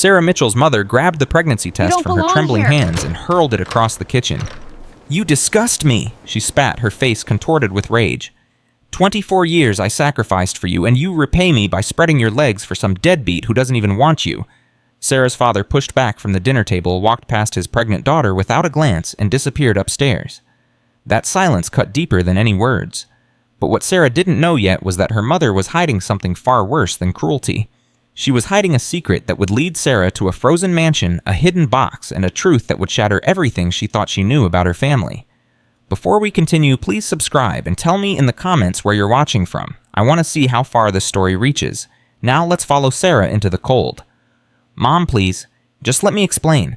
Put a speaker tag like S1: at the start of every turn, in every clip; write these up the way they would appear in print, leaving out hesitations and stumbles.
S1: Sarah Mitchell's mother grabbed the pregnancy test from her trembling hands and hurled it across the kitchen. "You disgust me," she spat, her face contorted with rage. 24 years I sacrificed for you, and you repay me by spreading your legs for some deadbeat who doesn't even want you. Sarah's father pushed back from the dinner table, walked past his pregnant daughter without a glance, and disappeared upstairs. That silence cut deeper than any words. But what Sarah didn't know yet was that her mother was hiding something far worse than cruelty. She was hiding a secret that would lead Sarah to a frozen mansion, a hidden box, and a truth that would shatter everything she thought she knew about her family. Before we continue, please subscribe and tell me in the comments where you're watching from. I want to see how far this story reaches. Now let's follow Sarah into the cold. "Mom, please. Just let me explain."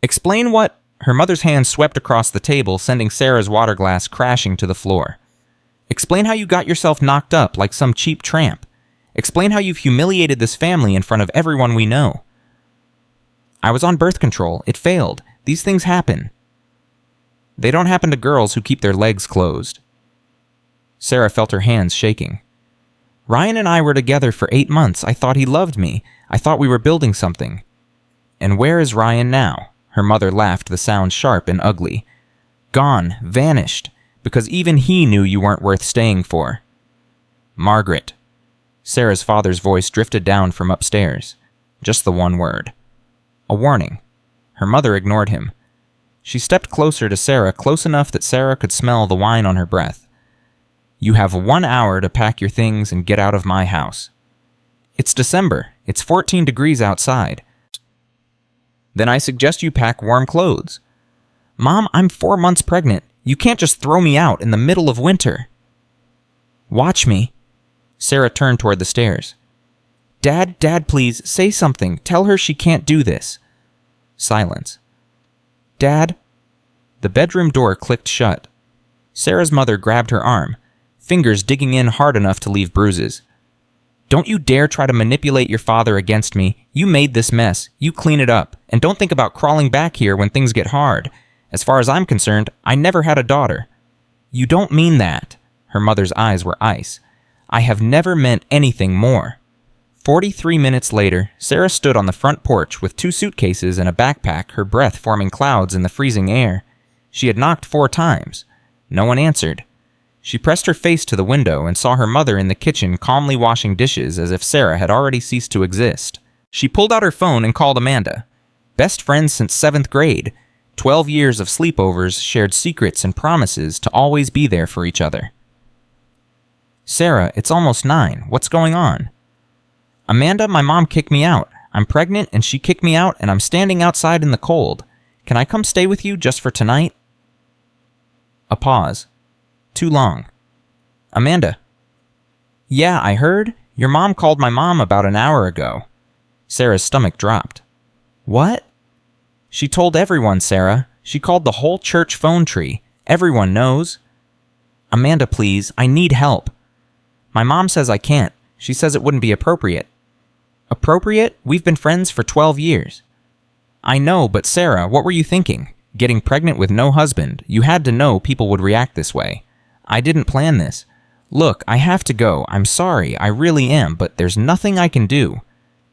S1: "Explain what?" Her mother's hand swept across the table, sending Sarah's water glass crashing to the floor. "Explain how you got yourself knocked up like some cheap tramp. Explain how you've humiliated this family in front of everyone we know." "I was on birth control. It failed. These things happen." "They don't happen to girls who keep their legs closed." Sarah felt her hands shaking. "Ryan and I were together for 8 months. I thought he loved me. I thought we were building something." "And where is Ryan now?" Her mother laughed, the sound sharp and ugly. "Gone. Vanished. Because even he knew you weren't worth staying for." "Margaret." Sarah's father's voice drifted down from upstairs. Just the one word. A warning. Her mother ignored him. She stepped closer to Sarah, close enough that Sarah could smell the wine on her breath. "You have 1 hour to pack your things and get out of my house." "It's December. It's 14 degrees outside." "Then I suggest you pack warm clothes." "Mom, I'm 4 months pregnant. You can't just throw me out in the middle of winter." "Watch me." Sarah turned toward the stairs. Dad, please, say something. Tell her she can't do this." Silence. "Dad?" The bedroom door clicked shut. Sarah's mother grabbed her arm, fingers digging in hard enough to leave bruises. "Don't you dare try to manipulate your father against me. You made this mess. You clean it up. And don't think about crawling back here when things get hard. As far as I'm concerned, I never had a daughter." "You don't mean that." Her mother's eyes were ice. "I have never meant anything more." 43 minutes later, Sarah stood on the front porch with 2 suitcases and a backpack, her breath forming clouds in the freezing air. She had knocked 4 times. No one answered. She pressed her face to the window and saw her mother in the kitchen calmly washing dishes as if Sarah had already ceased to exist. She pulled out her phone and called Amanda. Best friends since 7th grade. 12 years of sleepovers, shared secrets and promises to always be there for each other. "Sarah, it's almost 9. What's going on?" "Amanda, my mom kicked me out. I'm pregnant and she kicked me out and I'm standing outside in the cold. Can I come stay with you just for tonight?" A pause. Too long. "Amanda." "Yeah, I heard. Your mom called my mom about an hour ago." Sarah's stomach dropped. "What?" "She told everyone, Sarah. She called the whole church phone tree. Everyone knows." "Amanda, please. I need help." "My mom says I can't. She says it wouldn't be appropriate." "Appropriate? We've been friends for 12 years. "I know, but Sarah, what were you thinking? Getting pregnant with no husband. You had to know people would react this way. I didn't plan this. Look, I have to go. I'm sorry. I really am, but there's nothing I can do."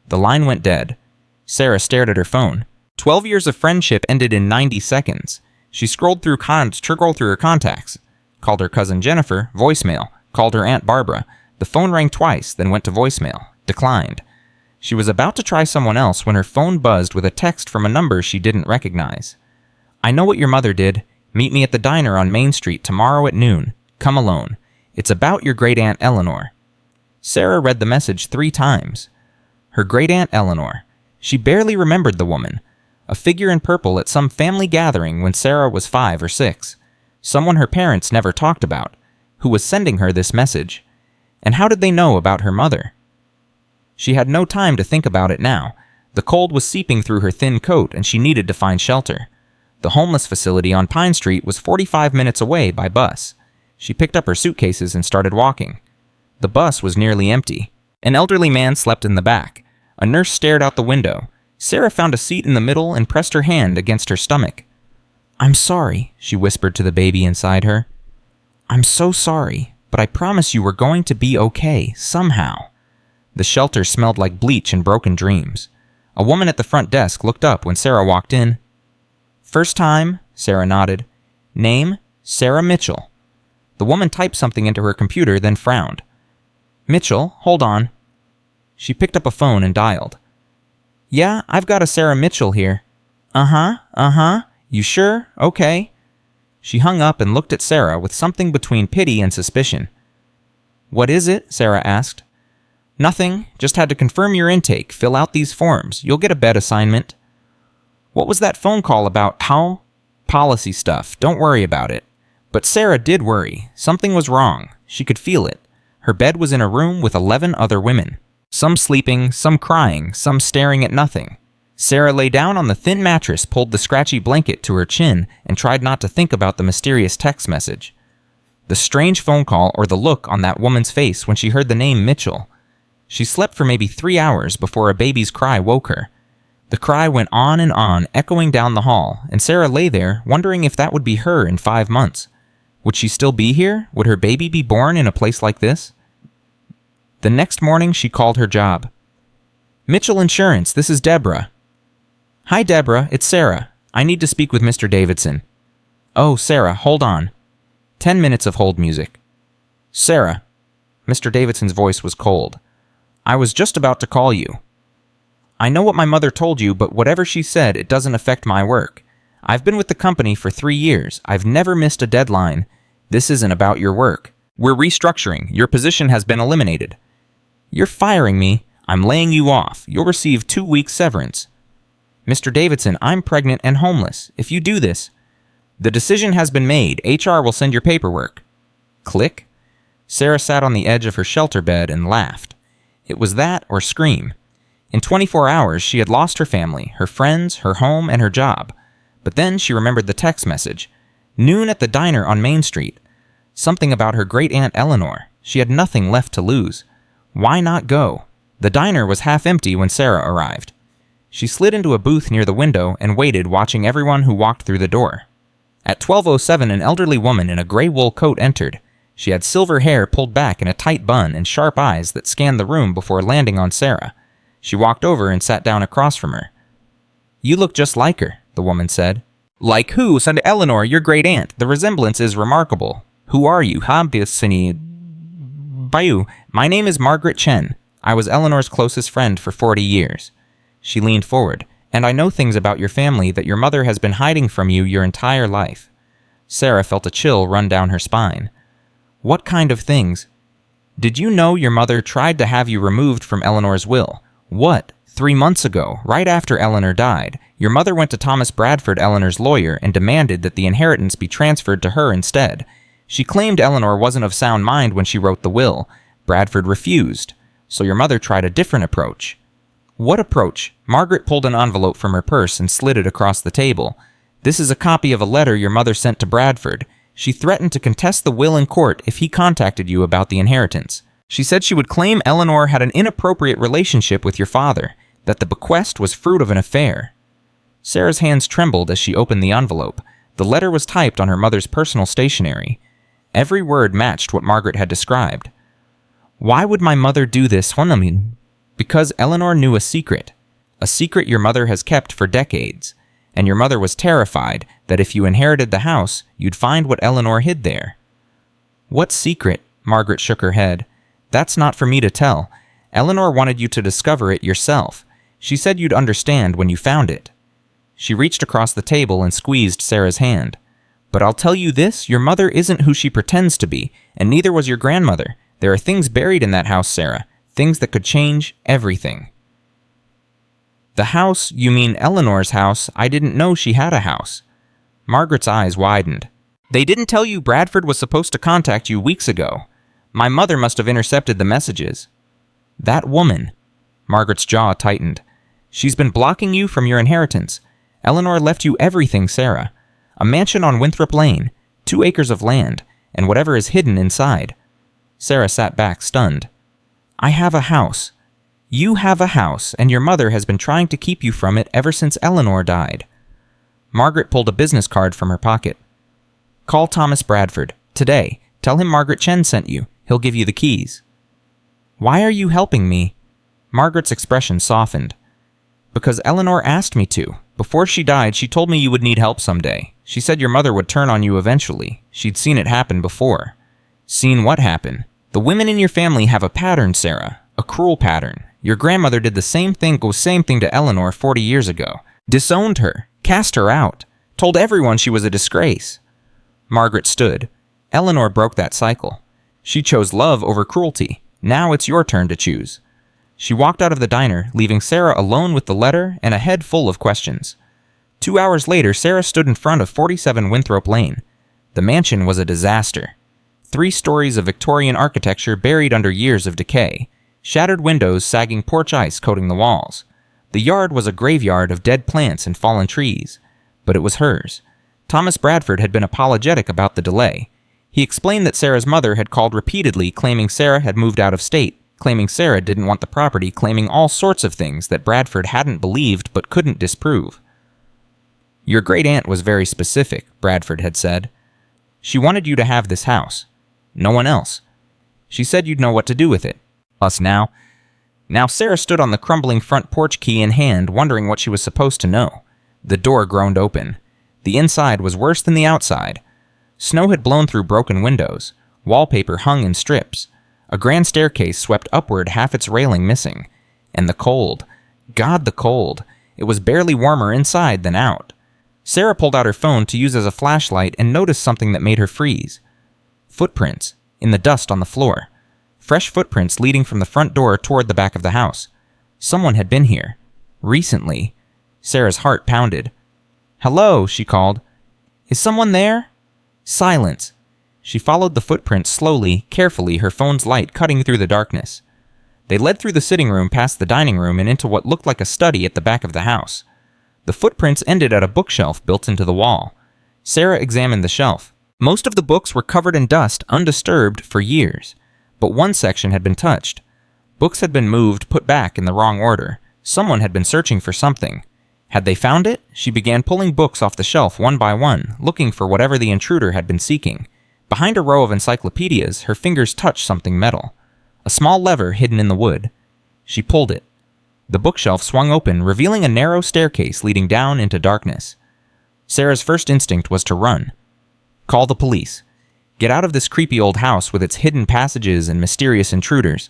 S1: The line went dead. Sarah stared at her phone. 12 years of friendship ended in 90 seconds. She scrolled through her contacts. Called her cousin Jennifer, voicemail. Called her Aunt Barbara. The phone rang twice, then went to voicemail. Declined. She was about to try someone else when her phone buzzed with a text from a number she didn't recognize. "I know what your mother did. Meet me at the diner on Main Street tomorrow at noon. Come alone. It's about your great-aunt Eleanor." Sarah read the message 3 times. Her great-aunt Eleanor. She barely remembered the woman. A figure in purple at some family gathering when Sarah was 5 or 6. Someone her parents never talked about. Who was sending her this message? And how did they know about her mother? She had no time to think about it now. The cold was seeping through her thin coat and she needed to find shelter. The homeless facility on Pine Street was 45 minutes away by bus. She picked up her suitcases and started walking. The bus was nearly empty. An elderly man slept in the back. A nurse stared out the window. Sarah found a seat in the middle and pressed her hand against her stomach. "I'm sorry," she whispered to the baby inside her. "I'm so sorry, but I promise you we're going to be okay, somehow." The shelter smelled like bleach and broken dreams. A woman at the front desk looked up when Sarah walked in. "First time," Sarah nodded. "Name, Sarah Mitchell." The woman typed something into her computer, then frowned. "Mitchell, hold on." She picked up a phone and dialed. "Yeah, I've got a Sarah Mitchell here." Uh-huh. You sure? Okay." She hung up and looked at Sarah with something between pity and suspicion. "What is it?" Sarah asked. "Nothing. Just had to confirm your intake. Fill out these forms. You'll get a bed assignment." "What was that phone call about? How?" "Policy stuff. Don't worry about it." But Sarah did worry. Something was wrong. She could feel it. Her bed was in a room with 11 other women. Some sleeping, some crying, some staring at nothing. Sarah lay down on the thin mattress, pulled the scratchy blanket to her chin, and tried not to think about the mysterious text message. The strange phone call or the look on that woman's face when she heard the name Mitchell. She slept for maybe 3 hours before a baby's cry woke her. The cry went on, echoing down the hall, and Sarah lay there, wondering if that would be her in 5 months. Would she still be here? Would her baby be born in a place like this? The next morning, she called her job. "Mitchell Insurance, this is Deborah." "Hi, Deborah, it's Sarah. I need to speak with Mr. Davidson." "Oh, Sarah, hold on." 10 minutes of hold music. "Sarah." Mr. Davidson's voice was cold. "I was just about to call you. I know what my mother told you, but whatever she said, it doesn't affect my work. I've been with the company for 3 years. I've never missed a deadline. This isn't about your work. We're restructuring. Your position has been eliminated. You're firing me. I'm laying you off. You'll receive 2 weeks severance. Mr. Davidson, I'm pregnant and homeless. If you do this, the decision has been made. HR will send your paperwork." Click. Sarah sat on the edge of her shelter bed and laughed. It was that or scream. In 24 hours, she had lost her family, her friends, her home, and her job. But then she remembered the text message. Noon at the diner on Main Street. Something about her great-aunt Eleanor. She had nothing left to lose. Why not go? The diner was half empty when Sarah arrived. She slid into a booth near the window and waited, watching everyone who walked through the door. At 12:07, an elderly woman in a gray wool coat entered. She had silver hair pulled back in a tight bun and sharp eyes that scanned the room before landing on Sarah. She walked over and sat down across from her. "You look just like her," the woman said. "Like who?" said Eleanor, "your great-aunt. The resemblance is remarkable. Who are you? Bayou. My name is Margaret Chen. I was Eleanor's closest friend for 40 years. She leaned forward. "And I know things about your family that your mother has been hiding from you your entire life." Sarah felt a chill run down her spine. "What kind of things?" "Did you know your mother tried to have you removed from Eleanor's will? What? 3 months ago, right after Eleanor died, your mother went to Thomas Bradford, Eleanor's lawyer, and demanded that the inheritance be transferred to her instead. She claimed Eleanor wasn't of sound mind when she wrote the will. Bradford refused. So your mother tried a different approach." "What approach?" Margaret pulled an envelope from her purse and slid it across the table. "This is a copy of a letter your mother sent to Bradford. She threatened to contest the will in court if he contacted you about the inheritance. She said she would claim Eleanor had an inappropriate relationship with your father, that the bequest was fruit of an affair." Sarah's hands trembled as she opened the envelope. The letter was typed on her mother's personal stationery. Every word matched what Margaret had described. "Why would my mother do this? Because Eleanor knew a secret your mother has kept for decades, and your mother was terrified that if you inherited the house, you'd find what Eleanor hid there." "What secret?" Margaret shook her head. "That's not for me to tell. Eleanor wanted you to discover it yourself. She said you'd understand when you found it." She reached across the table and squeezed Sarah's hand. "But I'll tell you this, your mother isn't who she pretends to be, and neither was your grandmother. There are things buried in that house, Sarah, things that could change everything." "The house? You mean Eleanor's house? I didn't know she had a house." Margaret's eyes widened. "They didn't tell you Bradford was supposed to contact you weeks ago. My mother must have intercepted the messages." "That woman." Margaret's jaw tightened. "She's been blocking you from your inheritance. Eleanor left you everything, Sarah. A mansion on Winthrop Lane, 2 acres of land, and whatever is hidden inside." Sarah sat back, stunned. "I have a house. You have a house, and your mother has been trying to keep you from it ever since Eleanor died." Margaret pulled a business card from her pocket. "Call Thomas Bradford. Today. Tell him Margaret Chen sent you. He'll give you the keys." "Why are you helping me?" Margaret's expression softened. Because Eleanor asked me to. Before she died, she told me you would need help someday. She said your mother would turn on you eventually. She'd seen it happen before. Seen what happen? The women in your family have a pattern, Sarah. A cruel pattern. Your grandmother did the same thing to Eleanor 40 years ago. Disowned her. Cast her out. Told everyone she was a disgrace. Margaret stood. Eleanor broke that cycle. She chose love over cruelty. Now it's your turn to choose. She walked out of the diner, leaving Sarah alone with the letter and a head full of questions. 2 hours later, Sarah stood in front of 47 Winthrop Lane. The mansion was a disaster. 3 stories of Victorian architecture buried under years of decay. Shattered windows, sagging porch ice coating the walls. The yard was a graveyard of dead plants and fallen trees. But it was hers. Thomas Bradford had been apologetic about the delay. He explained that Sarah's mother had called repeatedly, claiming Sarah had moved out of state, claiming Sarah didn't want the property, claiming all sorts of things that Bradford hadn't believed but couldn't disprove. Your great-aunt was very specific, Bradford had said. She wanted you to have this house. No one else. She said you'd know what to do with it. Us now. Now Sarah stood on the crumbling front porch, key in hand, wondering what she was supposed to know. The door groaned open. The inside was worse than the outside. Snow had blown through broken windows. Wallpaper hung in strips. A grand staircase swept upward, half its railing missing. And the cold. God, the cold. It was barely warmer inside than out. Sarah pulled out her phone to use as a flashlight and noticed something that made her freeze. Footprints. In the dust on the floor. Fresh footprints leading from the front door toward the back of the house. Someone had been here. Recently. Sarah's heart pounded. "Hello," she called. "Is someone there?" Silence. She followed the footprints slowly, carefully, her phone's light cutting through the darkness. They led through the sitting room, past the dining room, and into what looked like a study at the back of the house. The footprints ended at a bookshelf built into the wall. Sarah examined the shelf. Most of the books were covered in dust, undisturbed, for years. But one section had been touched. Books had been moved, put back in the wrong order. Someone had been searching for something. Had they found it? She began pulling books off the shelf one by one, looking for whatever the intruder had been seeking. Behind a row of encyclopedias, her fingers touched something metal. A small lever hidden in the wood. She pulled it. The bookshelf swung open, revealing a narrow staircase leading down into darkness. Sarah's first instinct was to run. Call the police. Get out of this creepy old house with its hidden passages and mysterious intruders.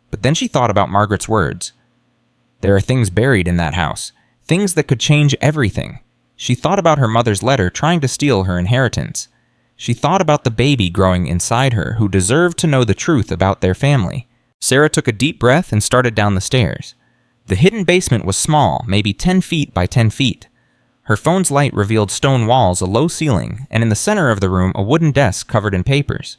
S1: But then she thought about Margaret's words. There are things buried in that house. Things that could change everything. She thought about her mother's letter trying to steal her inheritance. She thought about the baby growing inside her who deserved to know the truth about their family. Sarah took a deep breath and started down the stairs. The hidden basement was small, maybe 10 feet by 10 feet. Her phone's light revealed stone walls, a low ceiling, and in the center of the room a wooden desk covered in papers.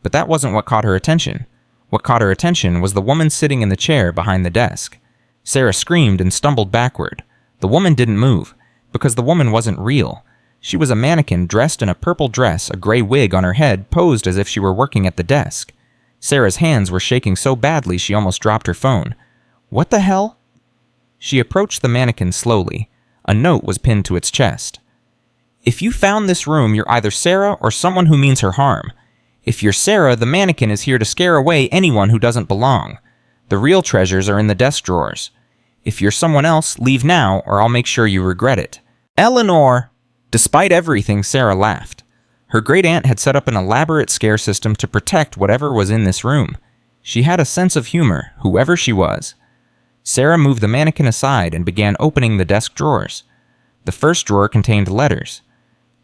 S1: But that wasn't what caught her attention. What caught her attention was the woman sitting in the chair behind the desk. Sarah screamed and stumbled backward. The woman didn't move, because the woman wasn't real. She was a mannequin dressed in a purple dress, a gray wig on her head, posed as if she were working at the desk. Sarah's hands were shaking so badly she almost dropped her phone. What the hell? She approached the mannequin slowly. A note was pinned to its chest. If you found this room, you're either Sarah or someone who means her harm. If you're Sarah, the mannequin is here to scare away anyone who doesn't belong. The real treasures are in the desk drawers. If you're someone else, leave now, or I'll make sure you regret it. Eleanor! Despite everything, Sarah laughed. Her great-aunt had set up an elaborate scare system to protect whatever was in this room. She had a sense of humor, whoever she was. Sarah moved the mannequin aside and began opening the desk drawers. The first drawer contained letters.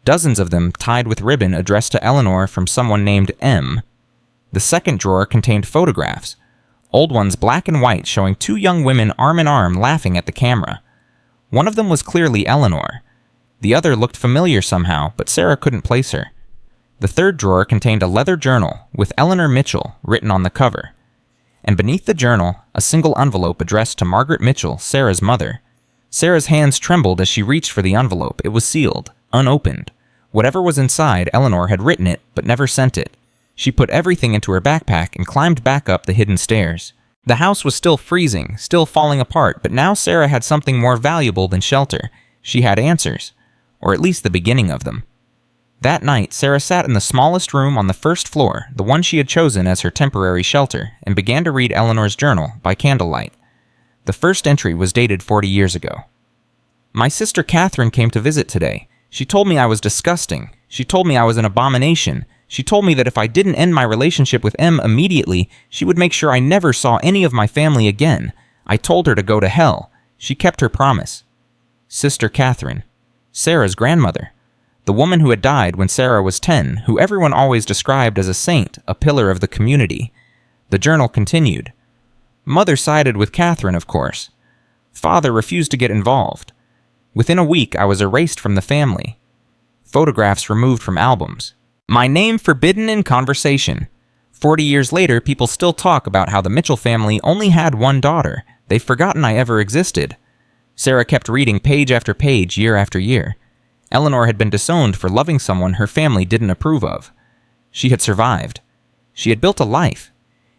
S1: Dozens of them tied with ribbon addressed to Eleanor from someone named M. The second drawer contained photographs. Old ones black and white showing 2 young women arm in arm laughing at the camera. One of them was clearly Eleanor. The other looked familiar somehow, but Sarah couldn't place her. The third drawer contained a leather journal with Eleanor Mitchell written on the cover. And beneath the journal, a single envelope addressed to Margaret Mitchell, Sarah's mother. Sarah's hands trembled as she reached for the envelope. It was sealed, unopened. Whatever was inside, Eleanor had written it, but never sent it. She put everything into her backpack and climbed back up the hidden stairs. The house was still freezing, still falling apart, but now Sarah had something more valuable than shelter. She had answers, or at least the beginning of them. That night, Sarah sat in the smallest room on the first floor, the one she had chosen as her temporary shelter, and began to read Eleanor's journal by candlelight. The first entry was dated 40 years ago. My sister Catherine came to visit today. She told me I was disgusting. She told me I was an abomination. She told me that if I didn't end my relationship with M immediately, she would make sure I never saw any of my family again. I told her to go to hell. She kept her promise. Sister Catherine. Sarah's grandmother. The woman who had died when Sarah was 10, who everyone always described as a saint, a pillar of the community. The journal continued. Mother sided with Catherine, of course. Father refused to get involved. Within a week, I was erased from the family. Photographs removed from albums. My name forbidden in conversation. 40 years later, people still talk about how the Mitchell family only had one daughter. They've forgotten I ever existed. Sarah kept reading page after page, year after year. Eleanor had been disowned for loving someone her family didn't approve of. She had survived. She had built a life.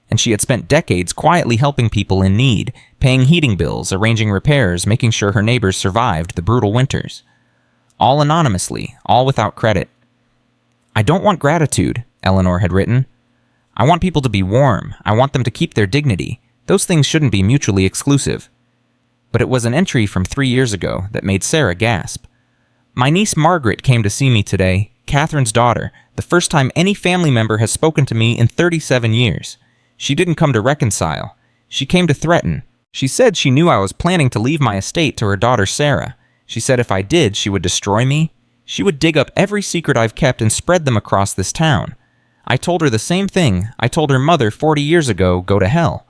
S1: And she had spent decades quietly helping people in need, paying heating bills, arranging repairs, making sure her neighbors survived the brutal winters. All anonymously, all without credit. I don't want gratitude, Eleanor had written. I want people to be warm. I want them to keep their dignity. Those things shouldn't be mutually exclusive. But it was an entry from 3 years ago that made Sarah gasp. My niece Margaret came to see me today, Catherine's daughter, the first time any family member has spoken to me in 37 years. She didn't come to reconcile. She came to threaten. She said she knew I was planning to leave my estate to her daughter Sarah. She said if I did, she would destroy me. She would dig up every secret I've kept and spread them across this town. I told her the same thing I told her mother 40 years ago, go to hell.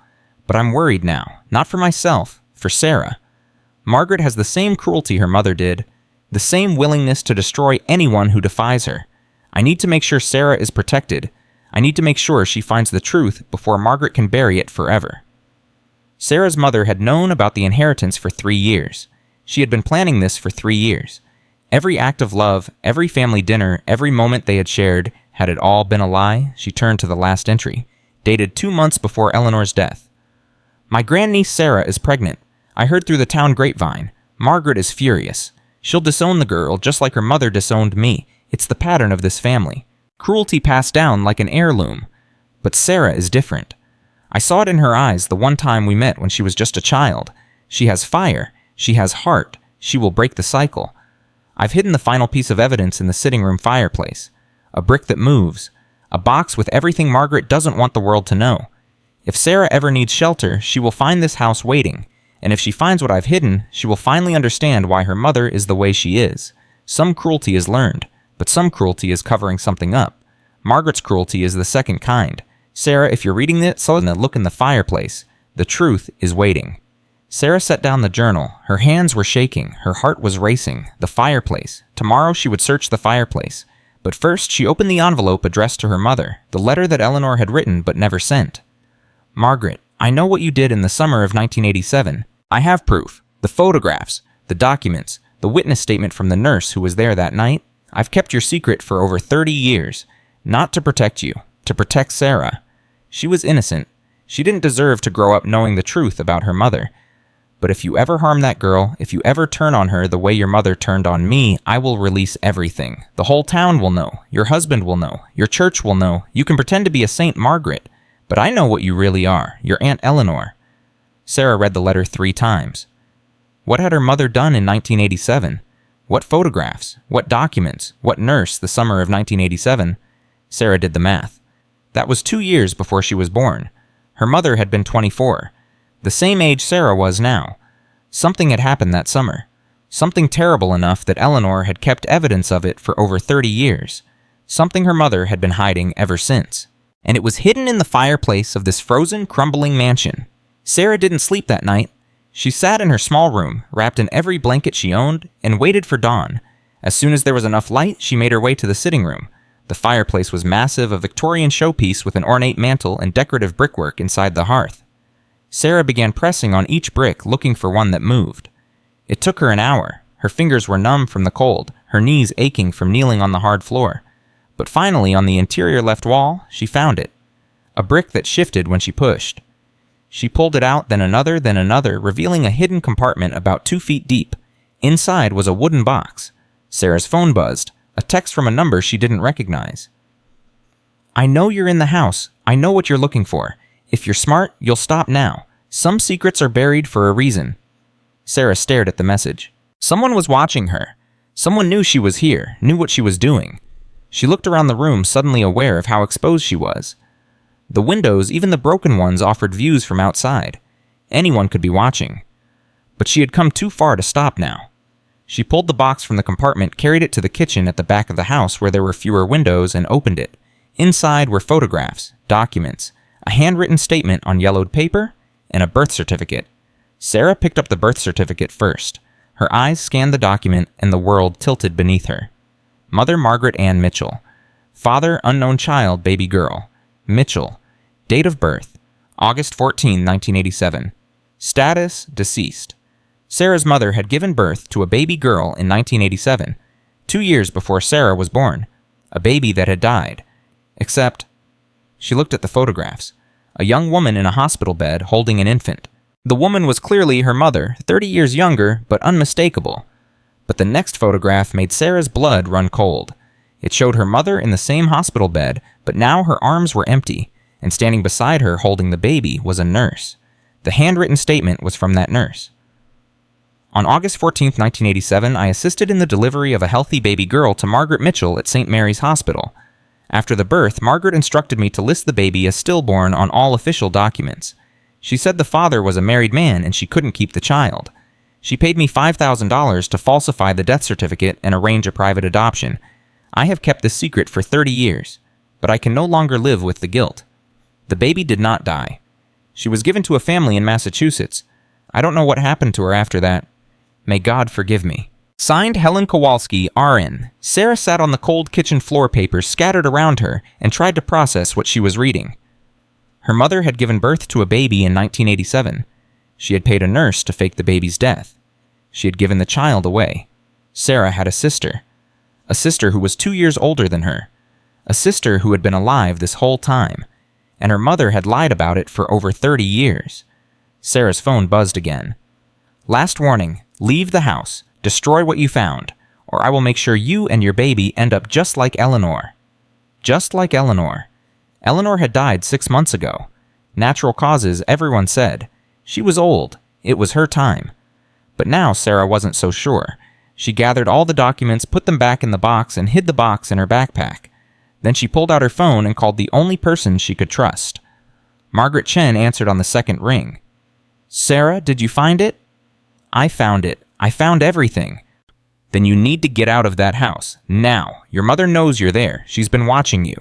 S1: But I'm worried now, not for myself, for Sarah. Margaret has the same cruelty her mother did, the same willingness to destroy anyone who defies her. I need to make sure Sarah is protected. I need to make sure she finds the truth before Margaret can bury it forever. Sarah's mother had known about the inheritance for 3 years. She had been planning this for 3 years. Every act of love, every family dinner, every moment they had shared, had it all been a lie? She turned to the last entry, dated 2 months before Eleanor's death. My grandniece Sarah is pregnant. I heard through the town grapevine. Margaret is furious. She'll disown the girl just like her mother disowned me. It's the pattern of this family. Cruelty passed down like an heirloom. But Sarah is different. I saw it in her eyes the one time we met when she was just a child. She has fire. She has heart. She will break the cycle. I've hidden the final piece of evidence in the sitting room fireplace. A brick that moves. A box with everything Margaret doesn't want the world to know. If Sarah ever needs shelter, she will find this house waiting. And if she finds what I've hidden, she will finally understand why her mother is the way she is. Some cruelty is learned, but some cruelty is covering something up. Margaret's cruelty is the second kind. Sarah, if you're reading this, look in the fireplace. The truth is waiting. Sarah set down the journal. Her hands were shaking. Her heart was racing. The fireplace. Tomorrow she would search the fireplace. But first she opened the envelope addressed to her mother, the letter that Eleanor had written but never sent. Margaret, I know what you did in the summer of 1987. I have proof. The photographs, the documents, the witness statement from the nurse who was there that night. I've kept your secret for over 30 years. Not to protect you, to protect Sarah. She was innocent. She didn't deserve to grow up knowing the truth about her mother. But if you ever harm that girl, if you ever turn on her the way your mother turned on me, I will release everything. The whole town will know. Your husband will know. Your church will know. You can pretend to be a Saint Margaret, but I know what you really are, your Aunt Eleanor. Sarah read the letter 3 times. What had her mother done in 1987? What photographs? What documents? What nurse the summer of 1987? Sarah did the math. That was 2 years before she was born. Her mother had been 24. The same age Sarah was now. Something had happened that summer. Something terrible enough that Eleanor had kept evidence of it for over 30 years. Something her mother had been hiding ever since. And it was hidden in the fireplace of this frozen, crumbling mansion. Sarah didn't sleep that night. She sat in her small room, wrapped in every blanket she owned, and waited for dawn. As soon as there was enough light, she made her way to the sitting room. The fireplace was massive, a Victorian showpiece with an ornate mantel and decorative brickwork inside the hearth. Sarah began pressing on each brick, looking for one that moved. It took her an hour. Her fingers were numb from the cold, her knees aching from kneeling on the hard floor. But finally, on the interior left wall, she found it. A brick that shifted when she pushed. She pulled it out, then another, revealing a hidden compartment about 2 feet deep. Inside was a wooden box. Sarah's phone buzzed, a text from a number she didn't recognize. I know you're in the house. I know what you're looking for. If you're smart, you'll stop now. Some secrets are buried for a reason. Sarah stared at the message. Someone was watching her. Someone knew she was here, knew what she was doing. She looked around the room, suddenly aware of how exposed she was. The windows, even the broken ones, offered views from outside. Anyone could be watching. But she had come too far to stop now. She pulled the box from the compartment, carried it to the kitchen at the back of the house where there were fewer windows, and opened it. Inside were photographs, documents, a handwritten statement on yellowed paper, and a birth certificate. Sarah picked up the birth certificate first. Her eyes scanned the document, and the world tilted beneath her. Mother Margaret Ann Mitchell. Father unknown child, baby girl. Mitchell. Date of birth, August 14, 1987. Status, deceased. Sarah's mother had given birth to a baby girl in 1987, 2 years before Sarah was born. A baby that had died. Except, she looked at the photographs. A young woman in a hospital bed holding an infant. The woman was clearly her mother, 30 years younger, but unmistakable. But the next photograph made Sarah's blood run cold. It showed her mother in the same hospital bed, but now her arms were empty, and standing beside her holding the baby was a nurse. The handwritten statement was from that nurse. On August 14, 1987, I assisted in the delivery of a healthy baby girl to Margaret Mitchell at St. Mary's Hospital. After the birth, Margaret instructed me to list the baby as stillborn on all official documents. She said the father was a married man and she couldn't keep the child. She paid me $5,000 to falsify the death certificate and arrange a private adoption. I have kept this secret for 30 years, but I can no longer live with the guilt. The baby did not die. She was given to a family in Massachusetts. I don't know what happened to her after that. May God forgive me. Signed Helen Kowalski, RN. Sarah sat on the cold kitchen floor papers scattered around her and tried to process what she was reading. Her mother had given birth to a baby in 1987. She had paid a nurse to fake the baby's death. She had given the child away. Sarah had a sister who was 2 years older than her. A sister who had been alive this whole time. And her mother had lied about it for over 30 years. Sarah's phone buzzed again. Last warning, leave the house, destroy what you found, or I will make sure you and your baby end up just like Eleanor. Just like Eleanor. Eleanor had died 6 months ago. Natural causes, everyone said. She was old. It was her time. But now Sarah wasn't so sure. She gathered all the documents, put them back in the box, and hid the box in her backpack. Then she pulled out her phone and called the only person she could trust. Margaret Chen answered on the second ring. Sarah, did you find it? I found it. I found everything. Then you need to get out of that house. Now. Your mother knows you're there. She's been watching you.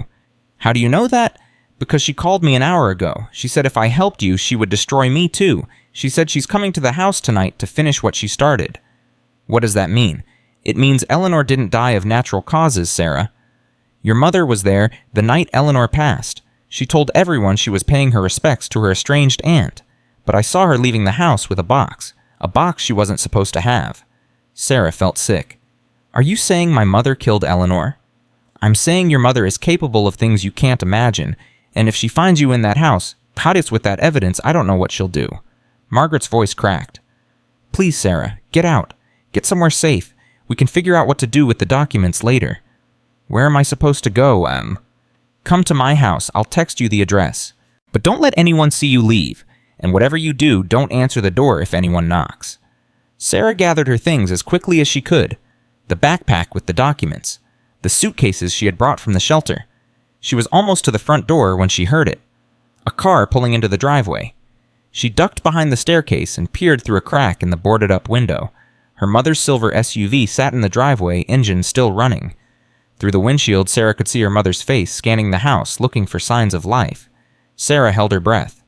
S1: How do you know that? Because she called me an hour ago. She said if I helped you, she would destroy me too. She said she's coming to the house tonight to finish what she started. What does that mean? It means Eleanor didn't die of natural causes, Sarah. Your mother was there the night Eleanor passed. She told everyone she was paying her respects to her estranged aunt. But I saw her leaving the house with a box she wasn't supposed to have. Sarah felt sick. Are you saying my mother killed Eleanor? I'm saying your mother is capable of things you can't imagine, and if she finds you in that house, Paddy's with that evidence, I don't know what she'll do. Margaret's voice cracked. Please, Sarah, get out. Get somewhere safe. We can figure out what to do with the documents later. Where am I supposed to go, Come to my house. I'll text you the address. But don't let anyone see you leave, and whatever you do, don't answer the door if anyone knocks. Sarah gathered her things as quickly as she could. The backpack with the documents. The suitcases she had brought from the shelter. She was almost to the front door when she heard it. A car pulling into the driveway. She ducked behind the staircase and peered through a crack in the boarded-up window. Her mother's silver SUV sat in the driveway, engine still running. Through the windshield, Sarah could see her mother's face scanning the house, looking for signs of life. Sarah held her breath.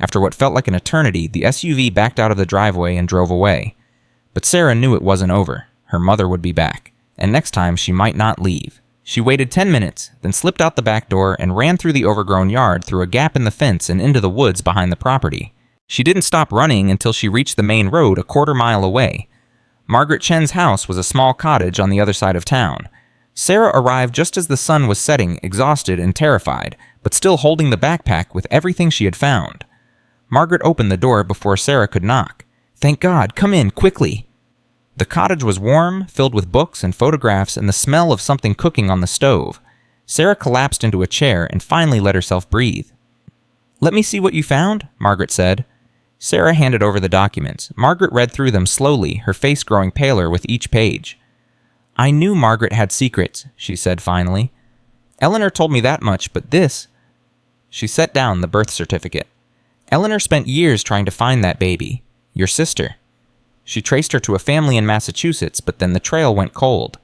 S1: After what felt like an eternity, the SUV backed out of the driveway and drove away. But Sarah knew it wasn't over. Her mother would be back, and next time she might not leave. She waited 10 minutes, then slipped out the back door and ran through the overgrown yard through a gap in the fence and into the woods behind the property. She didn't stop running until she reached the main road a quarter-mile away. Margaret Chen's house was a small cottage on the other side of town. Sarah arrived just as the sun was setting, exhausted and terrified, but still holding the backpack with everything she had found. Margaret opened the door before Sarah could knock. Thank God, come in, quickly. The cottage was warm, filled with books and photographs and the smell of something cooking on the stove. Sarah collapsed into a chair and finally let herself breathe. Let me see what you found, Margaret said. Sarah handed over the documents. Margaret read through them slowly, her face growing paler with each page. I knew Margaret had secrets, she said finally. Eleanor told me that much, but this... She set down the birth certificate. Eleanor spent years trying to find that baby, your sister. She traced her to a family in Massachusetts, but then the trail went cold.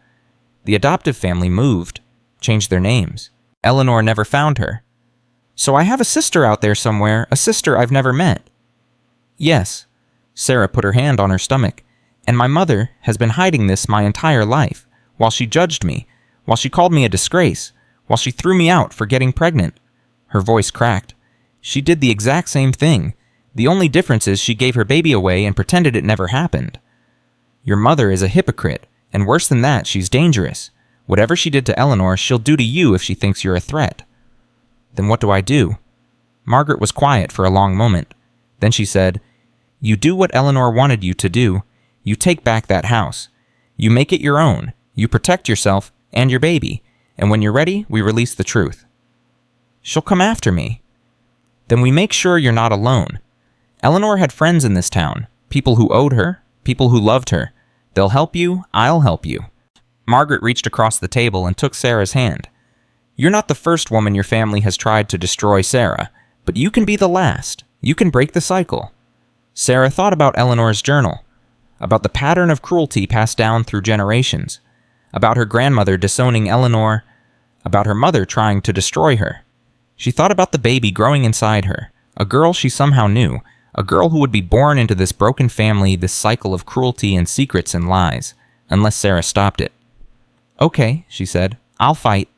S1: The adoptive family moved, changed their names. Eleanor never found her. So I have a sister out there somewhere, a sister I've never met. Yes. Sarah put her hand on her stomach. And my mother has been hiding this my entire life, while she judged me, while she called me a disgrace, while she threw me out for getting pregnant. Her voice cracked. She did the exact same thing. The only difference is she gave her baby away and pretended it never happened. Your mother is a hypocrite, and worse than that, she's dangerous. Whatever she did to Eleanor, she'll do to you if she thinks you're a threat. Then what do I do? Margaret was quiet for a long moment. Then she said, You do what Eleanor wanted you to do. You take back that house. You make it your own. You protect yourself and your baby. And when you're ready, we release the truth. She'll come after me. Then we make sure you're not alone. Eleanor had friends in this town. People who owed her. People who loved her. They'll help you. I'll help you. Margaret reached across the table and took Sarah's hand. You're not the first woman your family has tried to destroy Sarah, but you can be the last. You can break the cycle. Sarah thought about Eleanor's journal. About the pattern of cruelty passed down through generations, about her grandmother disowning Eleanor, about her mother trying to destroy her. She thought about the baby growing inside her, a girl she somehow knew, a girl who would be born into this broken family, this cycle of cruelty and secrets and lies, unless Sarah stopped it. Okay, she said, I'll fight.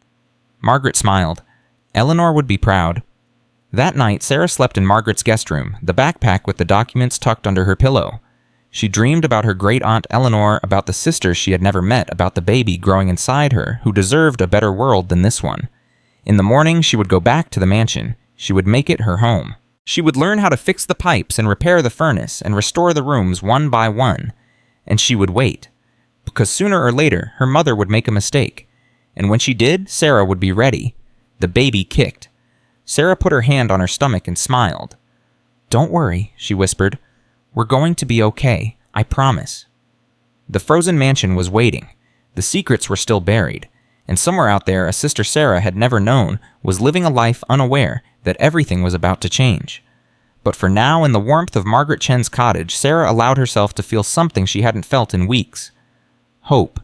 S1: Margaret smiled. Eleanor would be proud. That night, Sarah slept in Margaret's guest room, the backpack with the documents tucked under her pillow. She dreamed about her great-aunt Eleanor, about the sister she had never met, about the baby growing inside her, who deserved a better world than this one. In the morning, she would go back to the mansion. She would make it her home. She would learn how to fix the pipes and repair the furnace and restore the rooms one by one. And she would wait. Because sooner or later, her mother would make a mistake. And when she did, Sarah would be ready. The baby kicked. Sarah put her hand on her stomach and smiled. Don't worry, she whispered. We're going to be okay, I promise. The frozen mansion was waiting. The secrets were still buried. And somewhere out there, a sister Sarah had never known was living a life unaware that everything was about to change. But for now, in the warmth of Margaret Chen's cottage, Sarah allowed herself to feel something she hadn't felt in weeks. Hope.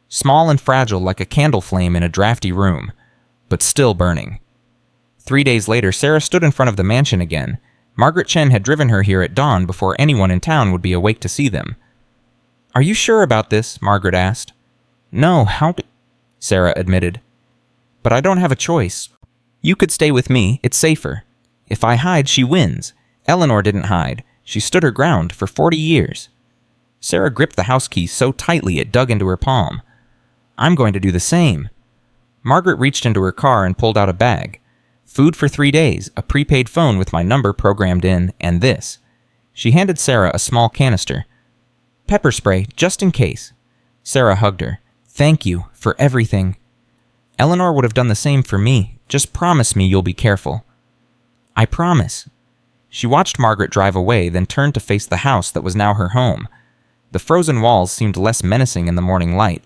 S1: Small and fragile like a candle flame in a drafty room, but still burning. 3 days later, Sarah stood in front of the mansion again. Margaret Chen had driven her here at dawn before anyone in town would be awake to see them. Are you sure about this? Margaret asked. No, Sarah admitted. But I don't have a choice. You could stay with me. It's safer. If I hide, she wins. Eleanor didn't hide. She stood her ground for 40 years. Sarah gripped the house key so tightly it dug into her palm. I'm going to do the same. Margaret reached into her car and pulled out a bag. Food for 3 days, a prepaid phone with my number programmed in, and this. She handed Sarah a small canister. Pepper spray, just in case. Sarah hugged her. Thank you for everything. Eleanor would have done the same for me. Just promise me you'll be careful. I promise. She watched Margaret drive away, then turned to face the house that was now her home. The frozen walls seemed less menacing in the morning light.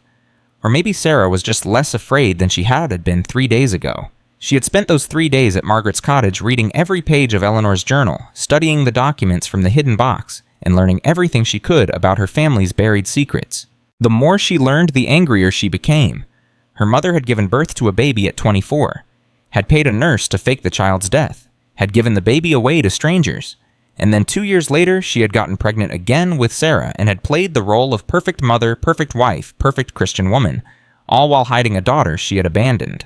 S1: Or maybe Sarah was just less afraid than she had been 3 days ago. She had spent those 3 days at Margaret's cottage reading every page of Eleanor's journal, studying the documents from the hidden box, and learning everything she could about her family's buried secrets. The more she learned, the angrier she became. Her mother had given birth to a baby at 24, had paid a nurse to fake the child's death, had given the baby away to strangers, and then 2 years later she had gotten pregnant again with Sarah and had played the role of perfect mother, perfect wife, perfect Christian woman, all while hiding a daughter she had abandoned.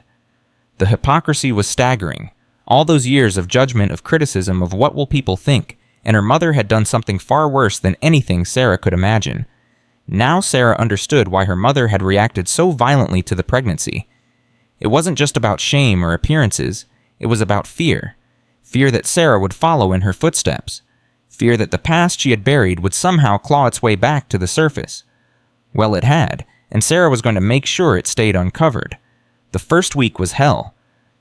S1: The hypocrisy was staggering. All those years of judgment, of criticism, of what will people think, and her mother had done something far worse than anything Sarah could imagine. Now Sarah understood why her mother had reacted so violently to the pregnancy. It wasn't just about shame or appearances, it was about fear. Fear that Sarah would follow in her footsteps. Fear that the past she had buried would somehow claw its way back to the surface. Well, it had, and Sarah was going to make sure it stayed uncovered. The first week was hell.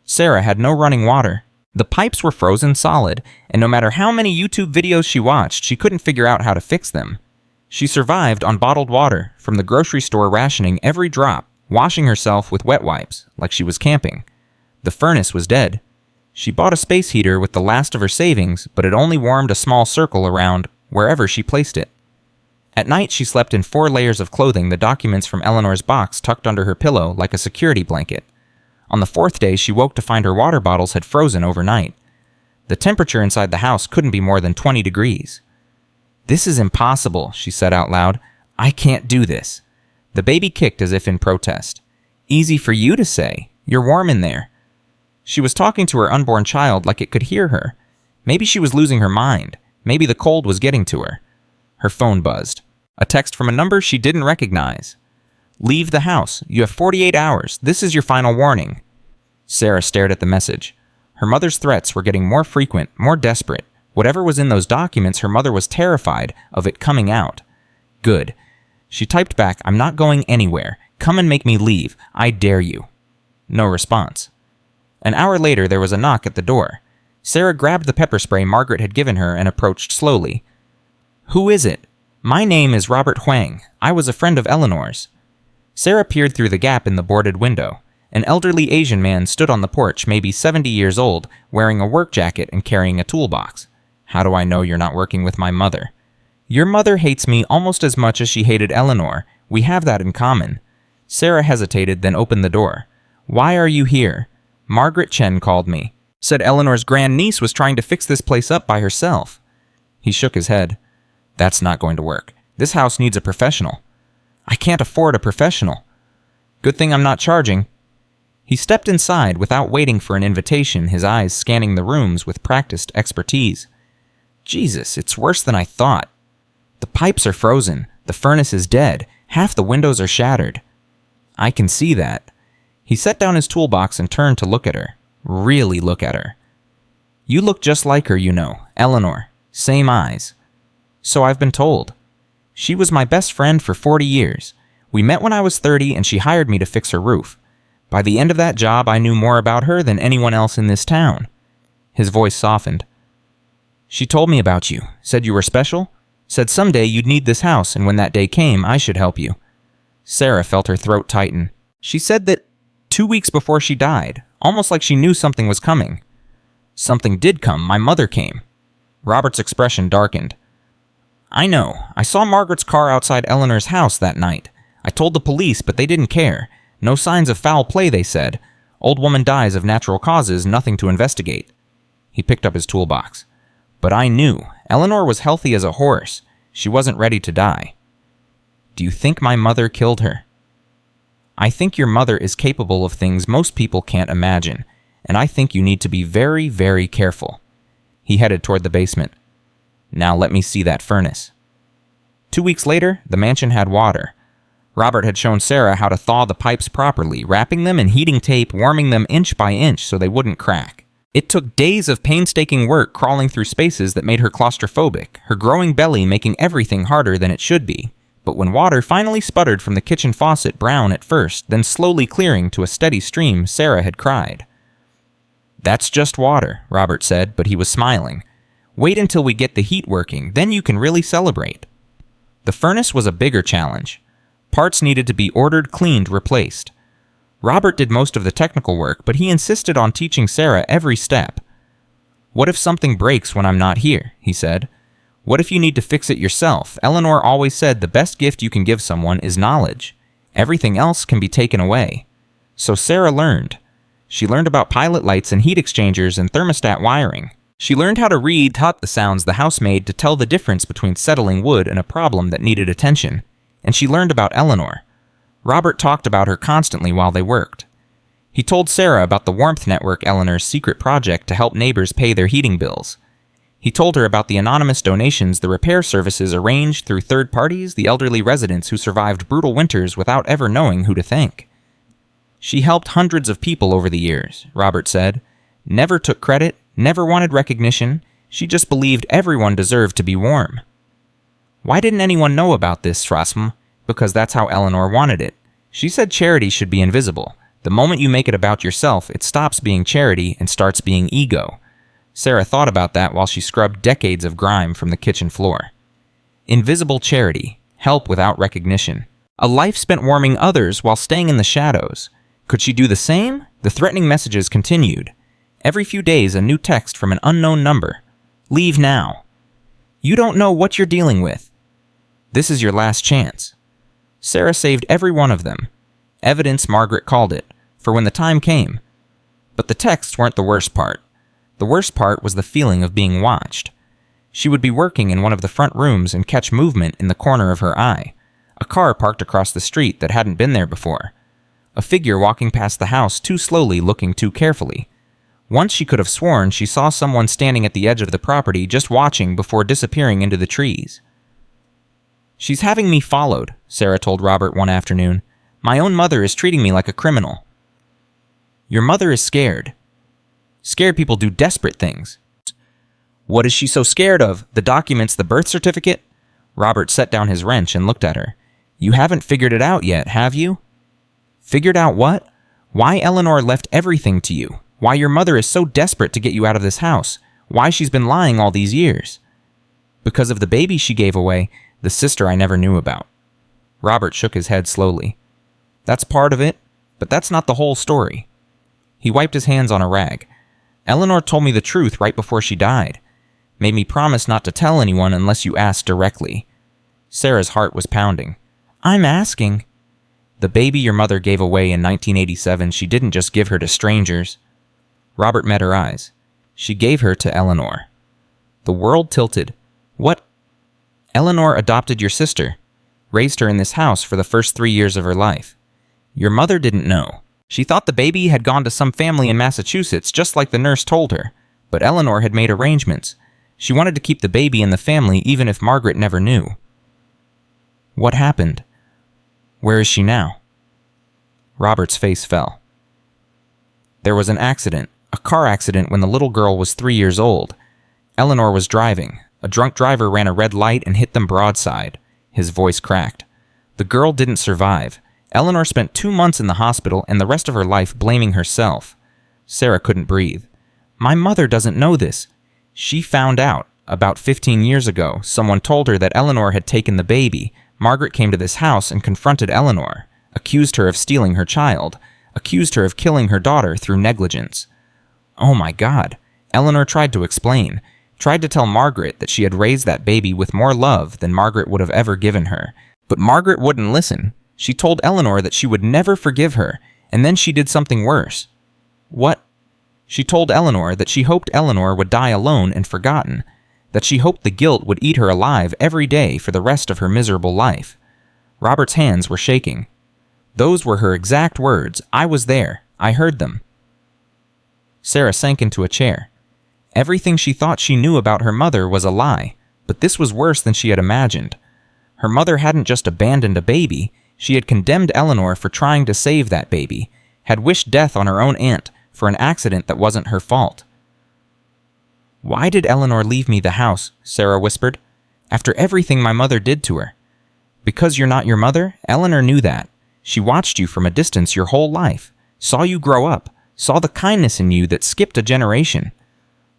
S1: Sarah had no running water, The pipes were frozen solid, and no matter how many YouTube videos she watched, she couldn't figure out how to fix them. She survived on bottled water from the grocery store, rationing every drop, washing herself with wet wipes, like she was camping. The furnace was dead. She bought a space heater with the last of her savings, but it only warmed a small circle around wherever she placed it. At night, she slept in 4 layers of clothing, the documents from Eleanor's box tucked under her pillow like a security blanket. On the 4th day, she woke to find her water bottles had frozen overnight. The temperature inside the house couldn't be more than 20 degrees. "This is impossible," she said out loud. "I can't do this." The baby kicked as if in protest. "Easy for you to say. You're warm in there." She was talking to her unborn child like it could hear her. Maybe she was losing her mind. Maybe the cold was getting to her. Her phone buzzed. A text from a number she didn't recognize. "Leave the house. You have 48 hours. This is your final warning." Sarah stared at the message. Her mother's threats were getting more frequent, more desperate. Whatever was in those documents, her mother was terrified of it coming out. Good. She typed back, "I'm not going anywhere. Come and make me leave. I dare you." No response. An hour later, there was a knock at the door. Sarah grabbed the pepper spray Margaret had given her and approached slowly. "Who is it?" "My name is Robert Huang. I was a friend of Eleanor's." Sarah peered through the gap in the boarded window. An elderly Asian man stood on the porch, maybe 70 years old, wearing a work jacket and carrying a toolbox. "How do I know you're not working with my mother?" "Your mother hates me almost as much as she hated Eleanor. We have that in common." Sarah hesitated, then opened the door. "Why are you here?" "Margaret Chen called me. Said Eleanor's grandniece was trying to fix this place up by herself." He shook his head. "That's not going to work. This house needs a professional." "I can't afford a professional." "Good thing I'm not charging." He stepped inside without waiting for an invitation, his eyes scanning the rooms with practiced expertise. "Jesus, it's worse than I thought. The pipes are frozen. The furnace is dead. Half the windows are shattered." "I can see that." He set down his toolbox and turned to look at her. Really look at her. "You look just like her, you know. Eleanor. Same eyes." "So I've been told." "She was my best friend for 40 years. We met when I was 30 and she hired me to fix her roof. By the end of that job, I knew more about her than anyone else in this town." His voice softened. "She told me about you. Said you were special. Said someday you'd need this house, and when that day came, I should help you." Sarah felt her throat tighten. "She said that 2 weeks before she died, almost like she knew something was coming." "Something did come. My mother came." Robert's expression darkened. "I know. I saw Margaret's car outside Eleanor's house that night. I told the police, but they didn't care. No signs of foul play, they said. Old woman dies of natural causes, nothing to investigate." He picked up his toolbox. "But I knew. Eleanor was healthy as a horse. She wasn't ready to die." "Do you think my mother killed her?" "I think your mother is capable of things most people can't imagine, and I think you need to be very, very careful." He headed toward the basement. "Now let me see that furnace." 2 weeks later, the mansion had water. Robert had shown Sarah how to thaw the pipes properly, wrapping them in heating tape, warming them inch by inch so they wouldn't crack. It took days of painstaking work crawling through spaces that made her claustrophobic, her growing belly making everything harder than it should be. But when water finally sputtered from the kitchen faucet, brown at first, then slowly clearing to a steady stream, Sarah had cried. "That's just water," Robert said, but he was smiling. "Wait until we get the heat working, then you can really celebrate." The furnace was a bigger challenge. Parts needed to be ordered, cleaned, replaced. Robert did most of the technical work, but he insisted on teaching Sarah every step. "What if something breaks when I'm not here?" he said. "What if you need to fix it yourself? Eleanor always said the best gift you can give someone is knowledge. Everything else can be taken away." So Sarah learned. She learned about pilot lights and heat exchangers and thermostat wiring. She learned how to read, taught the sounds the house made to tell the difference between settling wood and a problem that needed attention. And she learned about Eleanor. Robert talked about her constantly while they worked. He told Sarah about the warmth network, Eleanor's secret project to help neighbors pay their heating bills. He told her about the anonymous donations the repair services arranged through third parties, the elderly residents who survived brutal winters without ever knowing who to thank. "She helped hundreds of people over the years," Robert said. "Never took credit, never wanted recognition. She just believed everyone deserved to be warm." "Why didn't anyone know about this, Strasm?" "Because that's how Eleanor wanted it. She said charity should be invisible. The moment you make it about yourself, it stops being charity and starts being ego. Sarah thought about that while she scrubbed decades of grime from the kitchen floor. Invisible charity, help without recognition. A life spent warming others while staying in the shadows. Could she do the same? The threatening messages continued. Every few days, a new text from an unknown number. Leave now. You don't know what you're dealing with. This is your last chance. Sarah saved every one of them. Evidence, Margaret called it, for when the time came. But the texts weren't the worst part. The worst part was the feeling of being watched. She would be working in one of the front rooms and catch movement in the corner of her eye. A car parked across the street that hadn't been there before. A figure walking past the house too slowly, looking too carefully. Once she could have sworn she saw someone standing at the edge of the property just watching before disappearing into the trees. She's having me followed, Sarah told Robert one afternoon. My own mother is treating me like a criminal. Your mother is scared. Scared people do desperate things. What is she so scared of? The documents, the birth certificate? Robert set down his wrench and looked at her. You haven't figured it out yet, have you? Figured out what? Why Eleanor left everything to you. Why your mother is so desperate to get you out of this house. Why she's been lying all these years. Because of the baby she gave away, the sister I never knew about. Robert shook his head slowly. That's part of it, but that's not the whole story. He wiped his hands on a rag. Eleanor told me the truth right before she died. Made me promise not to tell anyone unless you asked directly. Sarah's heart was pounding. I'm asking. The baby your mother gave away in 1987, she didn't just give her to strangers. Robert met her eyes. She gave her to Eleanor. The world tilted. What? Eleanor adopted your sister. Raised her in this house for the first 3 years of her life. Your mother didn't know. She thought the baby had gone to some family in Massachusetts, just like the nurse told her. But Eleanor had made arrangements. She wanted to keep the baby in the family even if Margaret never knew. What happened? Where is she now? Robert's face fell. There was an accident, a car accident when the little girl was 3 years old. Eleanor was driving. A drunk driver ran a red light and hit them broadside. His voice cracked. The girl didn't survive. Eleanor spent 2 months in the hospital and the rest of her life blaming herself. Sarah couldn't breathe. My mother doesn't know this. She found out. About 15 years ago, someone told her that Eleanor had taken the baby. Margaret came to this house and confronted Eleanor, accused her of stealing her child, accused her of killing her daughter through negligence. Oh my God. Eleanor tried to explain, tried to tell Margaret that she had raised that baby with more love than Margaret would have ever given her. But Margaret wouldn't listen. She told Eleanor that she would never forgive her, and then she did something worse. What? She told Eleanor that she hoped Eleanor would die alone and forgotten, that she hoped the guilt would eat her alive every day for the rest of her miserable life. Robert's hands were shaking. Those were her exact words. I was there. I heard them. Sarah sank into a chair. Everything she thought she knew about her mother was a lie, but this was worse than she had imagined. Her mother hadn't just abandoned a baby. She had condemned Eleanor for trying to save that baby, had wished death on her own aunt for an accident that wasn't her fault. Why did Eleanor leave me the house? Sarah whispered. After everything my mother did to her. Because you're not your mother? Eleanor knew that. She watched you from a distance your whole life, saw you grow up, saw the kindness in you that skipped a generation.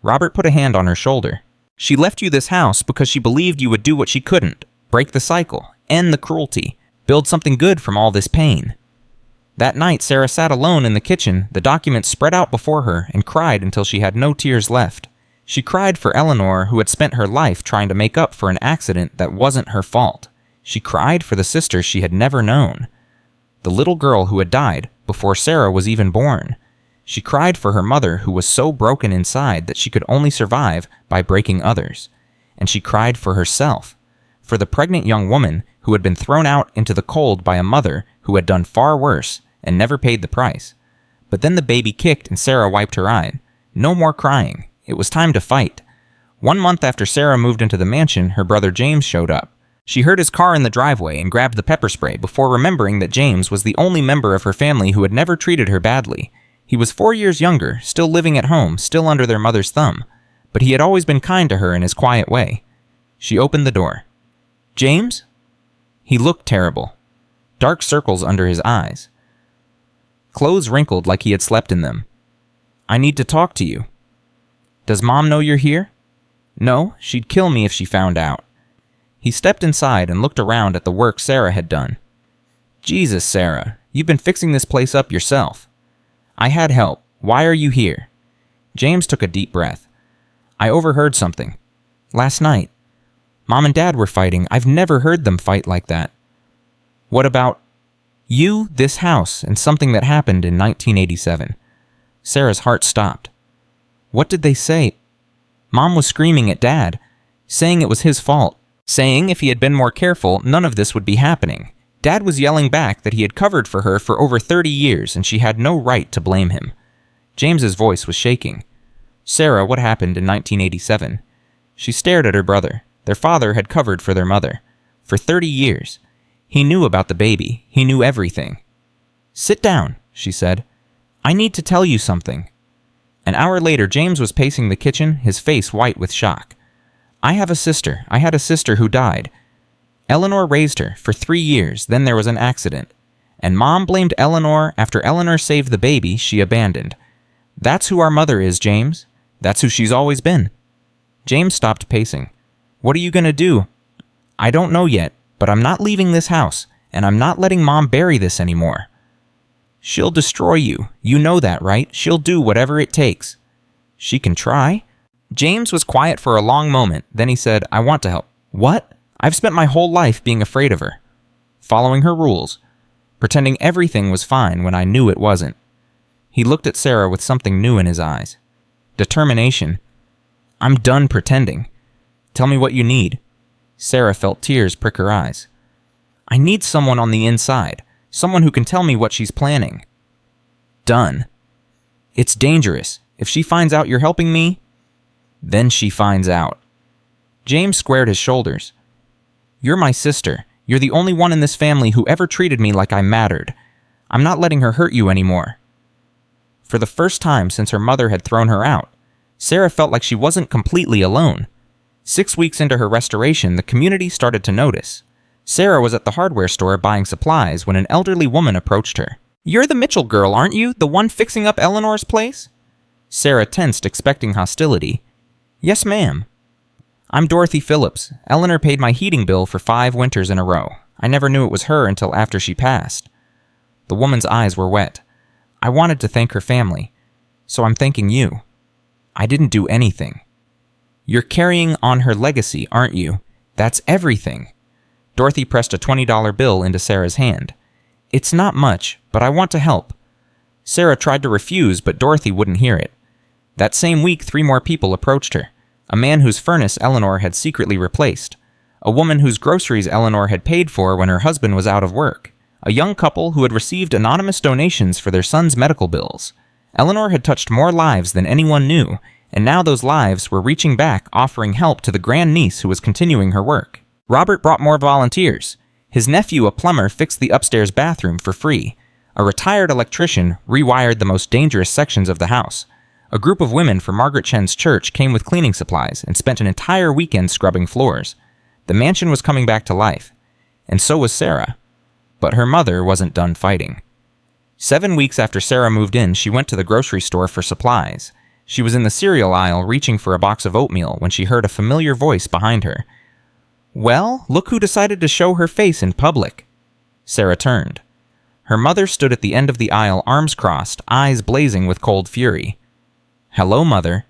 S1: Robert put a hand on her shoulder. She left you this house because she believed you would do what she couldn't, break the cycle, end the cruelty, build something good from all this pain. That night, Sarah sat alone in the kitchen, the documents spread out before her, and cried until she had no tears left. She cried for Eleanor, who had spent her life trying to make up for an accident that wasn't her fault. She cried for the sister she had never known, the little girl who had died before Sarah was even born. She cried for her mother, who was so broken inside that she could only survive by breaking others. And she cried for herself, for the pregnant young woman who had been thrown out into the cold by a mother who had done far worse and never paid the price. But then the baby kicked and Sarah wiped her eye. No more crying. It was time to fight. 1 month after Sarah moved into the mansion, her brother James showed up. She heard his car in the driveway and grabbed the pepper spray before remembering that James was the only member of her family who had never treated her badly. He was 4 years younger, still living at home, still under their mother's thumb, but he had always been kind to her in his quiet way. She opened the door. James? He looked terrible. Dark circles under his eyes. Clothes wrinkled like he had slept in them. I need to talk to you. Does Mom know you're here? No, she'd kill me if she found out. He stepped inside and looked around at the work Sarah had done. Jesus, Sarah, you've been fixing this place up yourself. I had help. Why are you here? James took a deep breath. I overheard something. Last night. Mom and Dad were fighting. I've never heard them fight like that. What about you, this house, and something that happened in 1987? Sarah's heart stopped. What did they say? Mom was screaming at Dad, saying it was his fault, saying if he had been more careful, none of this would be happening. Dad was yelling back that he had covered for her for over 30 years and she had no right to blame him. James's voice was shaking. Sarah, what happened in 1987? She stared at her brother. Their father had covered for their mother. For 30 years. He knew about the baby. He knew everything. Sit down, she said. I need to tell you something. An hour later, James was pacing the kitchen, his face white with shock. I have a sister. I had a sister who died. Eleanor raised her for 3 years, then there was an accident. And Mom blamed Eleanor. After Eleanor saved the baby, she abandoned. That's who our mother is, James. That's who she's always been. James stopped pacing. What are you going to do? I don't know yet, but I'm not leaving this house, and I'm not letting Mom bury this anymore. She'll destroy you. You know that, right? She'll do whatever it takes. She can try. James was quiet for a long moment. Then he said, I want to help. What? I've spent my whole life being afraid of her. Following her rules. Pretending everything was fine when I knew it wasn't. He looked at Sarah with something new in his eyes. Determination. I'm done pretending. Tell me what you need. Sarah felt tears prick her eyes. I need someone on the inside. Someone who can tell me what she's planning. Done. It's dangerous. If she finds out you're helping me, then she finds out. James squared his shoulders. You're my sister. You're the only one in this family who ever treated me like I mattered. I'm not letting her hurt you anymore. For the first time since her mother had thrown her out, Sarah felt like she wasn't completely alone. 6 weeks into her restoration, the community started to notice. Sarah was at the hardware store buying supplies when an elderly woman approached her. You're the Mitchell girl, aren't you? The one fixing up Eleanor's place? Sarah tensed, expecting hostility. Yes, ma'am. I'm Dorothy Phillips. Eleanor paid my heating bill for 5 winters in a row. I never knew it was her until after she passed. The woman's eyes were wet. I wanted to thank her family, so I'm thanking you. I didn't do anything. You're carrying on her legacy, aren't you? That's everything. Dorothy pressed a $20 bill into Sarah's hand. It's not much, but I want to help. Sarah tried to refuse, but Dorothy wouldn't hear it. That same week, 3 more people approached her. A man whose furnace Eleanor had secretly replaced. A woman whose groceries Eleanor had paid for when her husband was out of work. A young couple who had received anonymous donations for their son's medical bills. Eleanor had touched more lives than anyone knew, and now those lives were reaching back, offering help to the grandniece who was continuing her work. Robert brought more volunteers. His nephew, a plumber, fixed the upstairs bathroom for free. A retired electrician rewired the most dangerous sections of the house. A group of women from Margaret Chen's church came with cleaning supplies and spent an entire weekend scrubbing floors. The mansion was coming back to life, and so was Sarah. But her mother wasn't done fighting. 7 weeks after Sarah moved in, she went to the grocery store for supplies. She was in the cereal aisle reaching for a box of oatmeal when she heard a familiar voice behind her. Well, look who decided to show her face in public. Sarah turned. Her mother stood at the end of the aisle, arms crossed, eyes blazing with cold fury. Hello, Mother.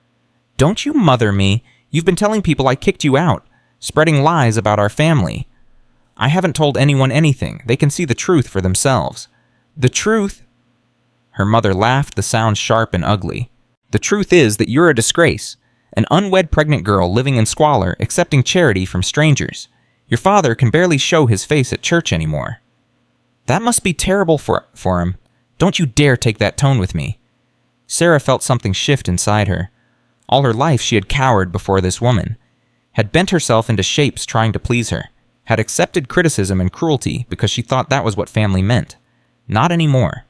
S1: Don't you mother me. You've been telling people I kicked you out, spreading lies about our family. I haven't told anyone anything. They can see the truth for themselves. The truth? Her mother laughed, the sound sharp and ugly. The truth is that you're a disgrace. An unwed pregnant girl living in squalor, accepting charity from strangers. Your father can barely show his face at church anymore. That must be terrible for him. Don't you dare take that tone with me. Sarah felt something shift inside her. All her life she had cowered before this woman, had bent herself into shapes trying to please her, had accepted criticism and cruelty because she thought that was what family meant. Not anymore.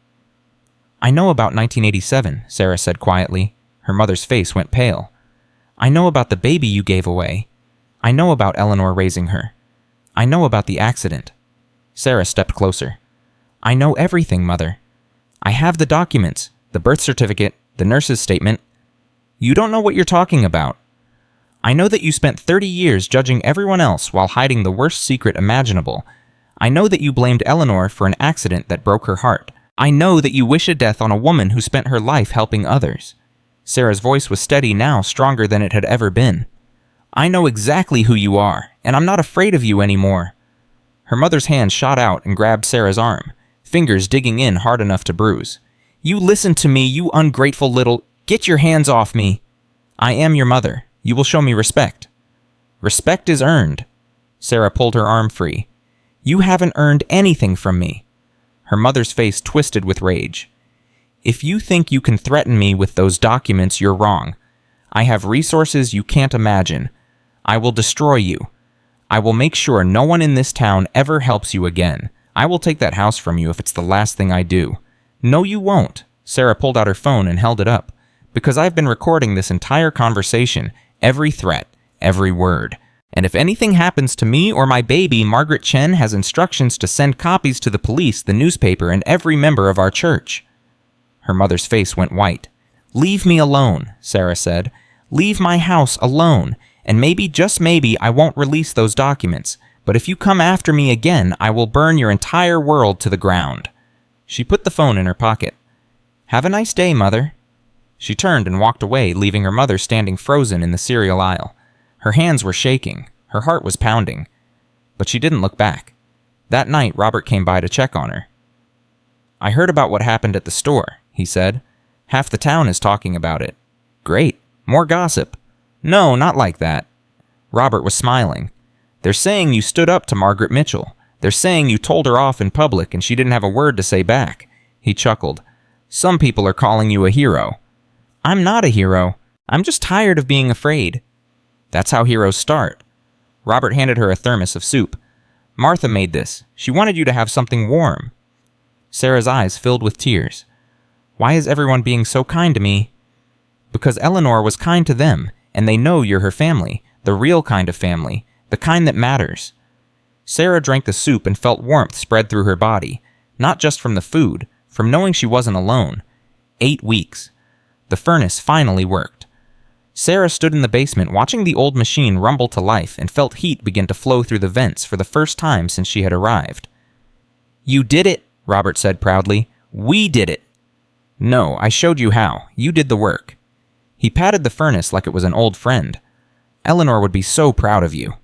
S1: I know about 1987, Sarah said quietly. Her mother's face went pale. I know about the baby you gave away. I know about Eleanor raising her. I know about the accident. Sarah stepped closer. I know everything, Mother. I have the documents, the birth certificate, the nurse's statement. You don't know what you're talking about. I know that you spent 30 years judging everyone else while hiding the worst secret imaginable. I know that you blamed Eleanor for an accident that broke her heart. I know that you wish a death on a woman who spent her life helping others. Sarah's voice was steady now, stronger than it had ever been. I know exactly who you are, and I'm not afraid of you anymore. Her mother's hand shot out and grabbed Sarah's arm, fingers digging in hard enough to bruise. You listen to me, you ungrateful little... Get your hands off me. I am your mother. You will show me respect. Respect is earned. Sarah pulled her arm free. You haven't earned anything from me. Her mother's face twisted with rage. If you think you can threaten me with those documents, you're wrong. I have resources you can't imagine. I will destroy you. I will make sure no one in this town ever helps you again. I will take that house from you if it's the last thing I do. No, you won't. Sarah pulled out her phone and held it up. Because I've been recording this entire conversation, every threat, every word. And if anything happens to me or my baby, Margaret Chen has instructions to send copies to the police, the newspaper, and every member of our church. Her mother's face went white. Leave me alone, Sarah said. Leave my house alone, and maybe, just maybe, I won't release those documents. But if you come after me again, I will burn your entire world to the ground. She put the phone in her pocket. Have a nice day, Mother. She turned and walked away, leaving her mother standing frozen in the cereal aisle. Her hands were shaking. Her heart was pounding. But she didn't look back. That night, Robert came by to check on her. I heard about what happened at the store, he said. Half the town is talking about it. Great. More gossip. No, not like that. Robert was smiling. They're saying you stood up to Margaret Mitchell. They're saying you told her off in public and she didn't have a word to say back. He chuckled. Some people are calling you a hero. I'm not a hero. I'm just tired of being afraid. That's how heroes start. Robert handed her a thermos of soup. Martha made this. She wanted you to have something warm. Sarah's eyes filled with tears. Why is everyone being so kind to me? Because Eleanor was kind to them, and they know you're her family, the real kind of family, the kind that matters. Sarah drank the soup and felt warmth spread through her body, not just from the food, from knowing she wasn't alone. 8 weeks. The furnace finally worked. Sarah stood in the basement watching the old machine rumble to life and felt heat begin to flow through the vents for the first time since she had arrived. You did it, Robert said proudly. We did it. No, I showed you how. You did the work. He patted the furnace like it was an old friend. Eleanor would be so proud of you.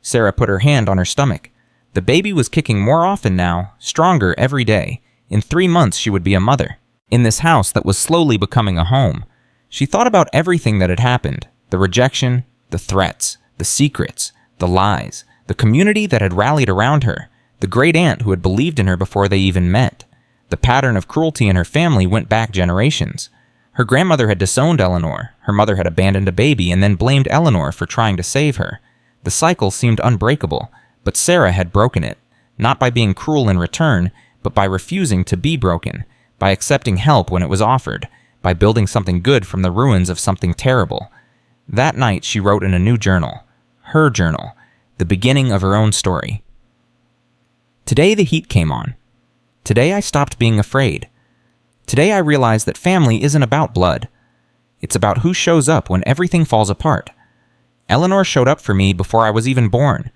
S1: Sarah put her hand on her stomach. The baby was kicking more often now, stronger every day. In 3 months she would be a mother. In this house that was slowly becoming a home. She thought about everything that had happened. The rejection, the threats, the secrets, the lies, the community that had rallied around her, the great aunt who had believed in her before they even met. The pattern of cruelty in her family went back generations. Her grandmother had disowned Eleanor, her mother had abandoned a baby and then blamed Eleanor for trying to save her. The cycle seemed unbreakable, but Sarah had broken it, not by being cruel in return, but by refusing to be broken, by accepting help when it was offered, by building something good from the ruins of something terrible. That night she wrote in a new journal, her journal, the beginning of her own story. Today the heat came on. Today I stopped being afraid. Today I realized that family isn't about blood. It's about who shows up when everything falls apart. Eleanor showed up for me before I was even born.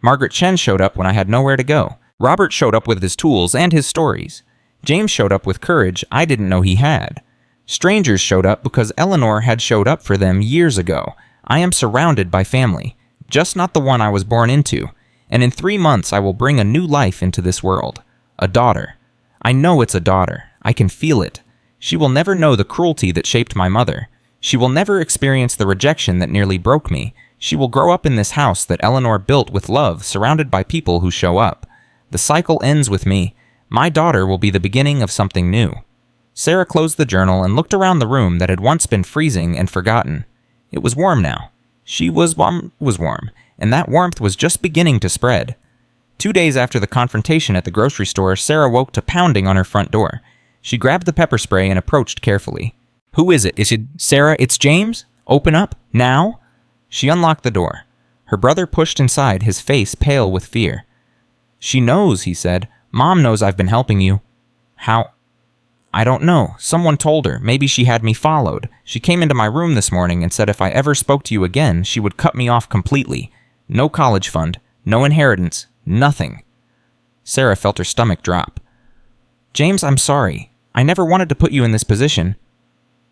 S1: Margaret Chen showed up when I had nowhere to go. Robert showed up with his tools and his stories. James showed up with courage I didn't know he had. Strangers showed up because Eleanor had showed up for them years ago. I am surrounded by family, just not the one I was born into. And in 3 months I will bring a new life into this world. A daughter. I know it's a daughter. I can feel it. She will never know the cruelty that shaped my mother. She will never experience the rejection that nearly broke me. She will grow up in this house that Eleanor built with love, surrounded by people who show up. The cycle ends with me. My daughter will be the beginning of something new. Sarah closed the journal and looked around the room that had once been freezing and forgotten. It was warm now. She was warm, and that warmth was just beginning to spread. 2 days after the confrontation at the grocery store, Sarah woke to pounding on her front door. She grabbed the pepper spray and approached carefully. Who is it? Is it Sarah? It's James? Open up. Now? She unlocked the door. Her brother pushed inside, his face pale with fear. She knows, he said. Mom knows I've been helping you. How? I don't know. Someone told her. Maybe she had me followed. She came into my room this morning and said if I ever spoke to you again, she would cut me off completely. No college fund, no inheritance, nothing. Sarah felt her stomach drop. James, I'm sorry. I never wanted to put you in this position.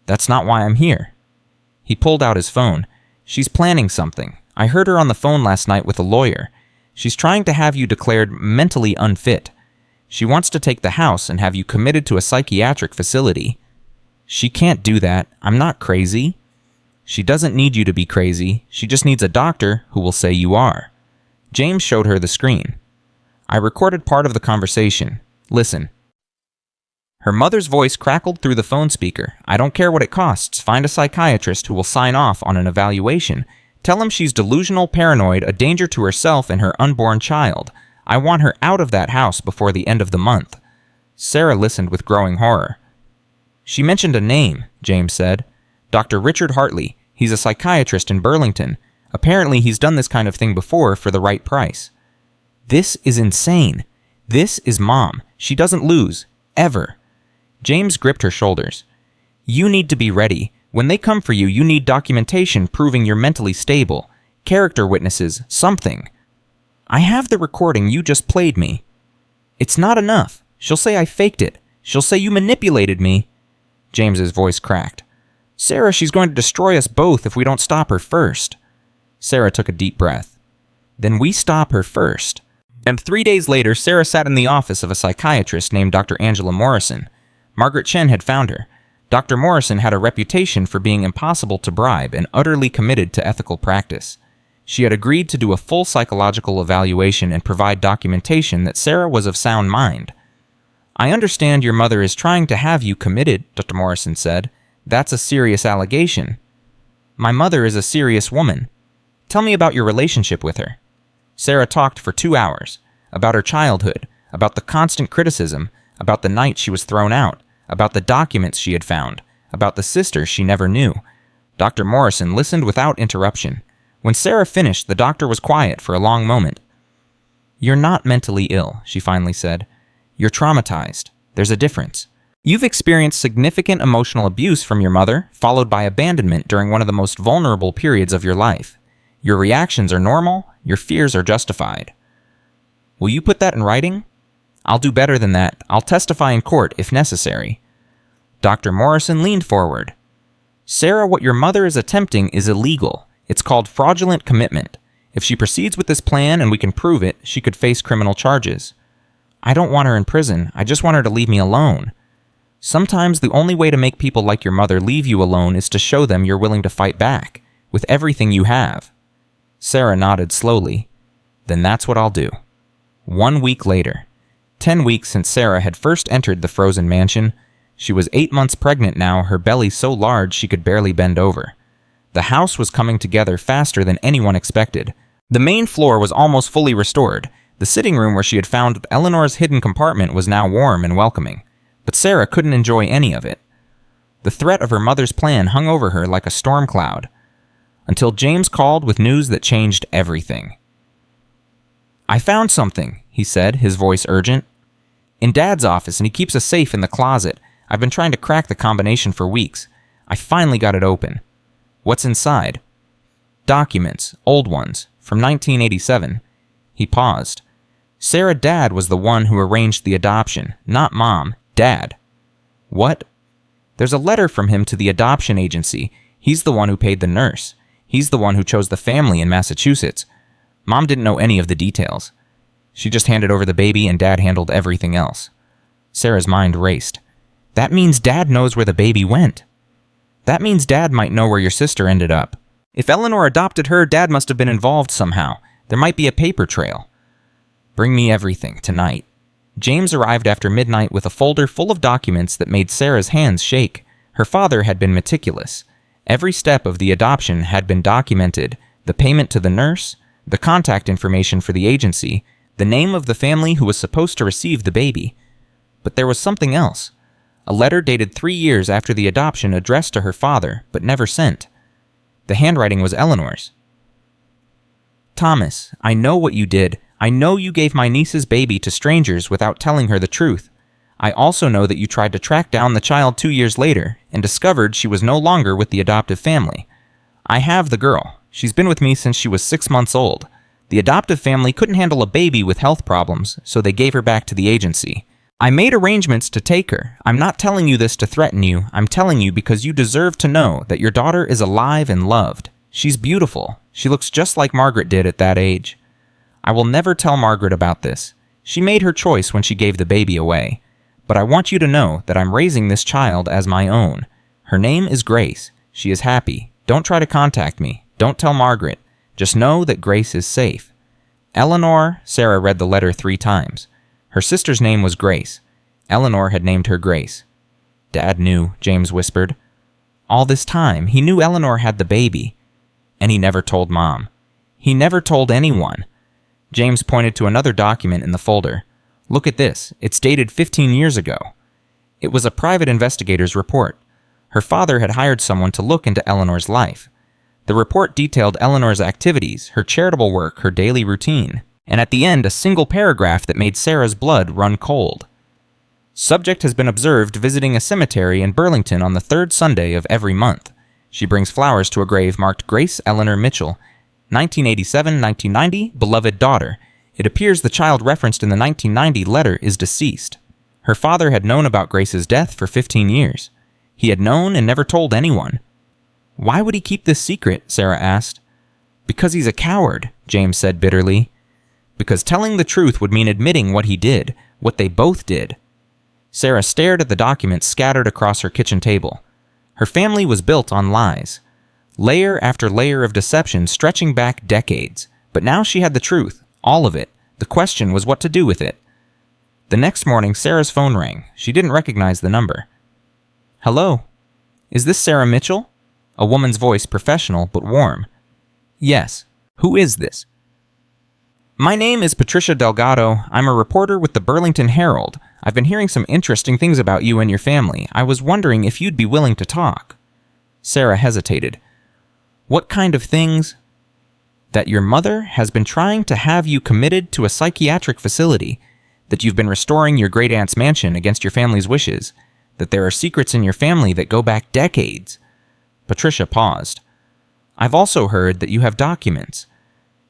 S1: That's not why I'm here. He pulled out his phone. She's planning something. I heard her on the phone last night with a lawyer. She's trying to have you declared mentally unfit. She wants to take the house and have you committed to a psychiatric facility. She can't do that. I'm not crazy. She doesn't need you to be crazy. She just needs a doctor who will say you are. James showed her the screen. I recorded part of the conversation. Listen. Her mother's voice crackled through the phone speaker. I don't care what it costs. Find a psychiatrist who will sign off on an evaluation. Tell him she's delusional, paranoid, a danger to herself and her unborn child. I want her out of that house before the end of the month. Sarah listened with growing horror. She mentioned a name, James said. Dr. Richard Hartley. He's a psychiatrist in Burlington. Apparently he's done this kind of thing before for the right price. This is insane. This is Mom. She doesn't lose. Ever. James gripped her shoulders. You need to be ready. When they come for you, you need documentation proving you're mentally stable. Character witnesses. Something. I have the recording you just played me. It's not enough. She'll say I faked it. She'll say you manipulated me. James's voice cracked. Sarah, she's going to destroy us both if we don't stop her first. Sarah took a deep breath. Then we stop her first. And 3 days later, Sarah sat in the office of a psychiatrist named Dr. Angela Morrison. Margaret Chen had found her. Dr. Morrison had a reputation for being impossible to bribe and utterly committed to ethical practice. She had agreed to do a full psychological evaluation and provide documentation that Sarah was of sound mind. I understand your mother is trying to have you committed, Dr. Morrison said. That's a serious allegation. My mother is a serious woman. Tell me about your relationship with her. Sarah talked for 2 hours, about her childhood, about the constant criticism, about the night she was thrown out, about the documents she had found, about the sister she never knew. Dr. Morrison listened without interruption. When Sarah finished, the doctor was quiet for a long moment. You're not mentally ill, she finally said. You're traumatized. There's a difference. You've experienced significant emotional abuse from your mother, followed by abandonment during one of the most vulnerable periods of your life. Your reactions are normal, your fears are justified. Will you put that in writing? I'll do better than that. I'll testify in court if necessary. Dr. Morrison leaned forward. Sarah, what your mother is attempting is illegal. It's called fraudulent commitment. If she proceeds with this plan and we can prove it, she could face criminal charges. I don't want her in prison. I just want her to leave me alone. Sometimes the only way to make people like your mother leave you alone is to show them you're willing to fight back, with everything you have. Sarah nodded slowly. Then that's what I'll do. 1 week later. 10 weeks since Sarah had first entered the frozen mansion. She was 8 months pregnant now, her belly so large she could barely bend over. The house was coming together faster than anyone expected. The main floor was almost fully restored. The sitting room where she had found Eleanor's hidden compartment was now warm and welcoming. But Sarah couldn't enjoy any of it. The threat of her mother's plan hung over her like a storm cloud. Until James called with news that changed everything. I found something, he said, his voice urgent. In Dad's office, and he keeps a safe in the closet. I've been trying to crack the combination for weeks. I finally got it open. What's inside? Documents, old ones, from 1987. He paused. Sarah, Dad was the one who arranged the adoption, not Mom, Dad. What? There's a letter from him to the adoption agency. He's the one who paid the nurse. He's the one who chose the family in Massachusetts. Mom didn't know any of the details. She just handed over the baby and Dad handled everything else. Sarah's mind raced. That means Dad knows where the baby went. That means Dad might know where your sister ended up. If Eleanor adopted her, Dad must have been involved somehow. There might be a paper trail. Bring me everything, tonight. James arrived after midnight with a folder full of documents that made Sarah's hands shake. Her father had been meticulous. Every step of the adoption had been documented. The payment to the nurse, the contact information for the agency, the name of the family who was supposed to receive the baby. But there was something else. A letter dated 3 years after the adoption addressed to her father, but never sent. The handwriting was Eleanor's. Thomas, I know what you did. I know you gave my niece's baby to strangers without telling her the truth. I also know that you tried to track down the child 2 years later and discovered she was no longer with the adoptive family. I have the girl. She's been with me since she was 6 months old. The adoptive family couldn't handle a baby with health problems, so they gave her back to the agency. I made arrangements to take her. I'm not telling you this to threaten you. I'm telling you because you deserve to know that your daughter is alive and loved. She's beautiful. She looks just like Margaret did at that age. I will never tell Margaret about this. She made her choice when she gave the baby away. But I want you to know that I'm raising this child as my own. Her name is Grace. She is happy. Don't try to contact me. Don't tell Margaret. Just know that Grace is safe. Eleanor, Sarah read the letter 3 times. Her sister's name was Grace. Eleanor had named her Grace. Dad knew, James whispered. All this time, he knew Eleanor had the baby. And he never told Mom. He never told anyone. James pointed to another document in the folder. Look at this. It's dated 15 years ago. It was a private investigator's report. Her father had hired someone to look into Eleanor's life. The report detailed Eleanor's activities, her charitable work, her daily routine, and at the end a single paragraph that made Sarah's blood run cold. Subject has been observed visiting a cemetery in Burlington on the 3rd Sunday of every month. She brings flowers to a grave marked Grace Eleanor Mitchell, 1987-1990, beloved daughter. It appears the child referenced in the 1990 letter is deceased. Her father had known about Grace's death for 15 years. He had known and never told anyone. Why would he keep this secret? Sarah asked. Because he's a coward, James said bitterly. Because telling the truth would mean admitting what he did, what they both did. Sarah stared at the documents scattered across her kitchen table. Her family was built on lies. Layer after layer of deception stretching back decades. But now she had the truth. All of it. The question was what to do with it. The next morning, Sarah's phone rang. She didn't recognize the number. Hello? Is this Sarah Mitchell? A woman's voice, professional but warm. Yes. Who is this? My name is Patricia Delgado. I'm a reporter with the Burlington Herald. I've been hearing some interesting things about you and your family. I was wondering if you'd be willing to talk. Sarah hesitated. What kind of things? That your mother has been trying to have you committed to a psychiatric facility, that you've been restoring your great-aunt's mansion against your family's wishes, that there are secrets in your family that go back decades. Patricia paused. I've also heard that you have documents.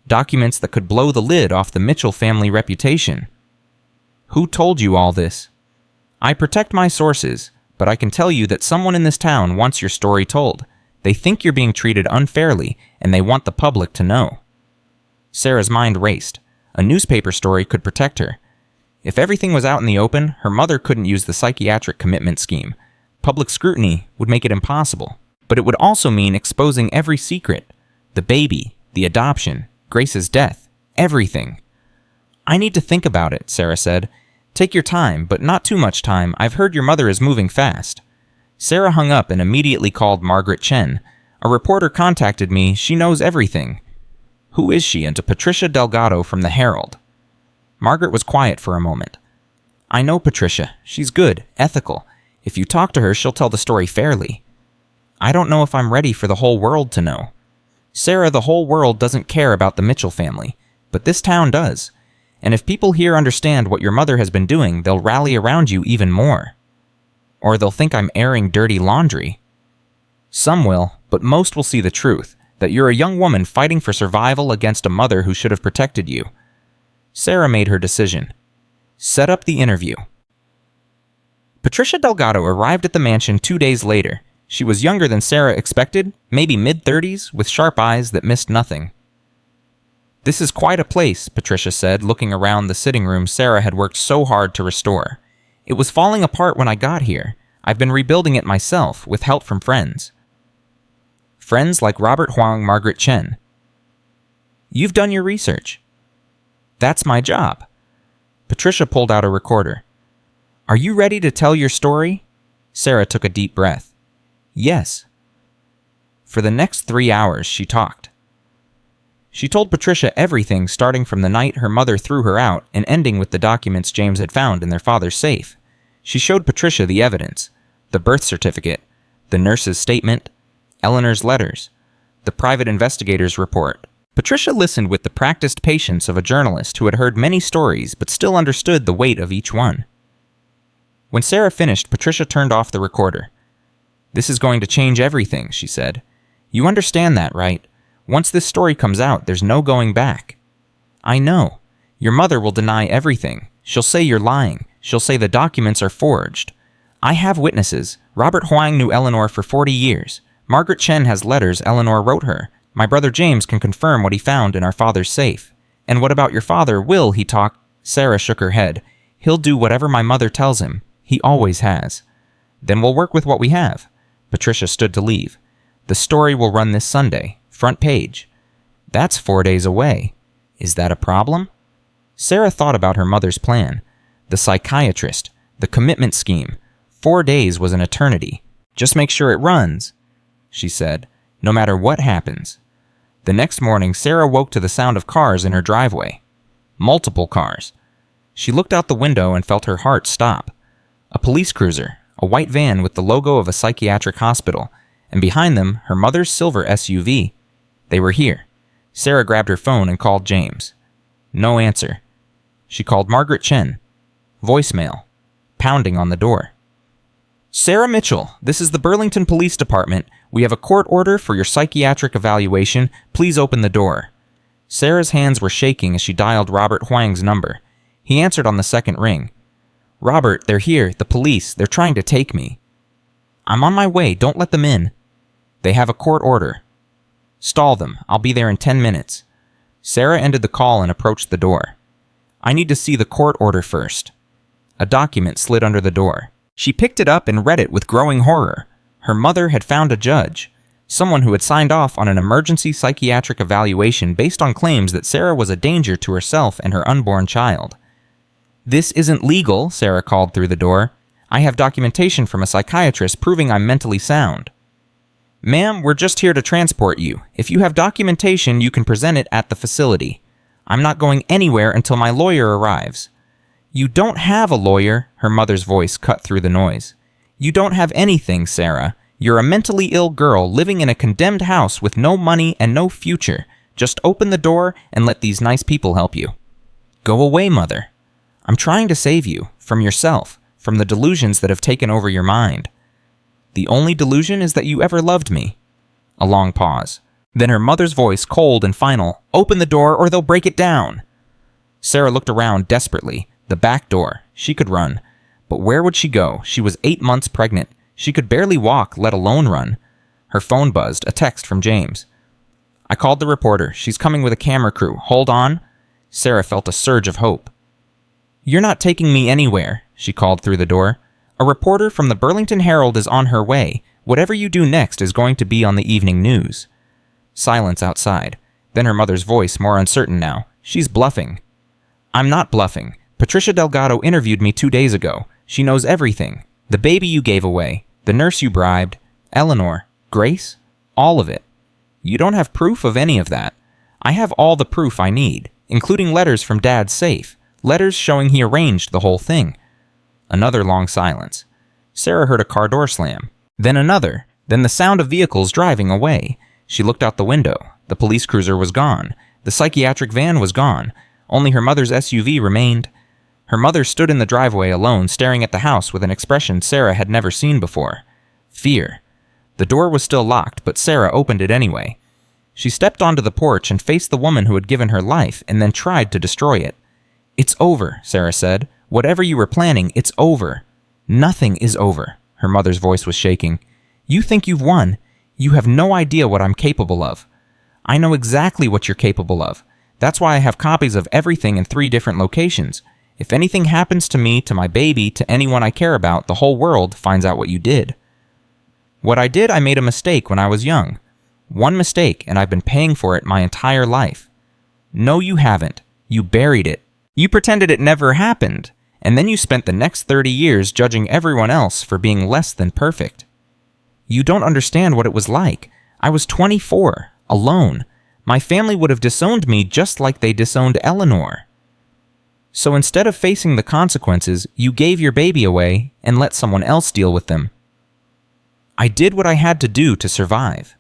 S1: Documents that could blow the lid off the Mitchell family reputation. Who told you all this? I protect my sources, but I can tell you that someone in this town wants your story told. They think you're being treated unfairly, and they want the public to know. Sarah's mind raced. A newspaper story could protect her. If everything was out in the open, her mother couldn't use the psychiatric commitment scheme. Public scrutiny would make it impossible. But it would also mean exposing every secret. The baby, the adoption, Grace's death, everything. I need to think about it, Sarah said. Take your time, but not too much time. I've heard your mother is moving fast. Sarah hung up and immediately called Margaret Chen. A reporter contacted me. She knows everything. Who is she? And to Patricia Delgado from the Herald. Margaret was quiet for a moment. I know Patricia. She's good, ethical. If you talk to her, she'll tell the story fairly. I don't know if I'm ready for the whole world to know. Sarah, the whole world doesn't care about the Mitchell family, but this town does. And if people here understand what your mother has been doing, they'll rally around you even more. Or they'll think I'm airing dirty laundry. Some will, but most will see the truth, that you're a young woman fighting for survival against a mother who should have protected you. Sarah made her decision. Set up the interview. Patricia Delgado arrived at the mansion 2 days later. She was younger than Sarah expected, maybe mid-30s, with sharp eyes that missed nothing. This is quite a place, Patricia said, looking around the sitting room Sarah had worked so hard to restore. It was falling apart when I got here. I've been rebuilding it myself, with help from friends. Friends like Robert Huang, Margaret Chen. You've done your research. That's my job. Patricia pulled out a recorder. Are you ready to tell your story? Sarah took a deep breath. Yes. For the next 3 hours, she talked. She told Patricia everything starting from the night her mother threw her out and ending with the documents James had found in their father's safe. She showed Patricia the evidence, the birth certificate, the nurse's statement, Eleanor's letters, the private investigator's report. Patricia listened with the practiced patience of a journalist who had heard many stories but still understood the weight of each one. When Sarah finished, Patricia turned off the recorder. "This is going to change everything," she said. "You understand that, right? Once this story comes out, there's no going back." "I know. Your mother will deny everything. She'll say you're lying. She'll say the documents are forged. I have witnesses. Robert Huang knew Eleanor for 40 years. Margaret Chen has letters Eleanor wrote her. My brother James can confirm what he found in our father's safe. And what about your father? Will he talk?" Sarah shook her head. "He'll do whatever my mother tells him. He always has." "Then we'll work with what we have." Patricia stood to leave. "The story will run this Sunday. Front page." "That's 4 days away. Is that a problem?" Sarah thought about her mother's plan. The psychiatrist. The commitment scheme. 4 days was an eternity. "Just make sure it runs," she said, "no matter what happens." The next morning, Sarah woke to the sound of cars in her driveway. Multiple cars. She looked out the window and felt her heart stop. A police cruiser, a white van with the logo of a psychiatric hospital, and behind them, her mother's silver SUV. They were here. Sarah grabbed her phone and called James. No answer. She called Margaret Chen. Voicemail. Pounding on the door. "Sarah Mitchell, this is the Burlington Police Department. We have a court order for your psychiatric evaluation. Please open the door." Sarah's hands were shaking as she dialed Robert Huang's number. He answered on the second ring. "Robert, they're here. The police. They're trying to take me." "I'm on my way. Don't let them in." "They have a court order." "Stall them. I'll be there in 10 minutes. Sarah ended the call and approached the door. "I need to see the court order first." A document slid under the door. She picked it up and read it with growing horror. Her mother had found a judge, someone who had signed off on an emergency psychiatric evaluation based on claims that Sarah was a danger to herself and her unborn child. "This isn't legal," Sarah called through the door. "I have documentation from a psychiatrist proving I'm mentally sound." "Ma'am, we're just here to transport you. If you have documentation, you can present it at the facility. I'm not going anywhere until my lawyer arrives." "You don't have a lawyer," her mother's voice cut through the noise. "You don't have anything, Sarah. You're a mentally ill girl living in a condemned house with no money and no future. Just open the door and let these nice people help you." "Go away, Mother. I'm trying to save you, from yourself, from the delusions that have taken over your mind." "The only delusion is that you ever loved me." A long pause. Then her mother's voice, cold and final, "Open the door or they'll break it down." Sarah looked around desperately. The back door. She could run. But where would she go? She was 8 months pregnant. She could barely walk, let alone run. Her phone buzzed, a text from James. "I called the reporter. She's coming with a camera crew. Hold on." Sarah felt a surge of hope. "You're not taking me anywhere," she called through the door. "A reporter from the Burlington Herald is on her way. Whatever you do next is going to be on the evening news." Silence outside. Then her mother's voice, more uncertain now. "She's bluffing." "I'm not bluffing. Patricia Delgado interviewed me 2 days ago. She knows everything. The baby you gave away, the nurse you bribed, Eleanor, Grace, all of it. You don't have proof of any of that. I have all the proof I need, including letters from Dad's safe, letters showing he arranged the whole thing." Another long silence. Sarah heard a car door slam. Then another. Then the sound of vehicles driving away. She looked out the window. The police cruiser was gone. The psychiatric van was gone. Only her mother's SUV remained. Her mother stood in the driveway alone, staring at the house with an expression Sarah had never seen before. Fear. The door was still locked, but Sarah opened it anyway. She stepped onto the porch and faced the woman who had given her life and then tried to destroy it. "It's over," Sarah said. "Whatever you were planning, it's over." "Nothing is over." Her mother's voice was shaking. "You think you've won. You have no idea what I'm capable of. I know exactly what you're capable of. That's why I have copies of everything in 3 different locations. If anything happens to me, to my baby, to anyone I care about, the whole world finds out what you did." "What I did, I made a mistake when I was young. One mistake, and I've been paying for it my entire life." "No, you haven't. You buried it. You pretended it never happened, and then you spent the next 30 years judging everyone else for being less than perfect. You don't understand what it was like. I was 24, alone. My family would have disowned me just like they disowned Eleanor. So instead of facing the consequences, you gave your baby away and let someone else deal with them. I did what I had to do to survive.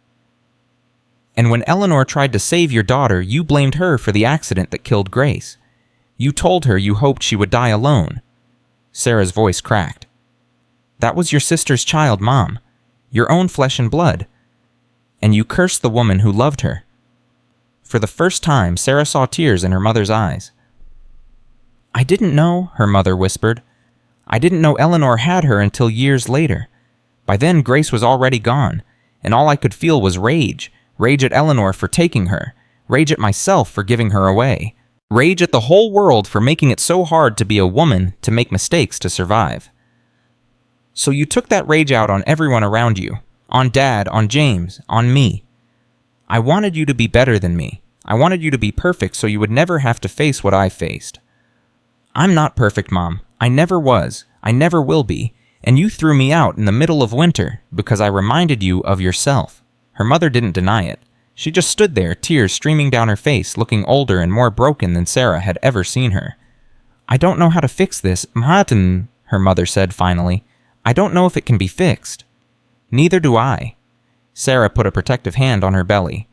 S1: And when Eleanor tried to save your daughter, you blamed her for the accident that killed Grace. You told her you hoped she would die alone." Sarah's voice cracked. That was your sister's child, Mom. Your own flesh and blood. And you cursed the woman who loved her." For the first time, Sarah saw tears in her mother's eyes. "I didn't know," her mother whispered. "I didn't know Eleanor had her until years later. By then, Grace was already gone, and all I could feel was rage. Rage at Eleanor for taking her. Rage at myself for giving her away. Rage at the whole world for making it so hard to be a woman, to make mistakes to survive. So you took that rage out on everyone around you. On Dad, on James, on me. I wanted you to be better than me. I wanted you to be perfect so you would never have to face what I faced. I'm not perfect, Mom. I never was. I never will be. And you threw me out in the middle of winter because I reminded you of yourself." Her mother didn't deny it. She just stood there, tears streaming down her face, looking older and more broken than Sarah had ever seen her. "I don't know how to fix this, Martin," her mother said finally. "I don't know if it can be fixed." "Neither do I." Sarah put a protective hand on her belly.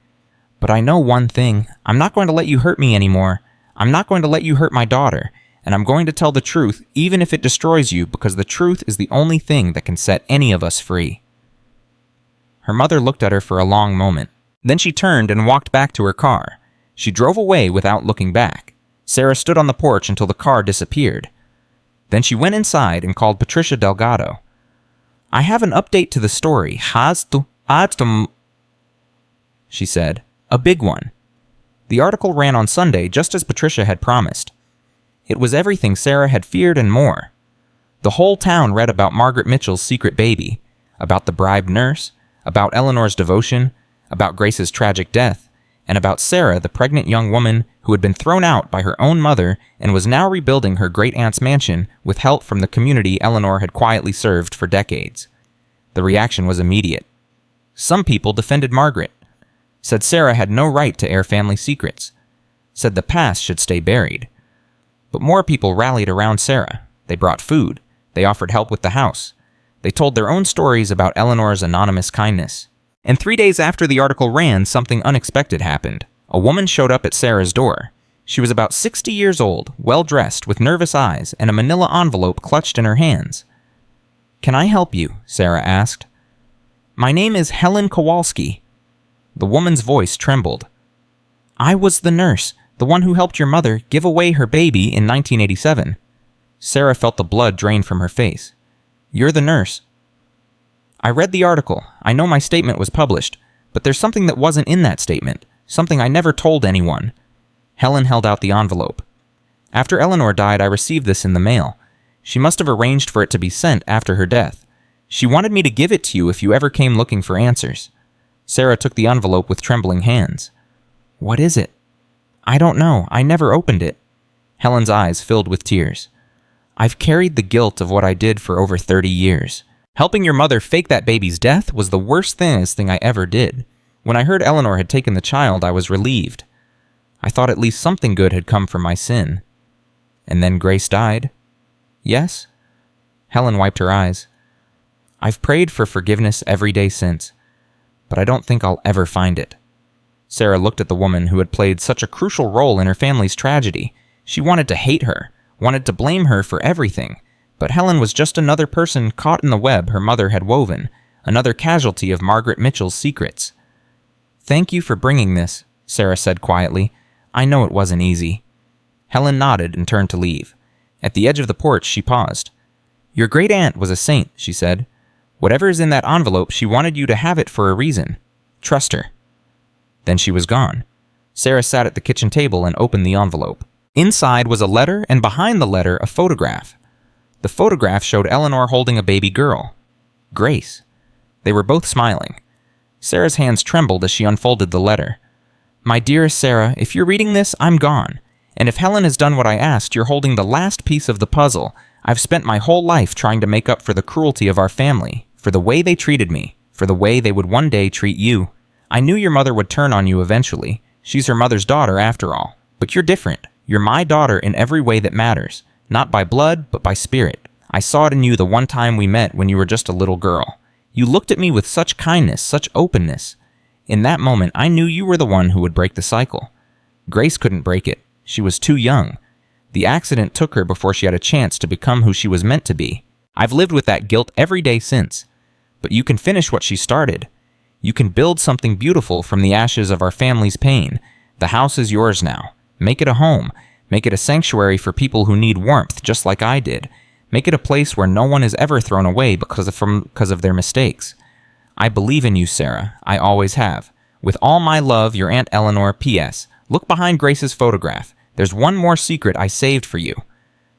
S1: "But I know one thing. I'm not going to let you hurt me anymore. I'm not going to let you hurt my daughter. And I'm going to tell the truth, even if it destroys you, because the truth is the only thing that can set any of us free." Her mother looked at her for a long moment. Then she turned and walked back to her car. She drove away without looking back. Sarah stood on the porch until the car disappeared. Then she went inside and called Patricia Delgado. "I have an update to the story. She said. "A big one." The article ran on Sunday just as Patricia had promised. It was everything Sarah had feared and more. The whole town read about Margaret Mitchell's secret baby, about the bribed nurse, about Eleanor's devotion, about Grace's tragic death, and about Sarah, the pregnant young woman who had been thrown out by her own mother and was now rebuilding her great-aunt's mansion with help from the community Eleanor had quietly served for decades. The reaction was immediate. Some people defended Margaret, said Sarah had no right to air family secrets, said the past should stay buried. But more people rallied around Sarah. They brought food. They offered help with the house. They told their own stories about Eleanor's anonymous kindness. And 3 days after the article ran, something unexpected happened. A woman showed up at Sarah's door. She was about 60 years old, well-dressed, with nervous eyes, and a manila envelope clutched in her hands. "Can I help you?" Sarah asked. "My name is Helen Kowalski." The woman's voice trembled. "I was the nurse, the one who helped your mother give away her baby in 1987. Sarah felt the blood drain from her face. "You're the nurse." "I read the article. I know my statement was published, but there's something that wasn't in that statement, something I never told anyone." Helen held out the envelope. "After Eleanor died, I received this in the mail. She must have arranged for it to be sent after her death. She wanted me to give it to you if you ever came looking for answers." Sarah took the envelope with trembling hands. "What is it?" "I don't know. I never opened it." Helen's eyes filled with tears. "I've carried the guilt of what I did for over 30 years. Helping your mother fake that baby's death was the worst thing I ever did. When I heard Eleanor had taken the child, I was relieved. I thought at least something good had come from my sin. And then Grace died." "Yes?" Helen wiped her eyes. "I've prayed for forgiveness every day since, but I don't think I'll ever find it." Sarah looked at the woman who had played such a crucial role in her family's tragedy. She wanted to hate her, wanted to blame her for everything, but Helen was just another person caught in the web her mother had woven, another casualty of Margaret Mitchell's secrets. "Thank you for bringing this," Sarah said quietly. "I know it wasn't easy." Helen nodded and turned to leave. At the edge of the porch, she paused. "Your great-aunt was a saint," she said. "Whatever is in that envelope, she wanted you to have it for a reason. Trust her." Then she was gone. Sarah sat at the kitchen table and opened the envelope. Inside was a letter, and behind the letter, a photograph. The photograph showed Eleanor holding a baby girl. Grace. They were both smiling. Sarah's hands trembled as she unfolded the letter. "My dearest Sarah, if you're reading this, I'm gone. And if Helen has done what I asked, you're holding the last piece of the puzzle. I've spent my whole life trying to make up for the cruelty of our family, for the way they treated me, for the way they would one day treat you. I knew your mother would turn on you eventually. She's her mother's daughter after all. But you're different. You're my daughter in every way that matters. Not by blood, but by spirit. I saw it in you the one time we met when you were just a little girl. You looked at me with such kindness, such openness. In that moment, I knew you were the one who would break the cycle. Grace couldn't break it. She was too young. The accident took her before she had a chance to become who she was meant to be. I've lived with that guilt every day since. But you can finish what she started. You can build something beautiful from the ashes of our family's pain. The house is yours now. Make it a home. Make it a sanctuary for people who need warmth, just like I did. Make it a place where no one is ever thrown away because of their mistakes. I believe in you, Sarah. I always have. With all my love, your Aunt Eleanor. P.S. Look behind Grace's photograph. There's one more secret I saved for you.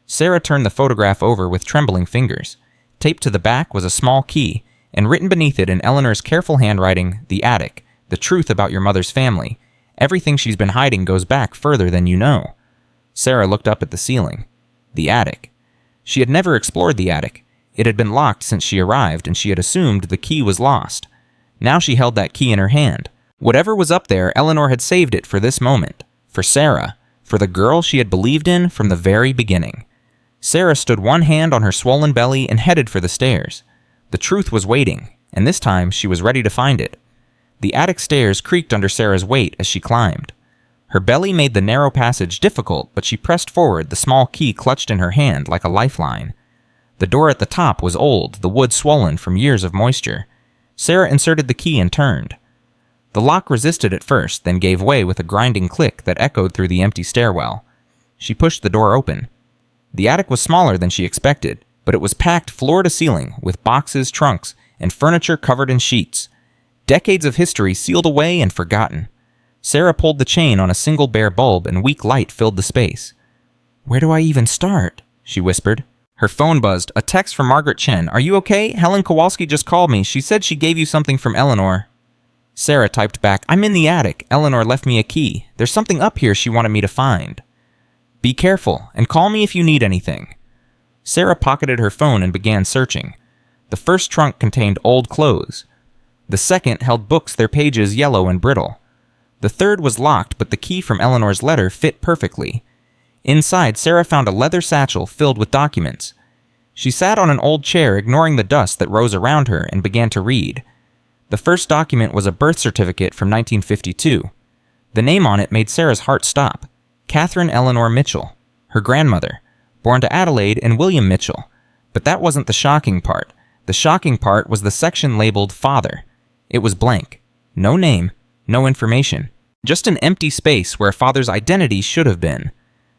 S1: Sarah turned the photograph over with trembling fingers. Taped to the back was a small key, and written beneath it in Eleanor's careful handwriting, the attic, the truth about your mother's family. Everything she's been hiding goes back further than you know. Sarah looked up at the ceiling. The attic. She had never explored the attic. It had been locked since she arrived, and she had assumed the key was lost. Now she held that key in her hand. Whatever was up there, Eleanor had saved it for this moment. For Sarah. For the girl she had believed in from the very beginning. Sarah stood one hand on her swollen belly and headed for the stairs. The truth was waiting, and this time she was ready to find it. The attic stairs creaked under Sarah's weight as she climbed. Her belly made the narrow passage difficult, but she pressed forward, the small key clutched in her hand like a lifeline. The door at the top was old, the wood swollen from years of moisture. Sarah inserted the key and turned. The lock resisted at first, then gave way with a grinding click that echoed through the empty stairwell. She pushed the door open. The attic was smaller than she expected, but it was packed floor to ceiling with boxes, trunks, and furniture covered in sheets. Decades of history sealed away and forgotten. Sarah pulled the chain on a single bare bulb and weak light filled the space. "Where do I even start?" she whispered. Her phone buzzed. A text from Margaret Chen. "Are you okay? Helen Kowalski just called me. She said she gave you something from Eleanor." Sarah typed back, "I'm in the attic. Eleanor left me a key. There's something up here she wanted me to find. Be careful, and call me if you need anything." Sarah pocketed her phone and began searching. The first trunk contained old clothes. The second held books, their pages yellow and brittle. The third was locked, but the key from Eleanor's letter fit perfectly. Inside, Sarah found a leather satchel filled with documents. She sat on an old chair, ignoring the dust that rose around her, and began to read. The first document was a birth certificate from 1952. The name on it made Sarah's heart stop. Catherine Eleanor Mitchell, her grandmother, born to Adelaide and William Mitchell. But that wasn't the shocking part. The shocking part was the section labeled Father. It was blank. No name, no information. Just an empty space where a father's identity should have been.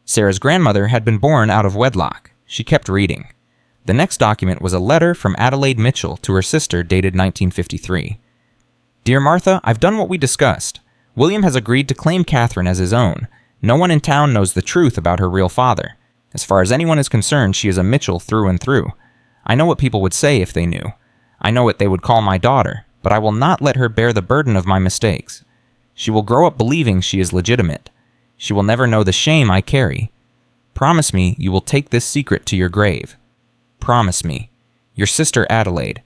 S1: Sarah's grandmother had been born out of wedlock. She kept reading. The next document was a letter from Adelaide Mitchell to her sister dated 1953. "Dear Martha, I've done what we discussed. William has agreed to claim Catherine as his own. No one in town knows the truth about her real father. As far as anyone is concerned, she is a Mitchell through and through. I know what people would say if they knew. I know what they would call my daughter, but I will not let her bear the burden of my mistakes. She will grow up believing she is legitimate. She will never know the shame I carry. Promise me you will take this secret to your grave. Promise me. Your sister Adelaide."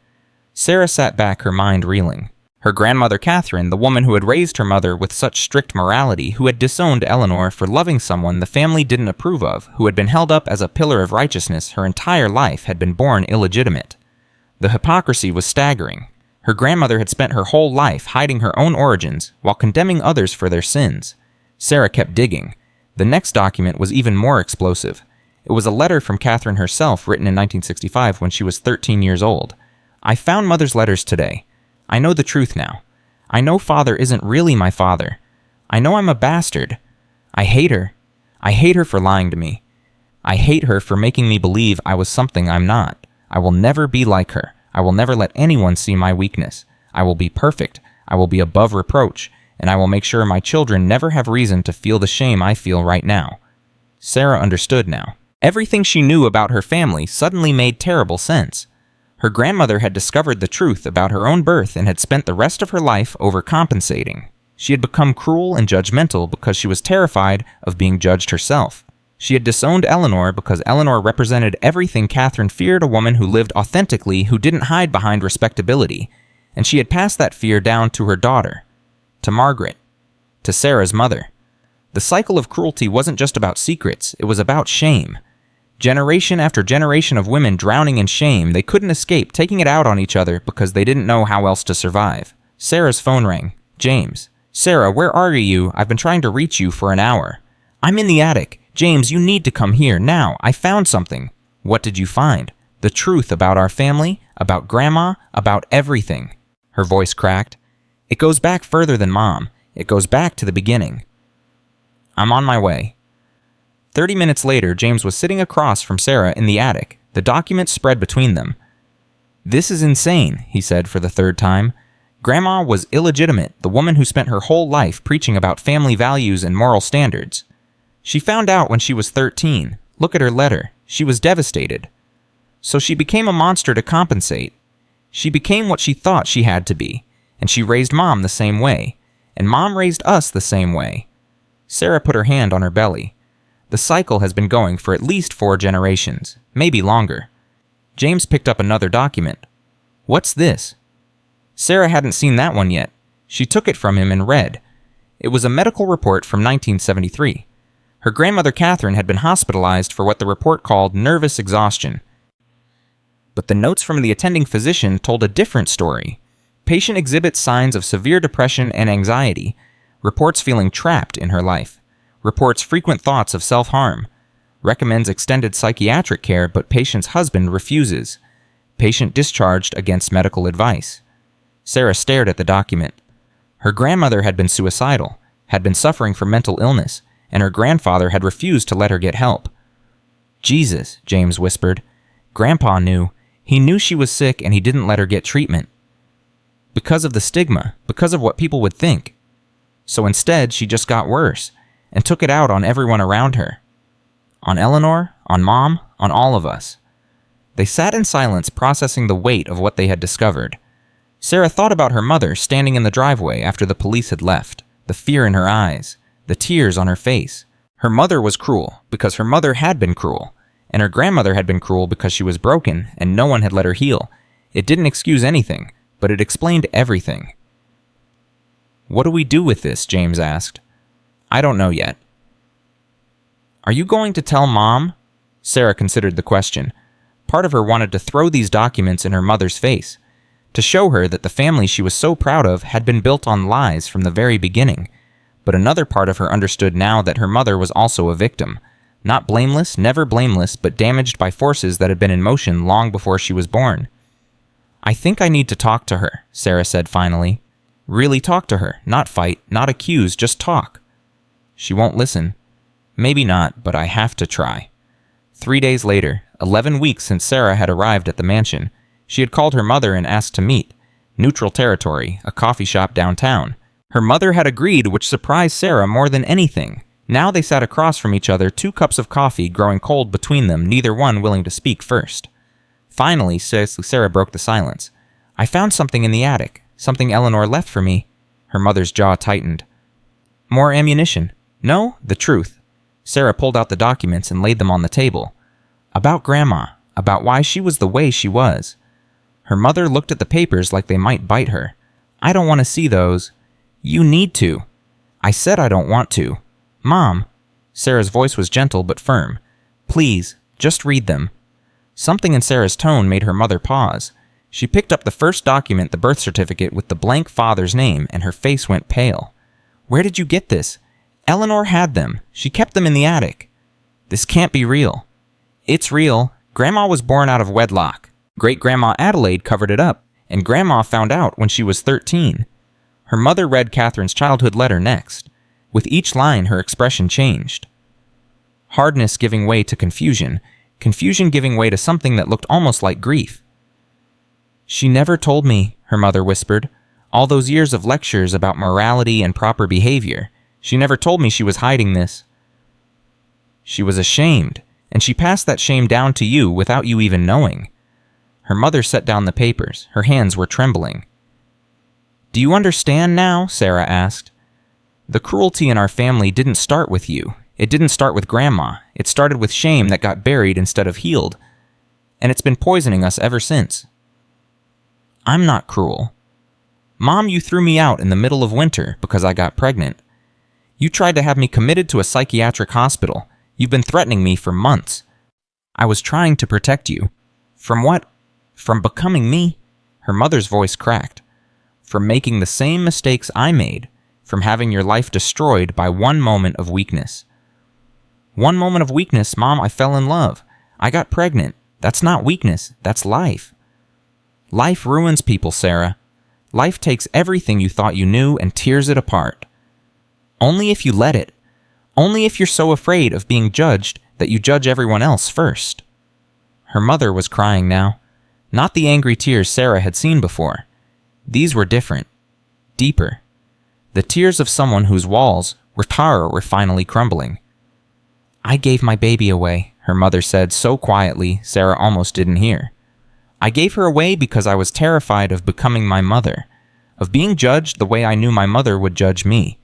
S1: Sarah sat back, her mind reeling. Her grandmother Catherine, the woman who had raised her mother with such strict morality, who had disowned Eleanor for loving someone the family didn't approve of, who had been held up as a pillar of righteousness her entire life, had been born illegitimate. The hypocrisy was staggering. Her grandmother had spent her whole life hiding her own origins while condemning others for their sins. Sarah kept digging. The next document was even more explosive. It was a letter from Catherine herself written in 1965 when she was 13 years old. "I found Mother's letters today. I know the truth now. I know Father isn't really my father. I know I'm a bastard. I hate her. I hate her for lying to me. I hate her for making me believe I was something I'm not. I will never be like her. I will never let anyone see my weakness. I will be perfect. I will be above reproach. And I will make sure my children never have reason to feel the shame I feel right now." Sarah understood now. Everything she knew about her family suddenly made terrible sense. Her grandmother had discovered the truth about her own birth and had spent the rest of her life overcompensating. She had become cruel and judgmental because she was terrified of being judged herself. She had disowned Eleanor because Eleanor represented everything Catherine feared a woman who lived authentically, who didn't hide behind respectability. And she had passed that fear down to her daughter, to Margaret, to Sarah's mother. The cycle of cruelty wasn't just about secrets, it was about shame. Generation after generation of women drowning in shame, they couldn't escape taking it out on each other because they didn't know how else to survive. Sarah's phone rang. "James. Sarah, where are you? I've been trying to reach you for an hour." "I'm in the attic. James, you need to come here, now. I found something." "What did you find?" The truth about our family, about Grandma, about everything. Her voice cracked. It goes back further than Mom. It goes back to the beginning. I'm on my way. 30 minutes later, James was sitting across from Sarah in the attic, the documents spread between them. This is insane, he said for the third time. Grandma was illegitimate, the woman who spent her whole life preaching about family values and moral standards. She found out when she was 13. Look at her letter. She was devastated. So she became a monster to compensate. She became what she thought she had to be, and she raised Mom the same way, and Mom raised us the same way. Sarah put her hand on her belly. The cycle has been going for at least 4 generations, maybe longer. James picked up another document. What's this? Sarah hadn't seen that one yet. She took it from him and read. It was a medical report from 1973. Her grandmother Catherine had been hospitalized for what the report called nervous exhaustion. But the notes from the attending physician told a different story. Patient exhibits signs of severe depression and anxiety, reports feeling trapped in her life, reports frequent thoughts of self-harm, recommends extended psychiatric care but patient's husband refuses, patient discharged against medical advice. Sarah stared at the document. Her grandmother had been suicidal, had been suffering from mental illness, and her grandfather had refused to let her get help. Jesus, James whispered. Grandpa knew. He knew she was sick and he didn't let her get treatment. Because of the stigma, because of what people would think. So instead, she just got worse, and took it out on everyone around her. On Eleanor, on Mom, on all of us. They sat in silence, processing the weight of what they had discovered. Sarah thought about her mother standing in the driveway after the police had left, the fear in her eyes, the tears on her face. Her mother was cruel because her mother had been cruel, and her grandmother had been cruel because she was broken and no one had let her heal. It didn't excuse anything, but it explained everything. What do we do with this? James asked. I don't know yet. Are you going to tell Mom? Sarah considered the question. Part of her wanted to throw these documents in her mother's face, to show her that the family she was so proud of had been built on lies from the very beginning. But another part of her understood now that her mother was also a victim. Not blameless, never blameless, but damaged by forces that had been in motion long before she was born. I think I need to talk to her, Sarah said finally. Really talk to her, not fight, not accuse, just talk. She won't listen. Maybe not, but I have to try. 3 days later, 11 weeks since Sarah had arrived at the mansion, she had called her mother and asked to meet. Neutral territory, a coffee shop downtown. Her mother had agreed, which surprised Sarah more than anything. Now they sat across from each other, 2 cups of coffee growing cold between them, neither one willing to speak first. Finally, Sarah broke the silence. I found something in the attic, something Eleanor left for me. Her mother's jaw tightened. More ammunition. No, the truth. Sarah pulled out the documents and laid them on the table. About Grandma, about why she was the way she was. Her mother looked at the papers like they might bite her. I don't want to see those. You need to. I said I don't want to. Mom. Sarah's voice was gentle but firm. Please, just read them. Something in Sarah's tone made her mother pause. She picked up the first document, the birth certificate with the blank father's name, and her face went pale. Where did you get this? Eleanor had them. She kept them in the attic. This can't be real. It's real. Grandma was born out of wedlock. Great-Grandma Adelaide covered it up, and Grandma found out when she was 13. Her mother read Catherine's childhood letter next. With each line, her expression changed. Hardness giving way to confusion, confusion giving way to something that looked almost like grief. She never told me, her mother whispered. All those years of lectures about morality and proper behavior. She never told me she was hiding this. She was ashamed, and she passed that shame down to you without you even knowing. Her mother set down the papers. Her hands were trembling. Do you understand now? Sarah asked. The cruelty in our family didn't start with you. It didn't start with Grandma. It started with shame that got buried instead of healed. And it's been poisoning us ever since. I'm not cruel. Mom, you threw me out in the middle of winter because I got pregnant. You tried to have me committed to a psychiatric hospital. You've been threatening me for months. I was trying to protect you. From what? From becoming me? Her mother's voice cracked. From making the same mistakes I made. From having your life destroyed by one moment of weakness. One moment of weakness, Mom, I fell in love. I got pregnant. That's not weakness, that's life. Life ruins people, Sarah. Life takes everything you thought you knew and tears it apart. Only if you let it. Only if you're so afraid of being judged that you judge everyone else first. Her mother was crying now. Not the angry tears Sarah had seen before. These were different. Deeper. The tears of someone whose walls were finally crumbling. I gave my baby away, her mother said so quietly Sarah almost didn't hear. I gave her away because I was terrified of becoming my mother, of being judged the way I knew my mother would judge me.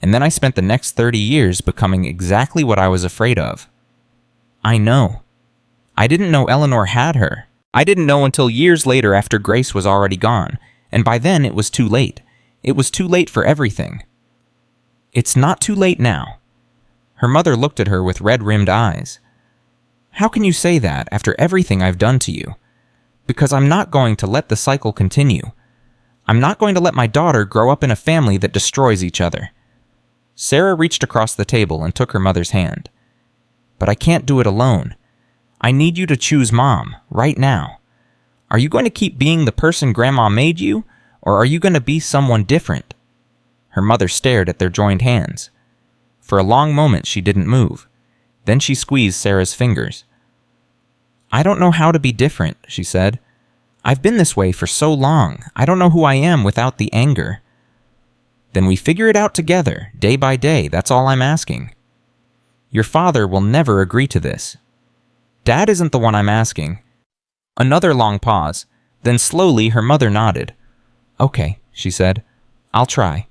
S1: And then I spent the next 30 years becoming exactly what I was afraid of. I know. I didn't know Eleanor had her. I didn't know until years later after Grace was already gone, and by then it was too late. It was too late for everything. It's not too late now. Her mother looked at her with red-rimmed eyes. How can you say that after everything I've done to you? Because I'm not going to let the cycle continue. I'm not going to let my daughter grow up in a family that destroys each other. Sarah reached across the table and took her mother's hand. But I can't do it alone. I need you to choose Mom, right now. Are you going to keep being the person Grandma made you, or are you going to be someone different? Her mother stared at their joined hands. For a long moment she didn't move. Then she squeezed Sarah's fingers. I don't know how to be different, she said. I've been this way for so long. I don't know who I am without the anger. Then we figure it out together, day by day, that's all I'm asking. Your father will never agree to this. Dad isn't the one I'm asking. Another long pause. Then slowly her mother nodded. Okay, she said. I'll try.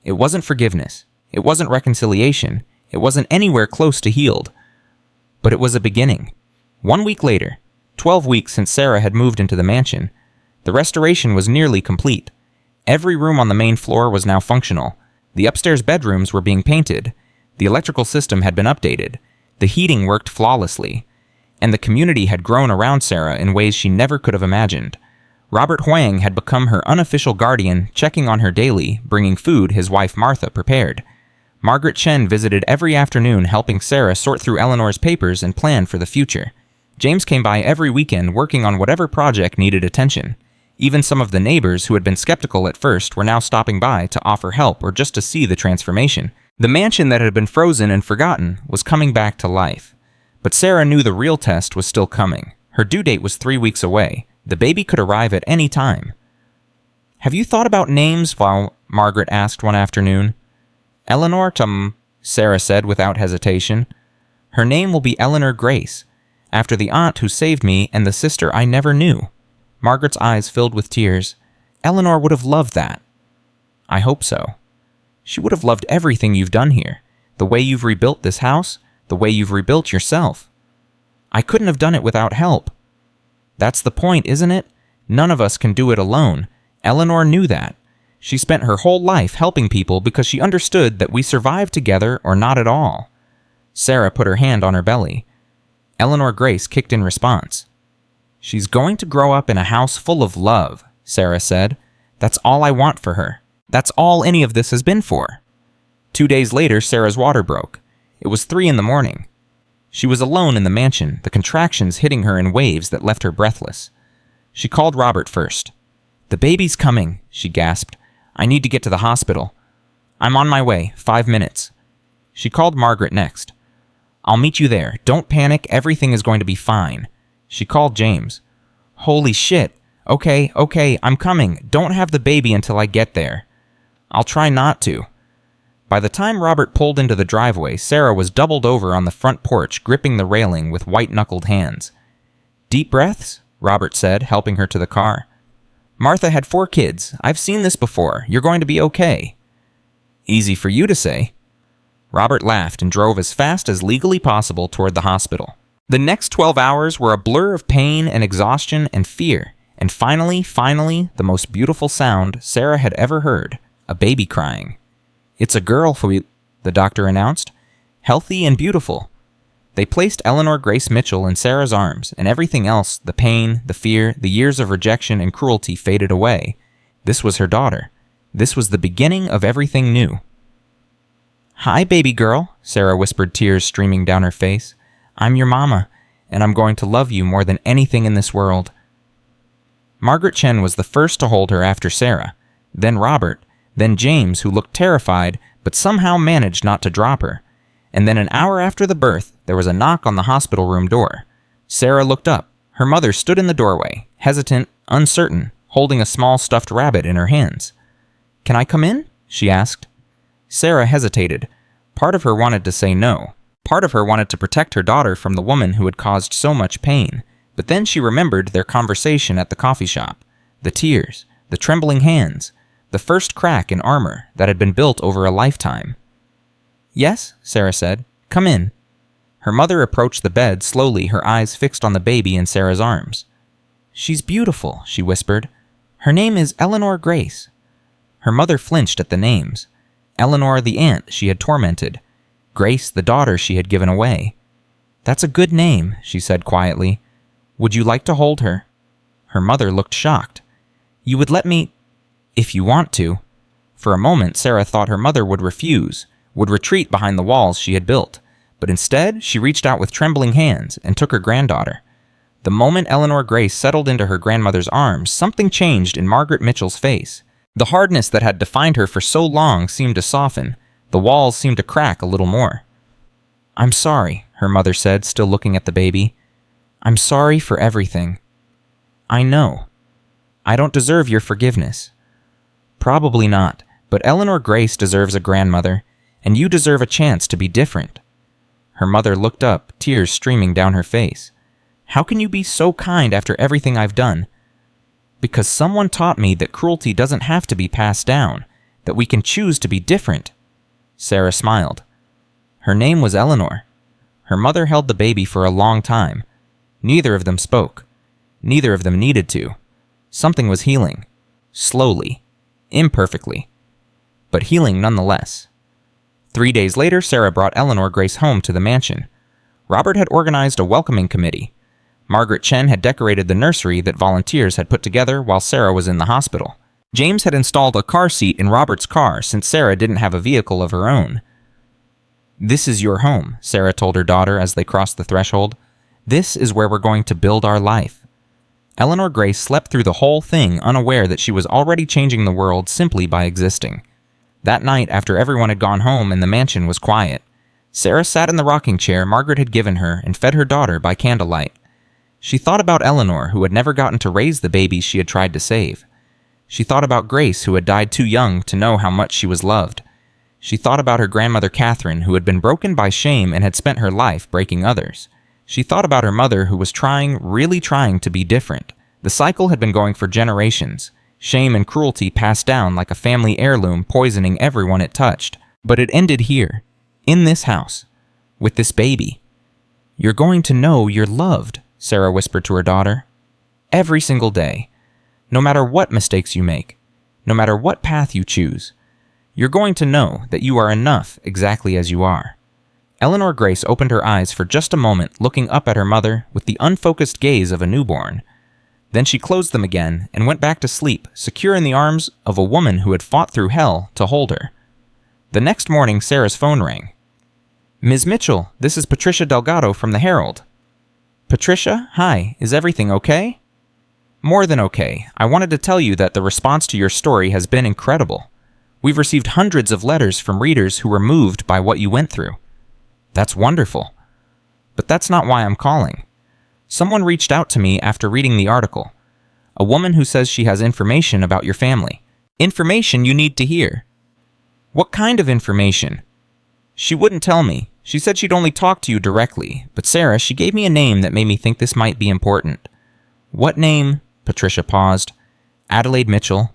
S1: It wasn't forgiveness. It wasn't reconciliation. It wasn't anywhere close to healed. But it was a beginning. 1 week later, 12 weeks since Sarah had moved into the mansion, the restoration was nearly complete. Every room on the main floor was now functional. The upstairs bedrooms were being painted. The electrical system had been updated. The heating worked flawlessly. And the community had grown around Sarah in ways she never could have imagined. Robert Huang had become her unofficial guardian, checking on her daily, bringing food his wife Martha prepared. Margaret Chen visited every afternoon, helping Sarah sort through Eleanor's papers and plan for the future. James came by every weekend, working on whatever project needed attention. Even some of the neighbors who had been skeptical at first were now stopping by to offer help or just to see the transformation. The mansion that had been frozen and forgotten was coming back to life. But Sarah knew the real test was still coming. Her due date was 3 weeks away. The baby could arrive at any time. Have you thought about names? Margaret asked one afternoon. Eleanor, Sarah said without hesitation. Her name will be Eleanor Grace, after the aunt who saved me and the sister I never knew. Margaret's eyes filled with tears. Eleanor would have loved that. I hope so. She would have loved everything you've done here. The way you've rebuilt this house, the way you've rebuilt yourself. I couldn't have done it without help. That's the point, isn't it? None of us can do it alone. Eleanor knew that. She spent her whole life helping people because she understood that we survive together or not at all. Sarah put her hand on her belly. Eleanor Grace kicked in response. She's going to grow up in a house full of love, Sarah said. That's all I want for her. That's all any of this has been for. 2 days later, Sarah's water broke. It was 3 a.m. She was alone in the mansion, the contractions hitting her in waves that left her breathless. She called Robert first. The baby's coming, she gasped. I need to get to the hospital. I'm on my way, 5 minutes. She called Margaret next. I'll meet you there. Don't panic. Everything is going to be fine. She called James. Holy shit. Okay, I'm coming. Don't have the baby until I get there. I'll try not to. By the time Robert pulled into the driveway, Sarah was doubled over on the front porch, gripping the railing with white-knuckled hands. Deep breaths? Robert said, helping her to the car. Martha had 4 kids. I've seen this before. You're going to be okay. Easy for you to say. Robert laughed and drove as fast as legally possible toward the hospital. The next 12 hours were a blur of pain and exhaustion and fear. And finally, the most beautiful sound Sarah had ever heard, a baby crying. It's a girl, the doctor announced. Healthy and beautiful. They placed Eleanor Grace Mitchell in Sarah's arms, and everything else, the pain, the fear, the years of rejection and cruelty faded away. This was her daughter. This was the beginning of everything new. Hi, baby girl, Sarah whispered, tears streaming down her face. I'm your mama, and I'm going to love you more than anything in this world." Margaret Chen was the first to hold her after Sarah, then Robert, then James, who looked terrified but somehow managed not to drop her. And then an hour after the birth, there was a knock on the hospital room door. Sarah looked up. Her mother stood in the doorway, hesitant, uncertain, holding a small stuffed rabbit in her hands. "Can I come in?" she asked. Sarah hesitated. Part of her wanted to say no. Part of her wanted to protect her daughter from the woman who had caused so much pain. But then she remembered their conversation at the coffee shop, the tears, the trembling hands, the first crack in armor that had been built over a lifetime. "Yes," Sarah said. "Come in." Her mother approached the bed slowly, her eyes fixed on the baby in Sarah's arms. "She's beautiful," she whispered. "Her name is Eleanor Grace." Her mother flinched at the names. Eleanor, the aunt she had tormented. Grace, the daughter she had given away. "That's a good name," she said quietly. "Would you like to hold her?" Her mother looked shocked. "You would let me—" "If you want to." For a moment, Sarah thought her mother would refuse, would retreat behind the walls she had built. But instead, she reached out with trembling hands and took her granddaughter. The moment Eleanor Grace settled into her grandmother's arms, something changed in Margaret Mitchell's face. The hardness that had defined her for so long seemed to soften. The walls seemed to crack a little more. "I'm sorry," her mother said, still looking at the baby. "I'm sorry for everything. I know. I don't deserve your forgiveness." "Probably not, but Eleanor Grace deserves a grandmother, and you deserve a chance to be different." Her mother looked up, tears streaming down her face. "How can you be so kind after everything I've done?" "Because someone taught me that cruelty doesn't have to be passed down, that we can choose to be different." Sarah smiled. Her name was Eleanor. Her mother held the baby for a long time. Neither of them spoke. Neither of them needed to. Something was healing. Slowly. Imperfectly. But healing nonetheless. 3 days later, Sarah brought Eleanor Grace home to the mansion. Robert had organized a welcoming committee. Margaret Chen had decorated the nursery that volunteers had put together while Sarah was in the hospital. James had installed a car seat in Robert's car since Sarah didn't have a vehicle of her own. "This is your home," Sarah told her daughter as they crossed the threshold. "This is where we're going to build our life." Eleanor Grace slept through the whole thing, unaware that she was already changing the world simply by existing. That night, after everyone had gone home and the mansion was quiet, Sarah sat in the rocking chair Margaret had given her and fed her daughter by candlelight. She thought about Eleanor, who had never gotten to raise the babies she had tried to save. She thought about Grace, who had died too young to know how much she was loved. She thought about her grandmother Catherine, who had been broken by shame and had spent her life breaking others. She thought about her mother, who was trying, really trying to be different. The cycle had been going for generations. Shame and cruelty passed down like a family heirloom, poisoning everyone it touched. But it ended here, in this house, with this baby. "You're going to know you're loved," Sarah whispered to her daughter. "Every single day. No matter what mistakes you make, no matter what path you choose, you're going to know that you are enough exactly as you are." Eleanor Grace opened her eyes for just a moment, looking up at her mother with the unfocused gaze of a newborn. Then she closed them again and went back to sleep, secure in the arms of a woman who had fought through hell to hold her. The next morning, Sarah's phone rang. "Ms. Mitchell, this is Patricia Delgado from the Herald." "Patricia, hi, is everything okay?" "More than okay. I wanted to tell you that the response to your story has been incredible. We've received hundreds of letters from readers who were moved by what you went through." "That's wonderful. But that's not why I'm calling. Someone reached out to me after reading the article. A woman who says she has information about your family. Information you need to hear." "What kind of information?" "She wouldn't tell me. She said she'd only talk to you directly. But Sarah, she gave me a name that made me think this might be important." "What name?" Patricia paused. "Adelaide Mitchell."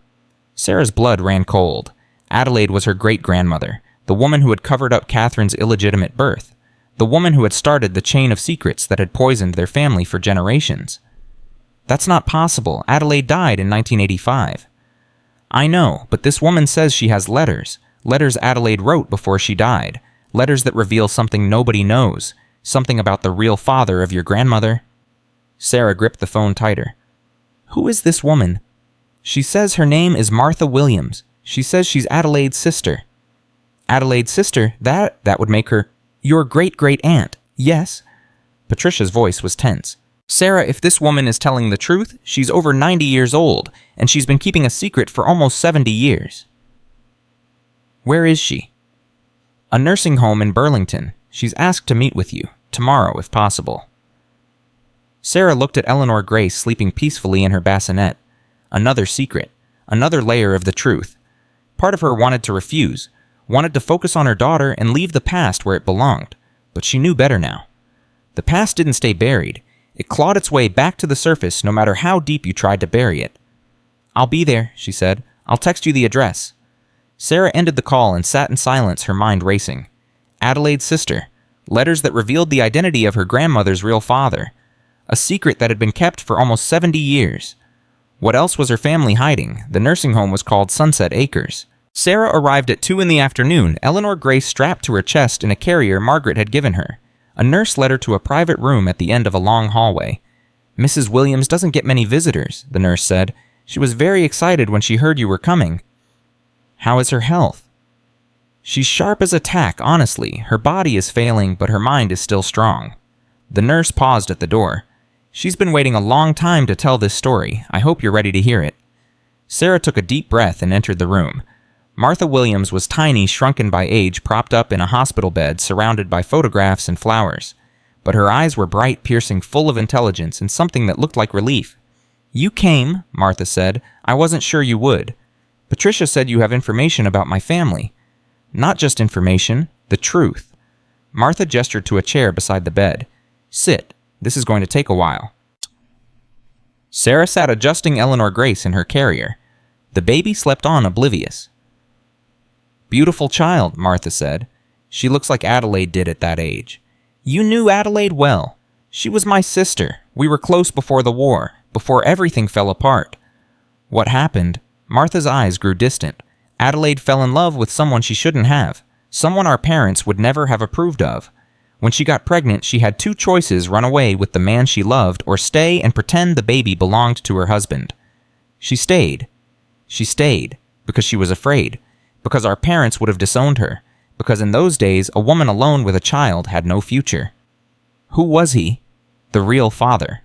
S1: Sarah's blood ran cold. Adelaide was her great-grandmother, the woman who had covered up Catherine's illegitimate birth, the woman who had started the chain of secrets that had poisoned their family for generations. "That's not possible. Adelaide died in 1985. "I know, but this woman says she has letters. Letters Adelaide wrote before she died. Letters that reveal something nobody knows. Something about the real father of your grandmother." Sarah gripped the phone tighter. "Who is this woman?" "She says her name is Martha Williams. She says she's Adelaide's sister." "Adelaide's sister? That would make her—" "Your great-great-aunt. Yes." Patricia's voice was tense. Sarah, if this woman is telling the truth, she's over 90 years old, and she's been keeping a secret for almost 70 years. Where is she? A nursing home in Burlington. She's asked to meet with you, tomorrow if possible. Sarah looked at Eleanor Grace sleeping peacefully in her bassinet. Another secret, another layer of the truth. Part of her wanted to refuse, wanted to focus on her daughter and leave the past where it belonged, but she knew better now. The past didn't stay buried. It clawed its way back to the surface no matter how deep you tried to bury it. I'll be there, she said. I'll text you the address. Sarah ended the call and sat in silence, her mind racing. Adelaide's sister. Letters that revealed the identity of her grandmother's real father. A secret that had been kept for almost 70 years. What else was her family hiding? The nursing home was called Sunset Acres. Sarah arrived at 2 in the afternoon, Eleanor Grace strapped to her chest in a carrier Margaret had given her. A nurse led her to a private room at the end of a long hallway. Mrs. Williams doesn't get many visitors, the nurse said. She was very excited when she heard you were coming. How is her health? She's sharp as a tack, honestly. Her body is failing, but her mind is still strong. The nurse paused at the door. She's been waiting a long time to tell this story. I hope you're ready to hear it. Sarah took a deep breath and entered the room. Martha Williams was tiny, shrunken by age, propped up in a hospital bed, surrounded by photographs and flowers. But her eyes were bright, piercing, full of intelligence and something that looked like relief. You came, Martha said. I wasn't sure you would. Patricia said you have information about my family. Not just information, the truth. Martha gestured to a chair beside the bed. Sit. This is going to take a while. Sarah sat adjusting Eleanor Grace in her carrier. The baby slept on oblivious. Beautiful child, Martha said. She looks like Adelaide did at that age. You knew Adelaide well. She was my sister. We were close before the war, before everything fell apart. What happened? Martha's eyes grew distant. Adelaide fell in love with someone she shouldn't have, someone our parents would never have approved of. When she got pregnant, she had 2 choices: run away with the man she loved or stay and pretend the baby belonged to her husband. She stayed. She stayed because she was afraid. Because our parents would have disowned her, because in those days a woman alone with a child had no future. Who was he? The real father.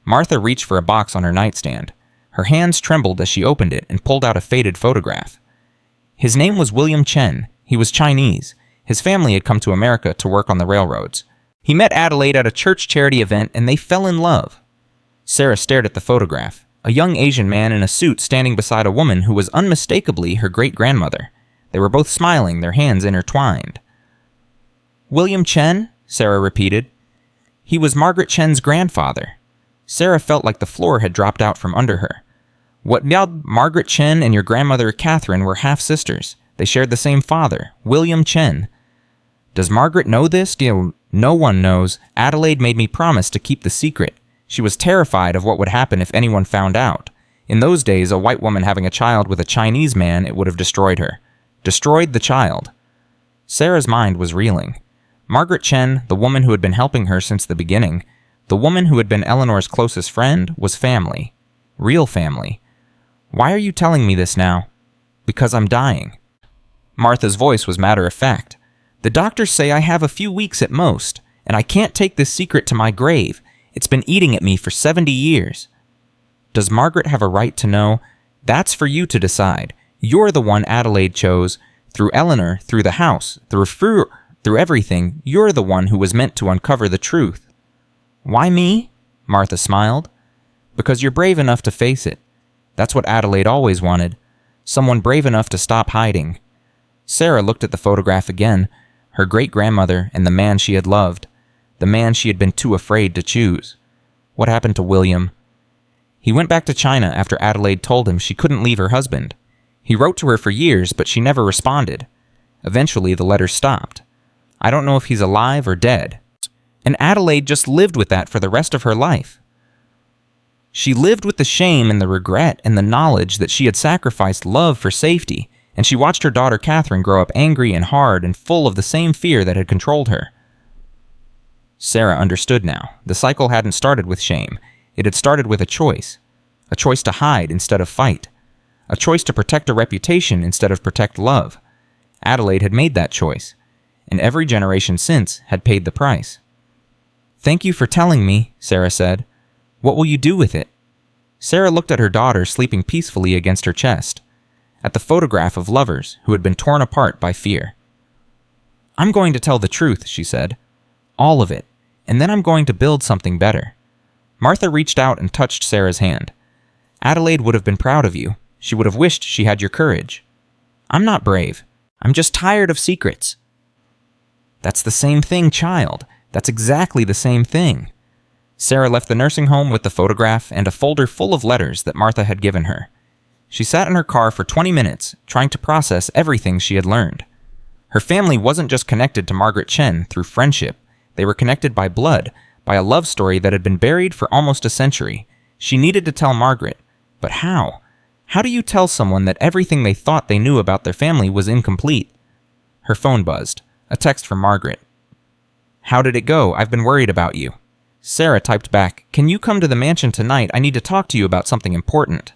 S1: Martha reached for a box on her nightstand. Her hands trembled as she opened it and pulled out a faded photograph. His name was William Chen. He was Chinese. His family had come to America to work on the railroads. He met Adelaide at a church charity event and they fell in love. Sarah stared at the photograph. A young Asian man in a suit standing beside a woman who was unmistakably her great-grandmother. They were both smiling, their hands intertwined. William Chen? Sarah repeated. He was Margaret Chen's grandfather. Sarah felt like the floor had dropped out from under her. What made Margaret Chen and your grandmother Catherine were half-sisters. They shared the same father, William Chen. Does Margaret know this? No one knows. Adelaide made me promise to keep the secret. She was terrified of what would happen if anyone found out. In those days, a white woman having a child with a Chinese man, it would have destroyed her. Destroyed the child. Sarah's mind was reeling. Margaret Chen, the woman who had been helping her since the beginning, the woman who had been Eleanor's closest friend, was family. Real family. Why are you telling me this now? Because I'm dying. Martha's voice was matter-of-fact. The doctors say I have a few weeks at most, and I can't take this secret to my grave. It's been eating at me for 70 years. Does Margaret have a right to know? That's for you to decide. You're the one Adelaide chose. Through Eleanor, through the house, through everything, you're the one who was meant to uncover the truth. Why me? Martha smiled. Because you're brave enough to face it. That's what Adelaide always wanted. Someone brave enough to stop hiding. Sarah looked at the photograph again. Her great-grandmother and the man she had loved. The man she had been too afraid to choose. What happened to William? He went back to China after Adelaide told him she couldn't leave her husband. He wrote to her for years, but she never responded. Eventually, the letters stopped. I don't know if he's alive or dead. And Adelaide just lived with that for the rest of her life. She lived with the shame and the regret and the knowledge that she had sacrificed love for safety, and she watched her daughter Catherine grow up angry and hard and full of the same fear that had controlled her. Sarah understood now. The cycle hadn't started with shame. It had started with a choice to hide instead of fight. A choice to protect a reputation instead of protect love. Adelaide had made that choice, and every generation since had paid the price. Thank you for telling me, Sarah said. What will you do with it? Sarah looked at her daughter sleeping peacefully against her chest, at the photograph of lovers who had been torn apart by fear. I'm going to tell the truth, she said. All of it, and then I'm going to build something better. Martha reached out and touched Sarah's hand. Adelaide would have been proud of you. She would have wished she had your courage. I'm not brave. I'm just tired of secrets. That's the same thing, child. That's exactly the same thing. Sarah left the nursing home with the photograph and a folder full of letters that Martha had given her. She sat in her car for 20 minutes, trying to process everything she had learned. Her family wasn't just connected to Margaret Chen through friendship. They were connected by blood, by a love story that had been buried for almost a century. She needed to tell Margaret. But how? How do you tell someone that everything they thought they knew about their family was incomplete? Her phone buzzed. A text from Margaret. How did it go? I've been worried about you. Sarah typed back, Can you come to the mansion tonight? I need to talk to you about something important.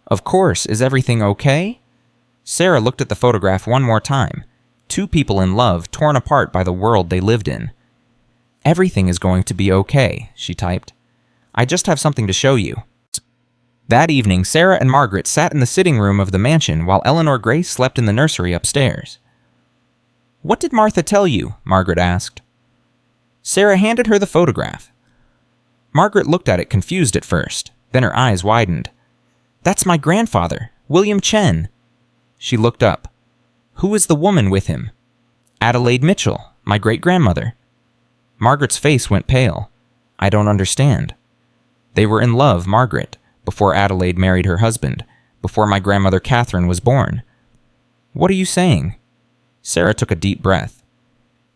S1: Of course. Is everything okay? Sarah looked at the photograph one more time. Two people in love, torn apart by the world they lived in. Everything is going to be okay, she typed. I just have something to show you. That evening, Sarah and Margaret sat in the sitting room of the mansion while Eleanor Grace slept in the nursery upstairs. What did Martha tell you? Margaret asked. Sarah handed her the photograph. Margaret looked at it confused at first, then her eyes widened. That's my grandfather, William Chen. She looked up. Who is the woman with him? Adelaide Mitchell, my great-grandmother. Margaret's face went pale. I don't understand. They were in love, Margaret, before Adelaide married her husband, before my grandmother Catherine was born. What are you saying? Sarah took a deep breath.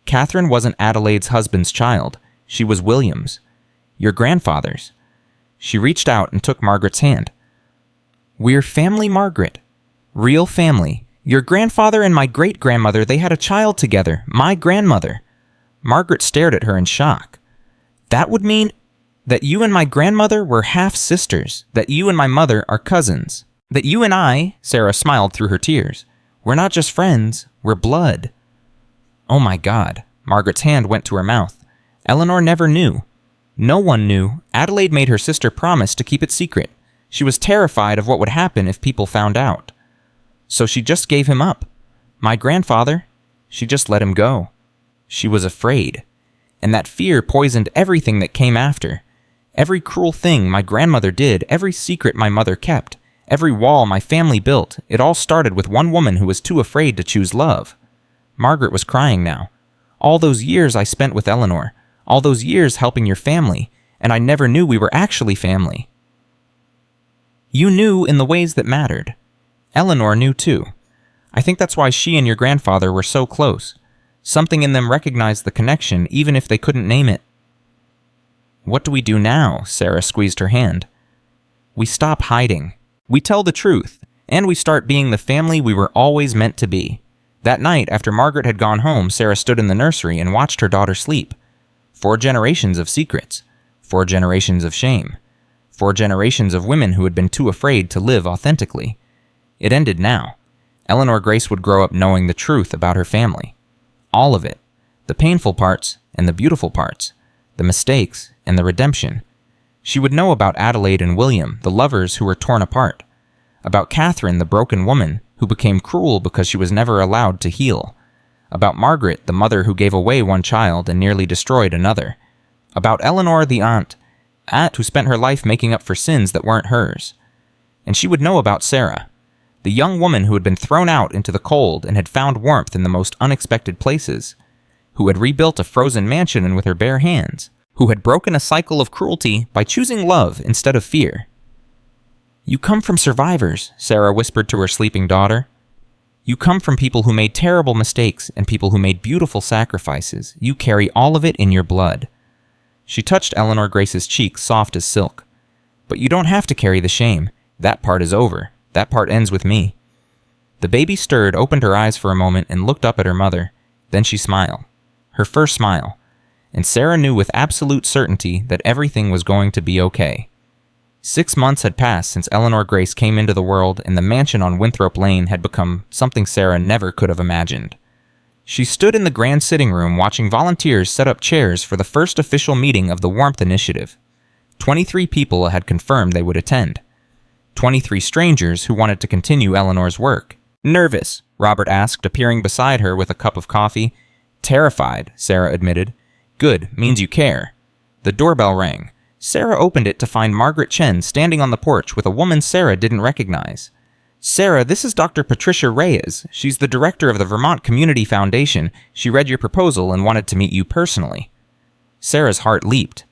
S1: Catherine wasn't Adelaide's husband's child. She was William's. Your grandfather's. She reached out and took Margaret's hand. We're family, Margaret. Real family. Your grandfather and my great-grandmother, they had a child together, my grandmother. Margaret stared at her in shock. That would mean that you and my grandmother were half-sisters, that you and my mother are cousins, that you and I, Sarah smiled through her tears, we're not just friends, we're blood. Oh my God. Margaret's hand went to her mouth. Eleanor never knew. No one knew. Adelaide made her sister promise to keep it secret. She was terrified of what would happen if people found out. So she just gave him up. My grandfather, she just let him go. She was afraid. And that fear poisoned everything that came after. Every cruel thing my grandmother did, every secret my mother kept, every wall my family built, it all started with one woman who was too afraid to choose love. Margaret was crying now. All those years I spent with Eleanor, all those years helping your family, and I never knew we were actually family. You knew in the ways that mattered. Eleanor knew too. I think that's why she and your grandfather were so close. Something in them recognized the connection even if they couldn't name it. What do we do now? Sarah squeezed her hand. We stop hiding. We tell the truth, and we start being the family we were always meant to be. That night, after Margaret had gone home, Sarah stood in the nursery and watched her daughter sleep. 4 generations of secrets. 4 generations of shame. 4 generations of women who had been too afraid to live authentically. It ended now. Eleanor Grace would grow up knowing the truth about her family. All of it. The painful parts and the beautiful parts. The mistakes and the redemption. She would know about Adelaide and William, the lovers who were torn apart. About Catherine, the broken woman, who became cruel because she was never allowed to heal. About Margaret, the mother who gave away one child and nearly destroyed another. About Eleanor, the aunt who spent her life making up for sins that weren't hers. And she would know about Sarah, the young woman who had been thrown out into the cold and had found warmth in the most unexpected places, who had rebuilt a frozen mansion with her bare hands, who had broken a cycle of cruelty by choosing love instead of fear. You come from survivors, Sarah whispered to her sleeping daughter. You come from people who made terrible mistakes and people who made beautiful sacrifices. You carry all of it in your blood. She touched Eleanor Grace's cheeks, soft as silk. But you don't have to carry the shame. That part is over. That part ends with me. The baby stirred, opened her eyes for a moment, and looked up at her mother. Then she smiled. Her first smile. And Sarah knew with absolute certainty that everything was going to be okay. 6 months had passed since Eleanor Grace came into the world, and the mansion on Winthrop Lane had become something Sarah never could have imagined. She stood in the grand sitting room watching volunteers set up chairs for the first official meeting of the Warmth Initiative. 23 people had confirmed they would attend. 23 strangers who wanted to continue Eleanor's work. "Nervous?" Robert asked, appearing beside her with a cup of coffee. "Terrified," Sarah admitted. "Good, means you care." The doorbell rang. Sarah opened it to find Margaret Chen standing on the porch with a woman Sarah didn't recognize. "Sarah, this is Dr. Patricia Reyes. She's the director of the Vermont Community Foundation. She read your proposal and wanted to meet you personally." Sarah's heart leaped.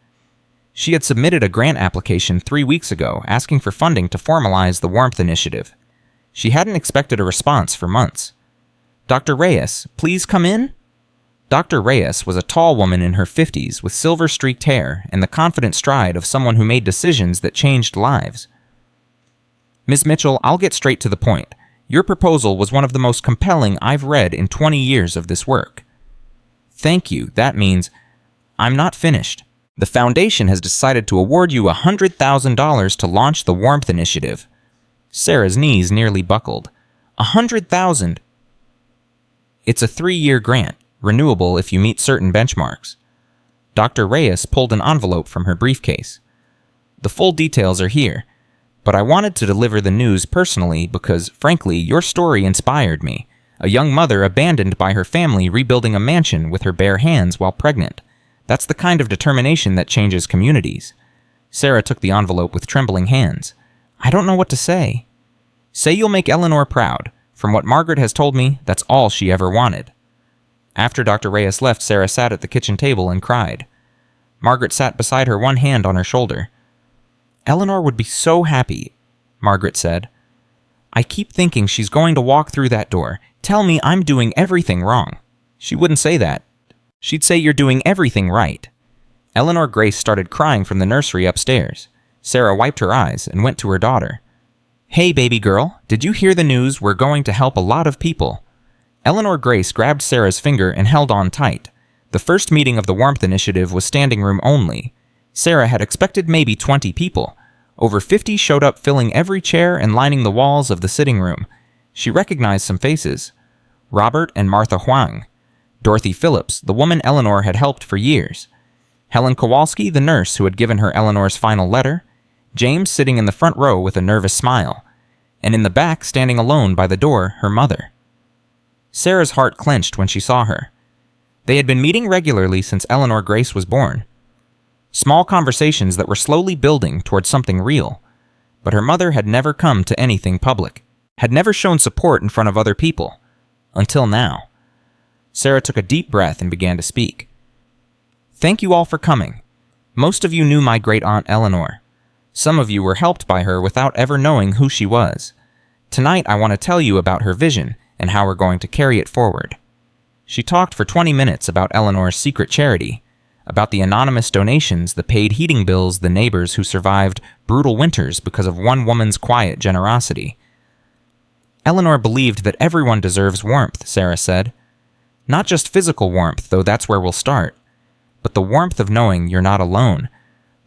S1: She had submitted a grant application 3 weeks ago asking for funding to formalize the Warmth Initiative. She hadn't expected a response for months. "Dr. Reyes, please come in?" Dr. Reyes was a tall woman in her 50s with silver-streaked hair and the confident stride of someone who made decisions that changed lives. "Ms. Mitchell, I'll get straight to the point. Your proposal was one of the most compelling I've read in 20 years of this work." "Thank you. That means I'm not finished. The foundation has decided to award you $100,000 to launch the Warmth Initiative." Sarah's knees nearly buckled. $100,000! It's a 3-year grant, renewable if you meet certain benchmarks. Dr. Reyes pulled an envelope from her briefcase. "The full details are here, but I wanted to deliver the news personally because, frankly, your story inspired me. A young mother abandoned by her family rebuilding a mansion with her bare hands while pregnant. That's the kind of determination that changes communities." Sarah took the envelope with trembling hands. "I don't know what to say." "Say you'll make Eleanor proud. From what Margaret has told me, that's all she ever wanted." After Dr. Reyes left, Sarah sat at the kitchen table and cried. Margaret sat beside her, one hand on her shoulder. "Eleanor would be so happy," Margaret said. "I keep thinking she's going to walk through that door, tell me I'm doing everything wrong." "She wouldn't say that. She'd say you're doing everything right." Eleanor Grace started crying from the nursery upstairs. Sarah wiped her eyes and went to her daughter. "Hey, baby girl, did you hear the news? We're going to help a lot of people." Eleanor Grace grabbed Sarah's finger and held on tight. The first meeting of the Warmth Initiative was standing room only. Sarah had expected maybe 20 people. Over 50 showed up, filling every chair and lining the walls of the sitting room. She recognized some faces. Robert and Martha Huang. Dorothy Phillips, the woman Eleanor had helped for years. Helen Kowalski, the nurse who had given her Eleanor's final letter. James sitting in the front row with a nervous smile. And in the back, standing alone by the door, her mother. Sarah's heart clenched when she saw her. They had been meeting regularly since Eleanor Grace was born. Small conversations that were slowly building towards something real. But her mother had never come to anything public, had never shown support in front of other people. Until now. Sarah took a deep breath and began to speak. "Thank you all for coming. Most of you knew my great-aunt Eleanor. Some of you were helped by her without ever knowing who she was. Tonight I want to tell you about her vision and how we're going to carry it forward." She talked for 20 minutes about Eleanor's secret charity, about the anonymous donations, the paid heating bills, the neighbors who survived brutal winters because of one woman's quiet generosity. "Eleanor believed that everyone deserves warmth," Sarah said. "Not just physical warmth, though that's where we'll start, but the warmth of knowing you're not alone,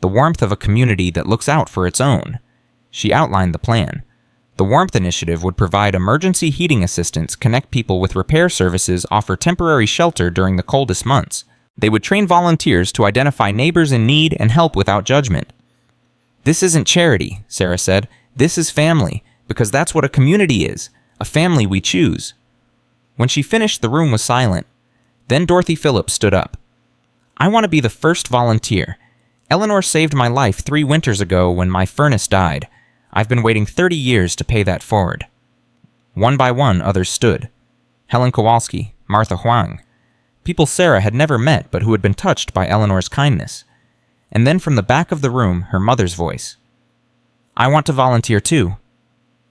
S1: the warmth of a community that looks out for its own." She outlined the plan. The Warmth Initiative would provide emergency heating assistance, connect people with repair services, offer temporary shelter during the coldest months. They would train volunteers to identify neighbors in need and help without judgment. "This isn't charity," Sarah said. "This is family, because that's what a community is, a family we choose." When she finished, the room was silent. Then Dorothy Phillips stood up. "I want to be the first volunteer. Eleanor saved my life 3 winters ago when my furnace died. I've been waiting 30 years to pay that forward." One by one, others stood. Helen Kowalski, Martha Huang. People Sarah had never met but who had been touched by Eleanor's kindness. And then from the back of the room, her mother's voice. "I want to volunteer too."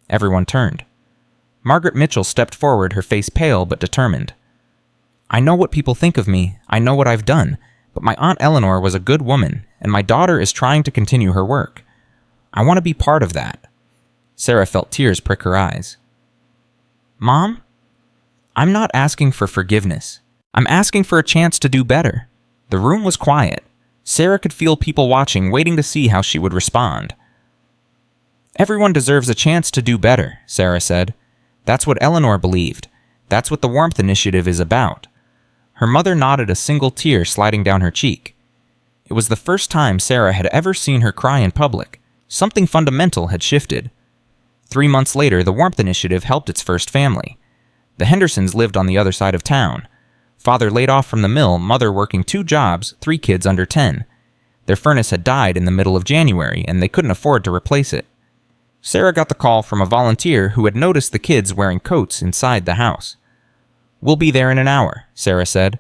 S1: Everyone turned. Margaret Mitchell stepped forward, her face pale but determined. "I know what people think of me. I know what I've done. But my Aunt Eleanor was a good woman, and my daughter is trying to continue her work. I want to be part of that." Sarah felt tears prick her eyes. "Mom, I'm not asking for forgiveness. I'm asking for a chance to do better." The room was quiet. Sarah could feel people watching, waiting to see how she would respond. "Everyone deserves a chance to do better," Sarah said. "That's what Eleanor believed. That's what the Warmth Initiative is about. Her mother nodded, a single tear sliding down her cheek. It was the first time Sarah had ever seen her cry in public. Something fundamental had shifted. 3 months later, the Warmth Initiative helped its first family. The Hendersons lived on the other side of town. Father laid off from the mill, mother working 2 jobs, 3 kids under 10. Their furnace had died in the middle of January, and they couldn't afford to replace it. Sarah got the call from a volunteer who had noticed the kids wearing coats inside the house. "We'll be there in an hour," Sarah said.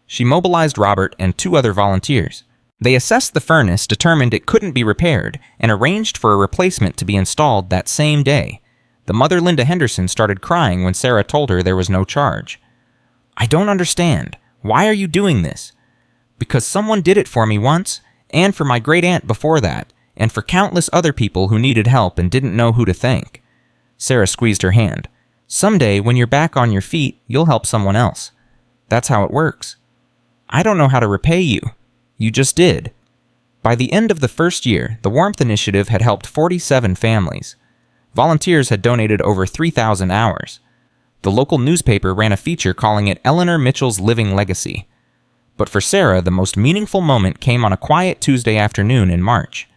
S1: She mobilized Robert and 2 other volunteers. They assessed the furnace, determined it couldn't be repaired, and arranged for a replacement to be installed that same day. The mother, Linda Henderson, started crying when Sarah told her there was no charge. "I don't understand. Why are you doing this?" "Because someone did it for me once, and for my great-aunt before that, and for countless other people who needed help and didn't know who to thank." Sarah squeezed her hand. "Someday, when you're back on your feet, you'll help someone else. That's how it works." "I don't know how to repay you." "You just did." By the end of the first year, the Warmth Initiative had helped 47 families. Volunteers had donated over 3,000 hours. The local newspaper ran a feature calling it Eleanor Mitchell's Living Legacy. But for Sarah, the most meaningful moment came on a quiet Tuesday afternoon in March.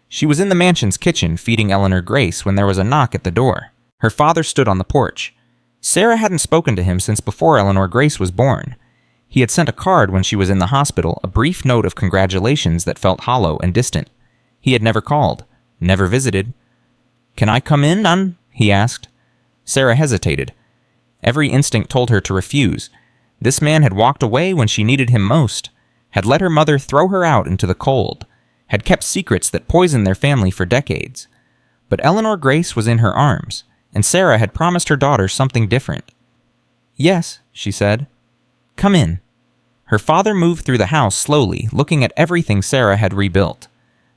S1: She was in the mansion's kitchen feeding Eleanor Grace when there was a knock at the door. Her father stood on the porch. Sarah hadn't spoken to him since before Eleanor Grace was born. He had sent a card when she was in the hospital, a brief note of congratulations that felt hollow and distant. He had never called, never visited. "Can I come in, Nun?" he asked. Sarah hesitated. Every instinct told her to refuse. This man had walked away when she needed him most, had let her mother throw her out into the cold, had kept secrets that poisoned their family for decades. But Eleanor Grace was in her arms, and Sarah had promised her daughter something different. "Yes," she said. "Come in." Her father moved through the house slowly, looking at everything Sarah had rebuilt.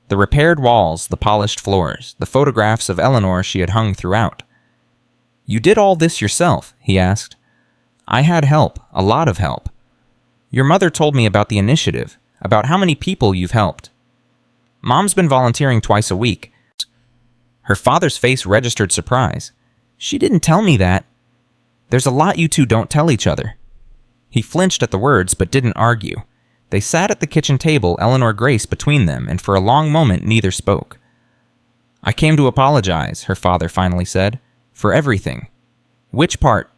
S1: The repaired walls, the polished floors, the photographs of Eleanor she had hung throughout. "You did all this yourself?" he asked. "I had help, a lot of help. Your mother told me about the initiative, about how many people you've helped." "Mom's been volunteering twice a week." Her father's face registered surprise. "She didn't tell me that." "There's a lot you two don't tell each other." He flinched at the words but didn't argue. They sat at the kitchen table, Eleanor Grace between them, and for a long moment neither spoke. "I came to apologize," her father finally said, "for everything." "Which part?"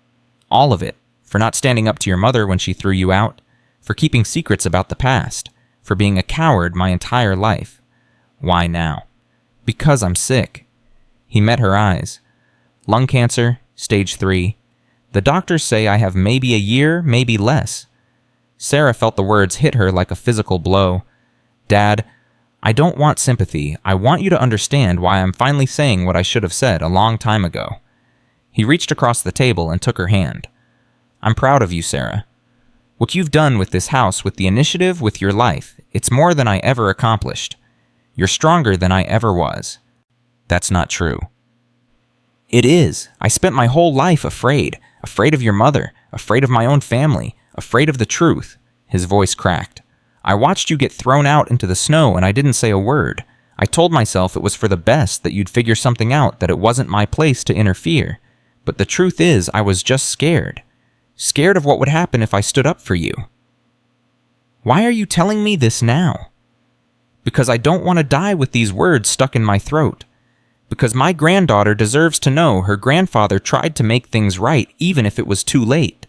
S1: "All of it. For not standing up to your mother when she threw you out, for keeping secrets about the past, for being a coward my entire life." "Why now?" "Because I'm sick." He met her eyes. "Lung cancer, stage 3. The doctors say I have maybe a year, maybe less." Sarah felt the words hit her like a physical blow. "Dad, I don't want sympathy. I want you to understand why I'm finally saying what I should have said a long time ago." He reached across the table and took her hand. "I'm proud of you, Sarah. What you've done with this house, with the initiative, with your life, it's more than I ever accomplished. You're stronger than I ever was." "That's not true." "It is. I spent my whole life afraid of your mother, afraid of my own family, afraid of the truth." His voice cracked. "I watched you get thrown out into the snow and I didn't say a word. I told myself it was for the best, that you'd figure something out, that it wasn't my place to interfere. But the truth is, I was just scared. Scared of what would happen if I stood up for you." "Why are you telling me this now?" "Because I don't want to die with these words stuck in my throat. Because my granddaughter deserves to know her grandfather tried to make things right, even if it was too late."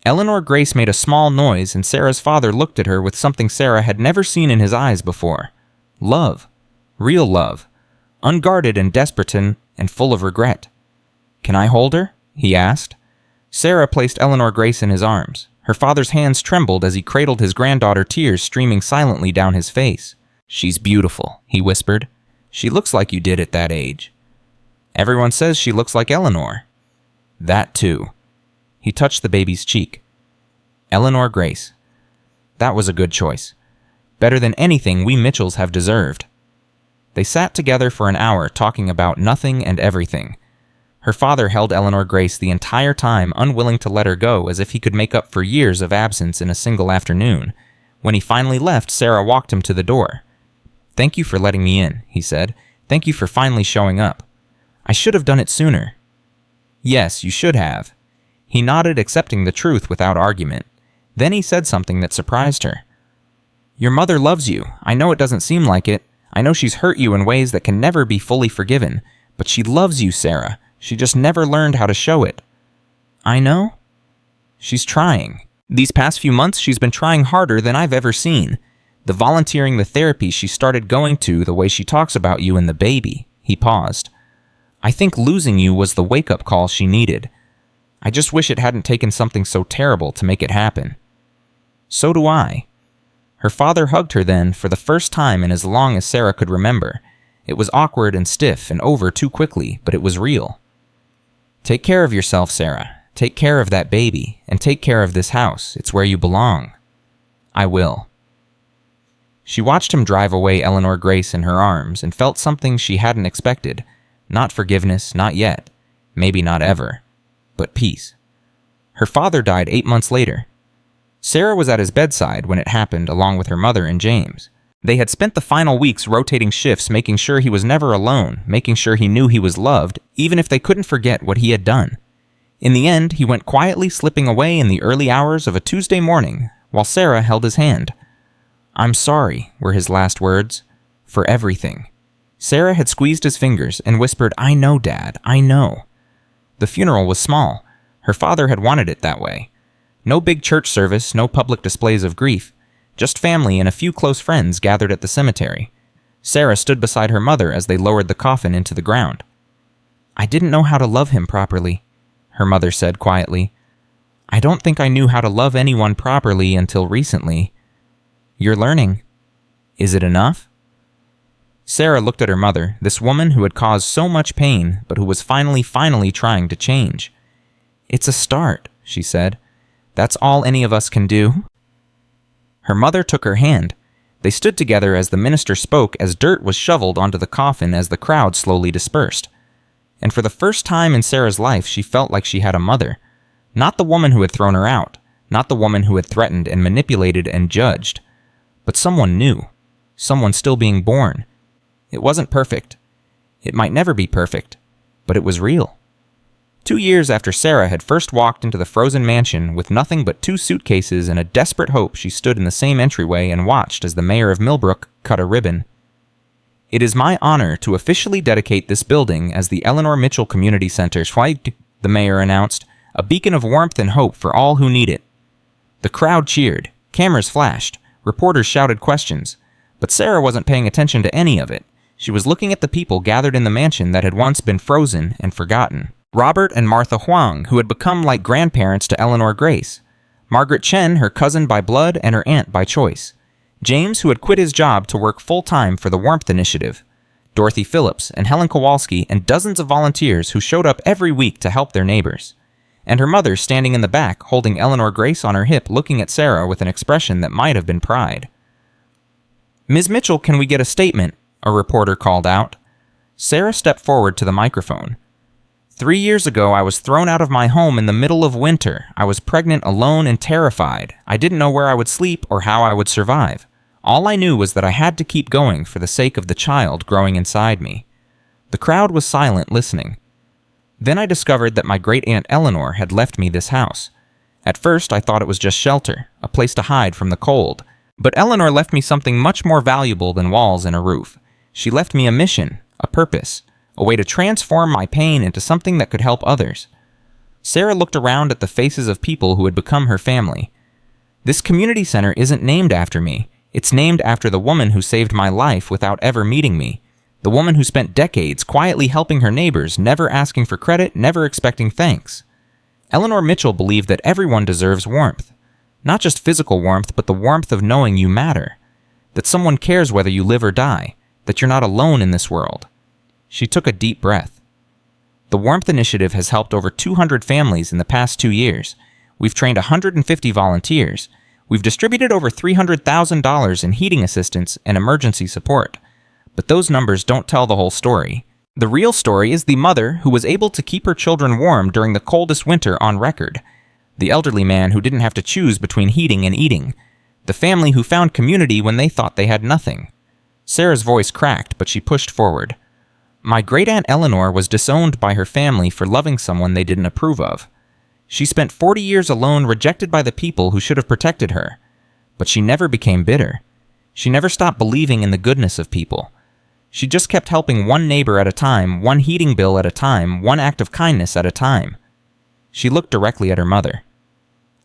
S1: Eleanor Grace made a small noise, and Sarah's father looked at her with something Sarah had never seen in his eyes before. Love. Real love. Unguarded and desperate and full of regret. "Can I hold her?" he asked. Sarah placed Eleanor Grace in his arms. Her father's hands trembled as he cradled his granddaughter, tears streaming silently down his face. "She's beautiful," he whispered. "She looks like you did at that age." "Everyone says she looks like Eleanor." "That too." He touched the baby's cheek. "Eleanor Grace. That was a good choice. Better than anything we Mitchells have deserved." They sat together for an hour talking about nothing and everything. Her father held Eleanor Grace the entire time, unwilling to let her go, as if he could make up for years of absence in a single afternoon. When he finally left, Sarah walked him to the door. "Thank you for letting me in," he said. "Thank you for finally showing up. I should have done it sooner." "Yes, you should have." He nodded, accepting the truth without argument. Then he said something that surprised her. "Your mother loves you. I know it doesn't seem like it. I know she's hurt you in ways that can never be fully forgiven. But she loves you, Sarah. She just never learned how to show it." "I know." "She's trying. These past few months, she's been trying harder than I've ever seen. The volunteering, the therapy she started going to, the way she talks about you and the baby." He paused. "I think losing you was the wake-up call she needed. I just wish it hadn't taken something so terrible to make it happen." "So do I." Her father hugged her then for the first time in as long as Sarah could remember. It was awkward and stiff and over too quickly, but it was real. "Take care of yourself, Sarah. Take care of that baby, and take care of this house. It's where you belong." "I will." She watched him drive away Eleanor Grace in her arms and felt something she hadn't expected. Not forgiveness, not yet. Maybe not ever. But peace. Her father died 8 months later. Sarah was at his bedside when it happened, along with her mother and James. They had spent the final weeks rotating shifts, making sure he was never alone, making sure he knew he was loved, even if they couldn't forget what he had done. In the end, he went quietly slipping away in the early hours of a Tuesday morning, while Sarah held his hand. "I'm sorry," were his last words. "For everything." Sarah had squeezed his fingers and whispered, "I know, Dad, I know." The funeral was small. Her father had wanted it that way. No big church service, no public displays of grief. Just family and a few close friends gathered at the cemetery. Sarah stood beside her mother as they lowered the coffin into the ground. "I didn't know how to love him properly," her mother said quietly. "I don't think I knew how to love anyone properly until recently." "You're learning. Is it enough?" Sarah looked at her mother, this woman who had caused so much pain, but who was finally trying to change. "It's a start," she said. "That's all any of us can do." Her mother took her hand. They stood together as the minister spoke as dirt was shoveled onto the coffin as the crowd slowly dispersed. And for the first time in Sarah's life, she felt like she had a mother. Not the woman who had thrown her out, not the woman who had threatened and manipulated and judged, but someone new, someone still being born. It wasn't perfect. It might never be perfect, but it was real. 2 years after Sarah had first walked into the frozen mansion with nothing but 2 suitcases and a desperate hope, she stood in the same entryway and watched as the mayor of Millbrook cut a ribbon. "It is my honor to officially dedicate this building as the Eleanor Mitchell Community Center," the mayor announced, "a beacon of warmth and hope for all who need it." The crowd cheered. Cameras flashed. Reporters shouted questions. But Sarah wasn't paying attention to any of it. She was looking at the people gathered in the mansion that had once been frozen and forgotten. Robert and Martha Huang, who had become like grandparents to Eleanor Grace. Margaret Chen, her cousin by blood and her aunt by choice. James, who had quit his job to work full-time for the Warmth Initiative. Dorothy Phillips and Helen Kowalski and dozens of volunteers who showed up every week to help their neighbors. And her mother standing in the back, holding Eleanor Grace on her hip, looking at Sarah with an expression that might have been pride. "Ms. Mitchell, can we get a statement?" a reporter called out. Sarah stepped forward to the microphone. 3 years ago, I was thrown out of my home in the middle of winter. I was pregnant, alone, and terrified. I didn't know where I would sleep or how I would survive. All I knew was that I had to keep going for the sake of the child growing inside me. The crowd was silent, listening. Then I discovered that my great-aunt Eleanor had left me this house. At first, I thought it was just shelter, a place to hide from the cold. But Eleanor left me something much more valuable than walls and a roof. She left me a mission, a purpose, a way to transform my pain into something that could help others. Sarah looked around at the faces of people who had become her family. This community center isn't named after me. It's named after the woman who saved my life without ever meeting me. The woman who spent decades quietly helping her neighbors, never asking for credit, never expecting thanks. Eleanor Mitchell believed that everyone deserves warmth. Not just physical warmth, but the warmth of knowing you matter. That someone cares whether you live or die. That you're not alone in this world. She took a deep breath. The Warmth Initiative has helped over 200 families in the past 2 years. We've trained 150 volunteers. We've distributed over $300,000 in heating assistance and emergency support. But those numbers don't tell the whole story. The real story is the mother who was able to keep her children warm during the coldest winter on record. The elderly man who didn't have to choose between heating and eating. The family who found community when they thought they had nothing. Sarah's voice cracked, but she pushed forward. My great-aunt Eleanor was disowned by her family for loving someone they didn't approve of. She spent 40 years alone, rejected by the people who should have protected her. But she never became bitter. She never stopped believing in the goodness of people. She just kept helping one neighbor at a time, one heating bill at a time, one act of kindness at a time. She looked directly at her mother.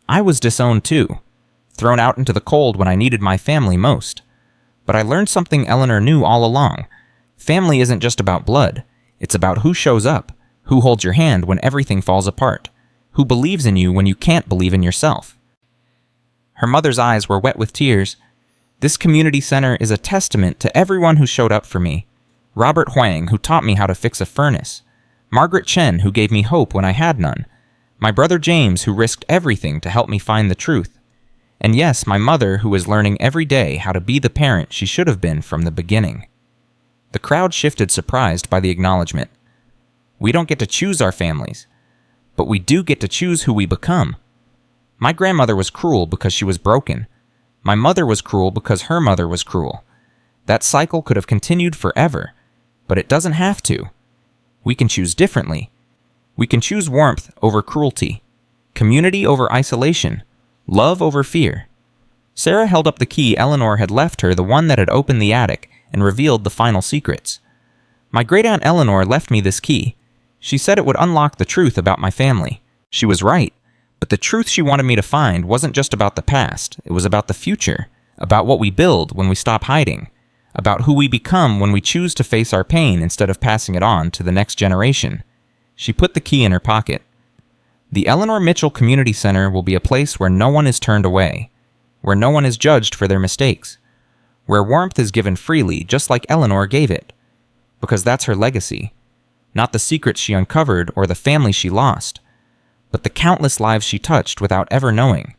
S1: I was disowned too, thrown out into the cold when I needed my family most. But I learned something Eleanor knew all along. Family isn't just about blood. It's about who shows up, who holds your hand when everything falls apart, who believes in you when you can't believe in yourself. Her mother's eyes were wet with tears. This community center is a testament to everyone who showed up for me. Robert Huang, who taught me how to fix a furnace. Margaret Chen, who gave me hope when I had none. My brother James, who risked everything to help me find the truth. And yes, my mother, who is learning every day how to be the parent she should have been from the beginning. The crowd shifted, surprised by the acknowledgement. We don't get to choose our families, but we do get to choose who we become. My grandmother was cruel because she was broken. My mother was cruel because her mother was cruel. That cycle could have continued forever, but it doesn't have to. We can choose differently. We can choose warmth over cruelty, community over isolation, love over fear. Sarah held up the key Eleanor had left her, the one that had opened the attic and revealed the final secrets. My great-aunt Eleanor left me this key. She said it would unlock the truth about my family. She was right, but the truth she wanted me to find wasn't just about the past. It was about the future, about what we build when we stop hiding, about who we become when we choose to face our pain instead of passing it on to the next generation. She put the key in her pocket. The Eleanor Mitchell Community Center will be a place where no one is turned away, where no one is judged for their mistakes, where warmth is given freely just like Eleanor gave it, because that's her legacy. Not the secrets she uncovered or the family she lost, but the countless lives she touched without ever knowing,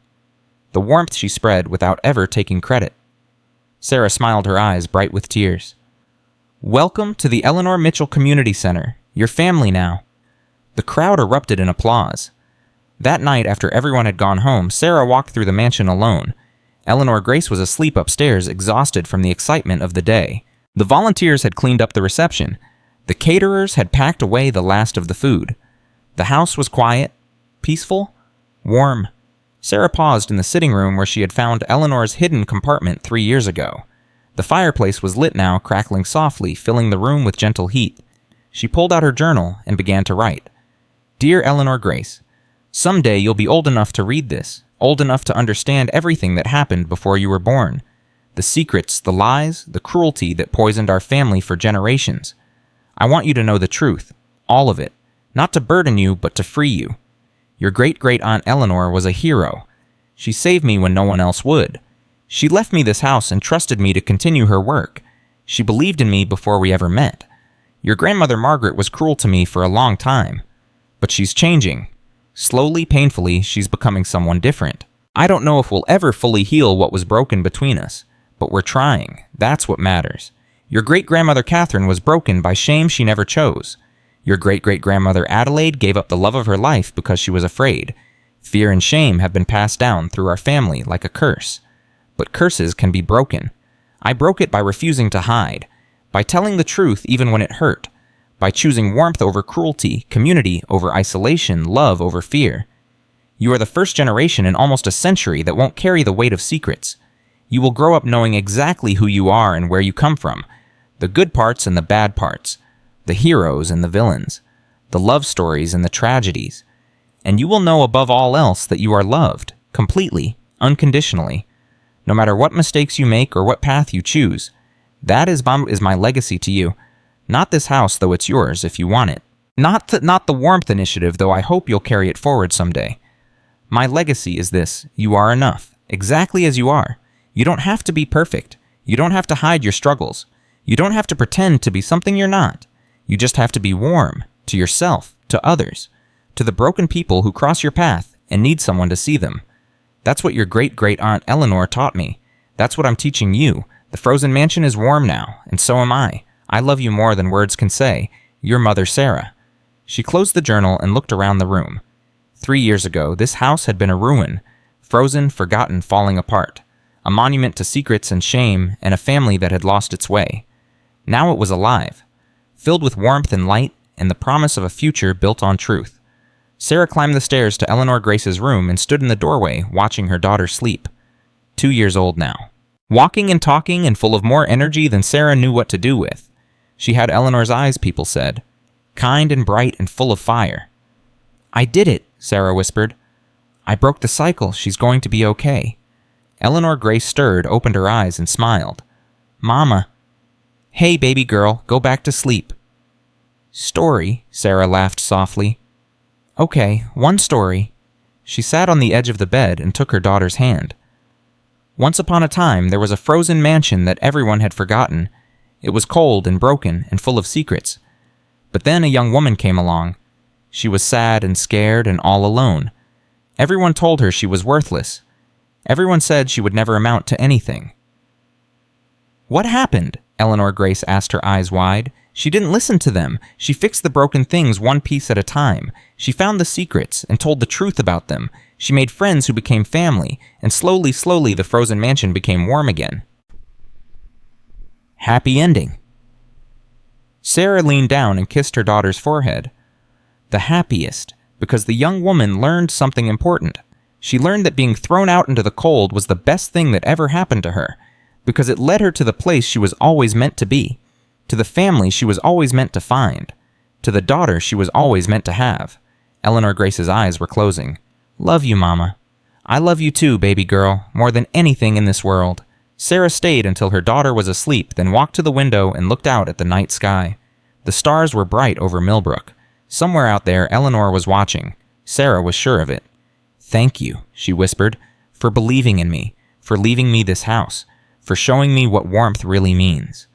S1: the warmth she spread without ever taking credit. Sarah smiled, her eyes bright with tears. Welcome to the Eleanor Mitchell Community Center, your family now. The crowd erupted in applause. That night, after everyone had gone home, Sarah walked through the mansion alone. Eleanor Grace was asleep upstairs, exhausted from the excitement of the day. The volunteers had cleaned up the reception. The caterers had packed away the last of the food. The house was quiet, peaceful, warm. Sarah paused in the sitting room where she had found Eleanor's hidden compartment 3 years ago. The fireplace was lit now, crackling softly, filling the room with gentle heat. She pulled out her journal and began to write. Dear Eleanor Grace, someday you'll be old enough to read this, old enough to understand everything that happened before you were born. The secrets, the lies, the cruelty that poisoned our family for generations. I want you to know the truth, all of it, not to burden you, but to free you. Your great-great-aunt Eleanor was a hero. She saved me when no one else would. She left me this house and trusted me to continue her work. She believed in me before we ever met. Your grandmother Margaret was cruel to me for a long time. But she's changing. Slowly, painfully, she's becoming someone different. I don't know if we'll ever fully heal what was broken between us, but we're trying. That's what matters. Your great-grandmother Catherine was broken by shame she never chose. Your great-great-grandmother Adelaide gave up the love of her life because she was afraid. Fear and shame have been passed down through our family like a curse. But curses can be broken. I broke it by refusing to hide, by telling the truth even when it hurt, by choosing warmth over cruelty, community over isolation, love over fear. You are the first generation in almost a century that won't carry the weight of secrets. You will grow up knowing exactly who you are and where you come from, the good parts and the bad parts, the heroes and the villains, the love stories and the tragedies. And you will know above all else that you are loved, completely, unconditionally. No matter what mistakes you make or what path you choose, that is my legacy to you. Not this house, though it's yours if you want it. Not the Warmth Initiative, though I hope you'll carry it forward someday. My legacy is this: you are enough, exactly as you are. You don't have to be perfect. You don't have to hide your struggles. You don't have to pretend to be something you're not. You just have to be warm, to yourself, to others, to the broken people who cross your path and need someone to see them. That's what your great-great-aunt Eleanor taught me. That's what I'm teaching you. The frozen mansion is warm now, and so am I. I love you more than words can say. Your mother, Sarah. She closed the journal and looked around the room. 3 years ago, this house had been a ruin, frozen, forgotten, falling apart, a monument to secrets and shame and a family that had lost its way. Now it was alive, filled with warmth and light and the promise of a future built on truth. Sarah climbed the stairs to Eleanor Grace's room and stood in the doorway, watching her daughter sleep. 2 years old now. Walking and talking and full of more energy than Sarah knew what to do with. She had Eleanor's eyes, people said. Kind and bright and full of fire. I did it, Sarah whispered. I broke the cycle. She's going to be okay. Eleanor Grace stirred, opened her eyes, and smiled. Mama. Hey, baby girl, go back to sleep. Story, Sarah laughed softly. Okay, one story. She sat on the edge of the bed and took her daughter's hand. Once upon a time, there was a frozen mansion that everyone had forgotten. It was cold and broken and full of secrets. But then a young woman came along. She was sad and scared and all alone. Everyone told her she was worthless. Everyone said she would never amount to anything. What happened? Eleanor Grace asked, her eyes wide. She didn't listen to them. She fixed the broken things one piece at a time. She found the secrets and told the truth about them. She made friends who became family, and slowly, the frozen mansion became warm again. Happy ending. Sarah leaned down and kissed her daughter's forehead. The happiest, because the young woman learned something important. She learned that being thrown out into the cold was the best thing that ever happened to her, because it led her to the place she was always meant to be, to the family she was always meant to find, to the daughter she was always meant to have. Eleanor Grace's eyes were closing. Love you, Mama. I love you too, baby girl, more than anything in this world. Sarah stayed until her daughter was asleep, then walked to the window and looked out at the night sky. The stars were bright over Millbrook. Somewhere out there, Eleanor was watching. Sarah was sure of it. Thank you, she whispered, for believing in me, for leaving me this house, for showing me what warmth really means.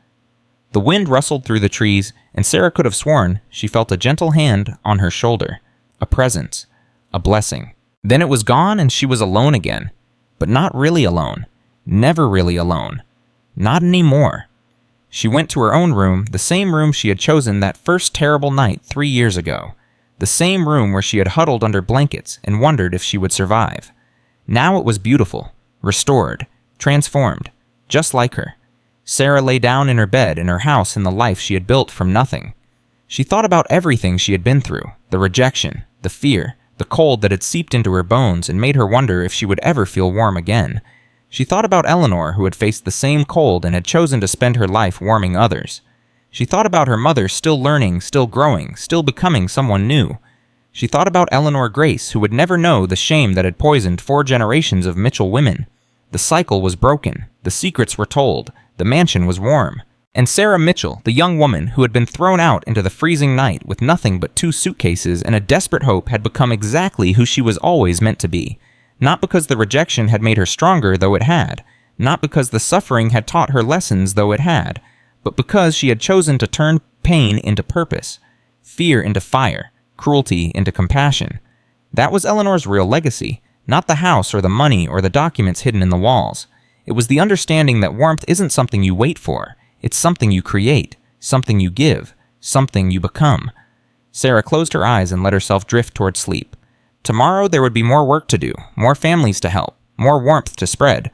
S1: The wind rustled through the trees, and Sarah could have sworn she felt a gentle hand on her shoulder, a presence, a blessing. Then it was gone and she was alone again, but not really alone, never really alone, not anymore. She went to her own room, the same room she had chosen that first terrible night 3 years ago, the same room where she had huddled under blankets and wondered if she would survive. Now it was beautiful, restored, transformed, just like her. Sarah lay down in her bed in her house in the life she had built from nothing. She thought about everything she had been through, the rejection, the fear, the cold that had seeped into her bones and made her wonder if she would ever feel warm again. She thought about Eleanor, who had faced the same cold and had chosen to spend her life warming others. She thought about her mother still learning, still growing, still becoming someone new. She thought about Eleanor Grace, who would never know the shame that had poisoned 4 generations of Mitchell women. The cycle was broken. The secrets were told. The mansion was warm. And Sarah Mitchell, the young woman who had been thrown out into the freezing night with nothing but 2 suitcases and a desperate hope, had become exactly who she was always meant to be. Not because the rejection had made her stronger, though it had. Not because the suffering had taught her lessons, though it had. But because she had chosen to turn pain into purpose, fear into fire, cruelty into compassion. That was Eleanor's real legacy, not the house or the money or the documents hidden in the walls. It was the understanding that warmth isn't something you wait for. It's something you create, something you give, something you become. Sarah closed her eyes and let herself drift toward sleep. Tomorrow there would be more work to do, more families to help, more warmth to spread.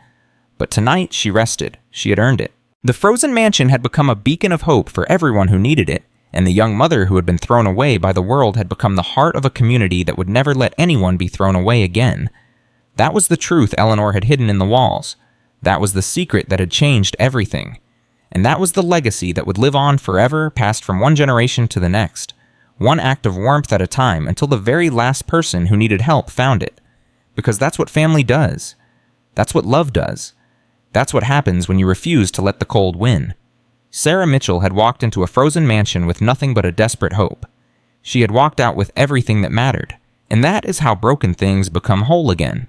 S1: But tonight she rested. She had earned it. The frozen mansion had become a beacon of hope for everyone who needed it, and the young mother who had been thrown away by the world had become the heart of a community that would never let anyone be thrown away again. That was the truth Eleanor had hidden in the walls. That was the secret that had changed everything. And that was the legacy that would live on forever, passed from one generation to the next. One act of warmth at a time until the very last person who needed help found it. Because that's what family does. That's what love does. That's what happens when you refuse to let the cold win. Sarah Mitchell had walked into a frozen mansion with nothing but a desperate hope. She had walked out with everything that mattered. And that is how broken things become whole again.